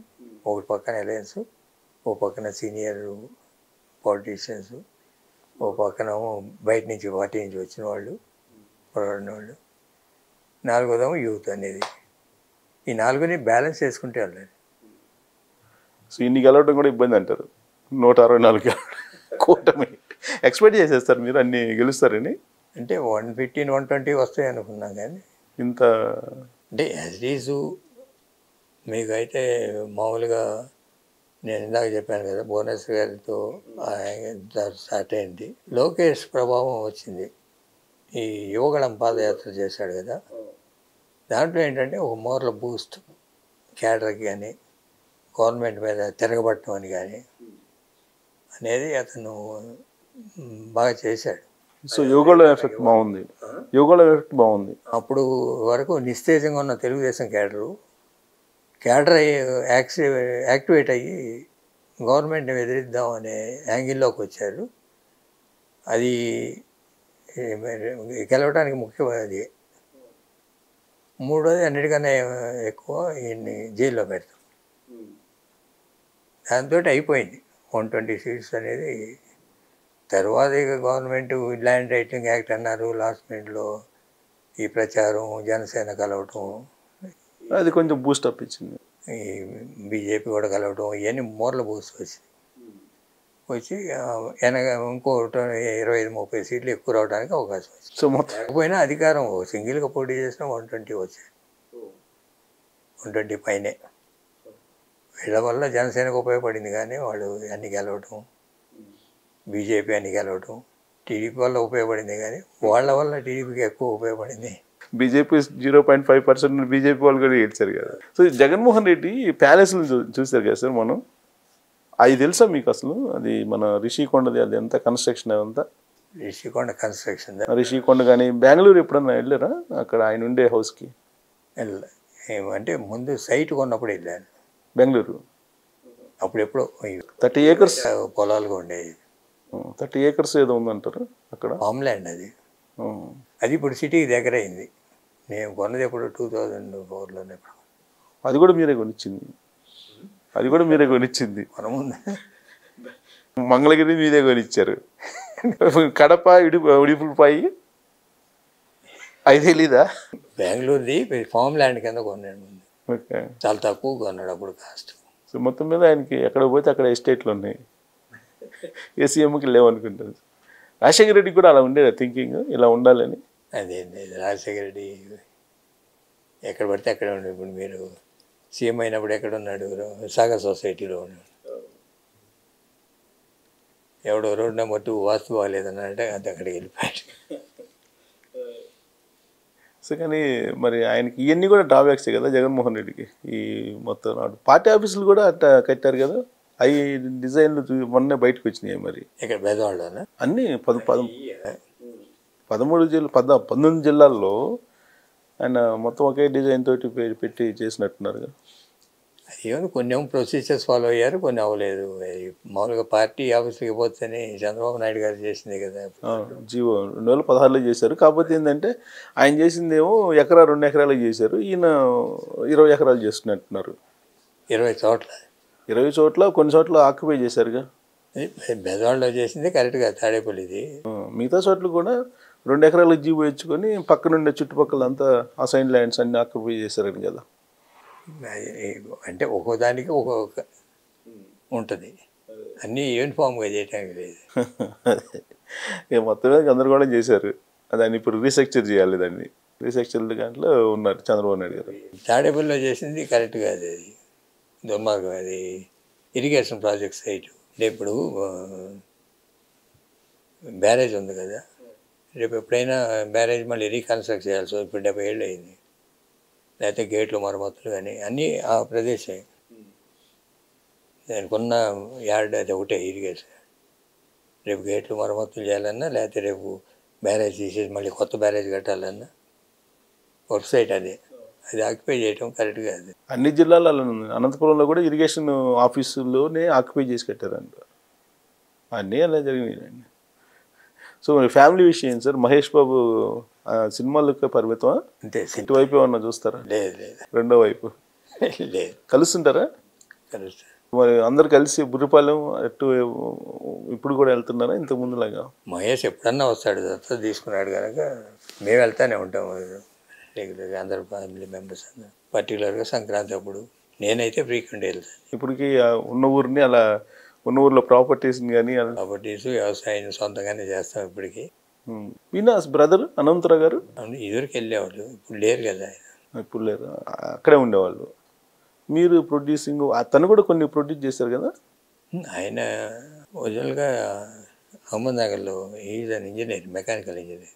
ఒకటి పక్కన అలయన్స్, ఓ పక్కన సీనియర్ పాలిటీషియన్స్, ఓ పక్కన బయట నుంచి పార్టీ నుంచి వచ్చిన వాళ్ళు, పోరాడిన వాళ్ళు, 4వదేమో యూత్ అనేది. ఈ 4ని బ్యాలెన్స్ చేసుకుంటే వెళ్ళాలి. సో ఇన్ని గెలవడం కూడా ఇబ్బంది అంటారు. 164 కూటమి ఎక్స్పెక్ట్ చేసేస్తారు మీరు అన్ని గెలుస్తారని? అంటే 115-120 వస్తాయి అనుకున్నాం, కానీ ఇంత అంటే యాజ్ ఈజు మీకు అయితే మామూలుగా నేను ఇందాక చెప్పాను కదా, భువనేశ్వర్ గారితో స్టార్ట్ అయింది. లోకేష్ ప్రభావం వచ్చింది. ఈ యువగళం పాదయాత్ర చేశాడు కదా, దాంట్లో ఏంటంటే ఒక మోరల్ బూస్ట్ క్యాడర్కి కానీ గవర్నమెంట్ మీద తిరగబట్టడం అని కానీ అనేది అతను బాగా చేశాడు. సో యోగాలో ఎఫెక్ట్ బాగుంది. అప్పుడు వరకు నిస్తేజంగా ఉన్న తెలుగుదేశం క్యాడర్ యాక్టివేట్ అయ్యి గవర్నమెంట్ని ఎదిరిద్దాం అనే యాంగిల్లోకి వచ్చారు. అది గెలవడానికి ముఖ్యమైనది. 3వది అన్నిటికన్నా ఎక్కువ ఈయన్ని జైల్లో పెడతాం. దాంతో అయిపోయింది 120 సీట్స్ అనేది. తర్వాత ఇక గవర్నమెంట్ ల్యాండ్ రైటింగ్ యాక్ట్ అన్నారు. లాస్ట్ మినిట్లో ఈ ప్రచారం, జనసేన కలవటం, అది కొంచెం బూస్టప్ ఇచ్చింది. ఈ బీజేపీ కూడా కలవటం, ఇవన్నీ మోరల్ బూస్ట్ వచ్చింది. వచ్చి వెనక ఇంకో 25-30 సీట్లు ఎక్కువ రావడానికి అవకాశం వచ్చింది. సో మొత్తం లేకపోయినా అధికారం సింగిల్గా పోటీ చేసినా 120 వచ్చాయి, 120 పైనే. వీళ్ళ వల్ల జనసేనకు ఉపయోగపడింది, కానీ వాళ్ళు అన్ని గెలవటం, బీజేపీ అన్ని గెలవటం. టీడీపీ వల్ల ఉపయోగపడింది, కానీ వాళ్ళ వల్ల టీడీపీకి ఎక్కువ ఉపయోగపడింది. బీజేపీ 0.5% బీజేపీ వాళ్ళు కూడా గెలిచారు కదా. సో జగన్మోహన్ రెడ్డి ప్యాలెస్లు చూశారు కదా సార్ మనం. అది తెలుసా మీకు అసలు? అది మన రిషికొండది, అది ఎంత కన్స్ట్రక్షన్ అదంతా. రిషికొండ కన్స్ట్రక్షన్ రిషికొండ కానీ బెంగళూరు ఎప్పుడన్నా వెళ్ళారా? అక్కడ ఆయన ఉండే హౌస్కి ఏమంటే ముందు సైట్ కొన్నప్పుడు వెళ్ళాను బెంగళూరు. అప్పుడెప్పుడు 30 acres పొలాలుగా ఉండేది. 30 acres ఏదో ఉందంటారు అక్కడ, ఫామ్ ల్యాండ్ అది. అది ఇప్పుడు సిటీకి దగ్గర అయింది. నేను కొన్నది ఎప్పుడు 2004లోనే. అది కూడా మీరే కొనిచ్చింది? అది కూడా మీరే కొనిచ్చింది? మన ముందు మంగళగిరి మీదే కొనిచ్చారు. కడప ఉడిపులపాయి అది తెలీదా? బెంగళూరుది ఫామ్ ల్యాండ్ కింద కొన్నాడు ముందు. ఓకే. చాలా తక్కువ కొన్నాడు అప్పుడు కాస్ట్. సో మొత్తం మీద ఆయనకి ఎక్కడ పోతే అక్కడ ఎస్టేట్లు ఉన్నాయి. ఏసీఎంకి లేవనుకుంటారు. రాజశేఖర రెడ్డికి కూడా అలా ఉండేది థింకింగ్, ఇలా ఉండాలని. అదేంటి రాజశేఖర రెడ్డి ఎక్కడ పడితే అక్కడ ఉండే. ఇప్పుడు మీరు సీఎం అయినప్పుడు ఎక్కడ ఉన్నాడు? సాగర్ సొసైటీలో ఉన్నాడు. ఎవడో రోడ్ నెంబర్ 2 వాస్తు బాగాలేదన్నారంటే అంత అక్కడికి వెళ్ళిపోయాడు. సో కానీ మరి ఆయనకి ఇవన్నీ కూడా డ్రాబ్యాక్సే కదా జగన్మోహన్ రెడ్డికి. ఈ మొత్తం పార్టీ ఆఫీసులు కూడా అట్లా కట్టారు కదా, అవి డిజైన్లు మొన్నే బయటకు వచ్చినాయి. మరి ఇక్కడ బెదవాళ్ళలోనా అన్నీ 19 జిల్లాల్లో ఆయన మొత్తం ఒకే డిజైన్ తోటి పెట్టి చేసినట్టున్నారు కదా. ఏమో కొన్ని ప్రొసీజర్స్ ఫాలో అయ్యారు, కొన్ని అవ్వలేదు. మామూలుగా పార్టీ ఆఫీస్కి పోతేనే చంద్రబాబు నాయుడు గారు చేసింది కదా. జీవో 2016లో చేశారు. కాకపోతే ఏంటంటే ఆయన చేసిందేమో 1-2 ఎకరాలకు చేశారు, ఈయన 20 ఎకరాలు చేస్తున్నట్టున్నారు. 20 చోట్ల 20 చోట్ల కొన్ని చోట్ల ఆక్యుపై చేశారుగా. బెదవాడలో చేసింది కరెక్ట్గా, తాడేపల్లిది. మిగతా చోట్ల కూడా 2 ఎకరాలకు జీవో ఇచ్చుకొని పక్కనుండే చుట్టుపక్కల అంతా అసైన్ ల్యాండ్స్ అన్ని ఆక్యుపై చేశారని కదా. అంటే ఒక్కో దానికి ఒక్కొక్క ఉంటుంది, అన్నీ యూనిఫామ్గా చేయటానికి లేదు. ఇక మొత్తం మీద గందరగోళం చేశారు. దాన్ని ఇప్పుడు రీస్ట్రక్చర్ చేయాలి. దాన్ని రీస్ట్రక్చర్ దాంట్లో ఉన్నారు చంద్రబాబు నాయుడు గారు. తాడేపల్లిలో చేసింది కరెక్ట్ కాదు, అది దుర్మార్గం. అది ఇరిగేషన్ ప్రాజెక్ట్ సైటు. ఇప్పుడు బ్యారేజ్ ఉంది కదా, రేపు ఎప్పుడైనా బ్యారేజ్ మళ్ళీ రీకన్స్ట్రక్ట్ చేయాల్సి. ఇప్పుడు 70 ఏళ్ళు అయింది. లేకపోతే గేట్లు మరమ్మతులు కానీ అన్నీ ఆ ప్రదేశం. దానికున్న యార్డ్ అది ఒకటే ఇరిగేషన్. రేపు గేట్లు మరమ్మతులు చేయాలన్నా, లేకపోతే రేపు బ్యారేజ్ తీసేసి మళ్ళీ కొత్త బ్యారేజ్ కట్టాలన్నా వర్క్ సైట్ అదే. అది ఆక్యుపై చేయటం కరెక్ట్ కాదు. అన్ని జిల్లాలలో అనంతపురంలో కూడా ఇరిగేషన్ ఆఫీసుల్లోనే ఆక్యుపై చేసి కట్టారంట. అన్నీ అలా జరిగినాయండి. సో మరి ఫ్యామిలీ విషయం సార్, మహేష్ బాబు సినిమాలకు పరిమితం అంతే. ఇటువైపు ఏమన్నా చూస్తారా? లేదు లేదు. రెండో వైపు లేదు. కలుస్తుంటారా? కలుస్తారు. మరి అందరు కలిసి బుర్రిపాలెం అటు ఇప్పుడు కూడా వెళ్తున్నారా ఇంతకు ముందులాగా? మహేష్ ఎప్పుడన్నా వస్తాడు, దత్త తీసుకున్నాడు కనుక మేము వెళ్తానే ఉంటాము రెగ్యులర్గా, అందరు ఫ్యామిలీ మెంబర్స్ అందరూ. పర్టికులర్గా సంక్రాంతి అప్పుడు నేనైతే ఫ్రీక్వెంట్ వెళ్తాను. ఇప్పటికి ఉన్న ఊరిని అలా ఉన్న ఊర్లో ప్రాపర్టీస్ని కానీ ప్రాపర్టీస్ వ్యవసాయం సొంతంగానే చేస్తాం ఇప్పటికీ. వినాస్ బ్రదర్ అనంతరావు గారు ఇదివరకు వెళ్ళేవాళ్ళు, ఇప్పుడు లేరు కదా. ఇప్పుడు లేరు, అక్కడే ఉండేవాళ్ళు. మీరు ప్రొడ్యూసింగ్ అతను కూడా కొన్ని ప్రొడ్యూస్ చేశారు కదా. ఆయన ఒరిజినల్గా అహ్మద్నగర్లో is an engineer, mechanical engineer.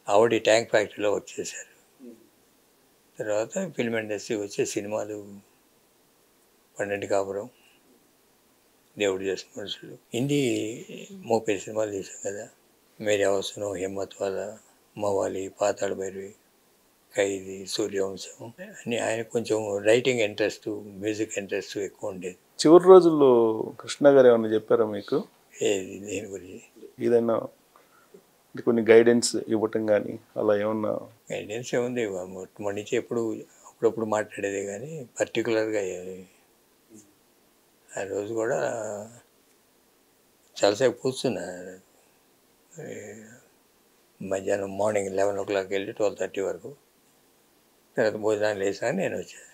ఆవిడ ట్యాంక్ ఫ్యాక్టరీలో వర్క్ చేశారు. తర్వాత ఫిల్మ్ ఇండస్ట్రీ వచ్చే సినిమాలు 12 కాపురం, దేవుడు చేసిన మనుషులు, హిందీ 30 సినిమాలు తీసాం కదా. మేరే అవసరం, హిమ్మత్ వాలా, మవాలి, పాతాళ భైరవి, ఖైదీ, సూర్యవంశం అని. ఆయన కొంచెం రైటింగ్ ఇంట్రెస్ట్, మ్యూజిక్ ఇంట్రెస్ట్ ఎక్కువ ఉండేది. చివరి రోజుల్లో కృష్ణ గారు ఏమన్నా చెప్పారా మీకు? ఏది దేని గురించి? ఏదైనా కొన్ని గైడెన్స్ ఇవ్వటం కానీ అలా ఏమన్నా? గైడెన్స్ ఏముంది, మొట్టమొదటి నుంచి అప్పుడప్పుడు మాట్లాడేది, కానీ పర్టికులర్గా ఆ రోజు కూడా చాలాసేపు కూర్చున్నా. మధ్యాహ్నం మార్నింగ్ 11 o'clock వెళ్ళి 12:30 వరకు. తర్వాత భోజనాలు వేసాను, నేను వచ్చాను.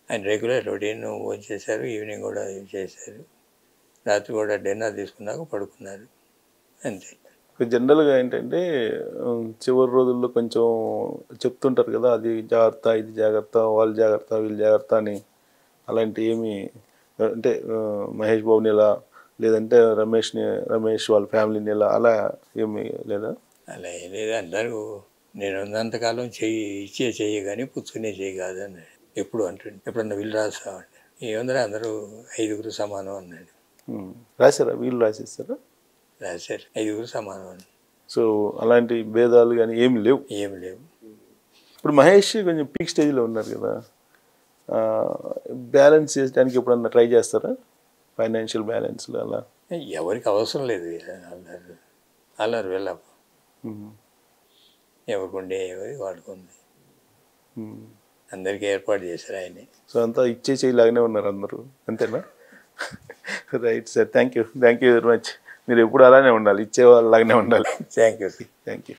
ఆయన రెగ్యులర్ రొటీన్ భోజనం చేశారు, ఈవినింగ్ కూడా చేశారు. రాత్రి కూడా డిన్నర్ తీసుకున్నాక పడుకున్నారు అంతే. జనరల్గా ఏంటంటే చివరి రోజుల్లో కొంచెం చెప్తుంటారు కదా, అది జాగ్రత్త ఇది జాగ్రత్త వాళ్ళు జాగ్రత్త వీళ్ళు జాగ్రత్త అని. అలాంటి ఏమి అంటే మహేష్ బాబుని ఇలా లేదంటే రమేష్ వాళ్ళ ఫ్యామిలీని ఇలా అలా ఏమి లేదా? అలా ఏం లేదు, అందరూ నేను ఉన్నంతకాలం ఇచ్చే చెయ్యి కానీ పుచ్చుకునే చెయ్యి కాదని ఎప్పుడు అంటుండే. ఎప్పుడన్నా వీళ్ళు రాస్తామండి ఏముందరూ అందరూ 5గురు సమానం అన్నాడు. రాశారా? వీళ్ళు రాసేస్తారా? రాశారు 5గురు సమానం అని. సో అలాంటి భేదాలు కానీ ఏమి లేవు. ఏమి లేవు. ఇప్పుడు మహేష్ కొంచెం పీక్ స్టేజ్లో ఉన్నారు కదా, బ్యాలెన్స్ చేయడానికి ఎప్పుడన్నా ట్రై చేస్తారా? ఫైనాన్షియల్ బ్యాలెన్స్లో అలా ఎవరికి అవసరం లేదు. అల్లరు వెళ్ళ ఎవరికి ఉండే ఎవరి వాడుకుంది, అందరికీ ఏర్పాటు చేశారు ఆయనే. సో అంతా ఇచ్చే చేయలాగానే ఉన్నారు అందరూ, అంతేనా? Right sir, thank you very much. మీరు ఎప్పుడు అలానే ఉండాలి, ఇచ్చే వాళ్ళలాగానే ఉండాలి. Thank you. Thank you.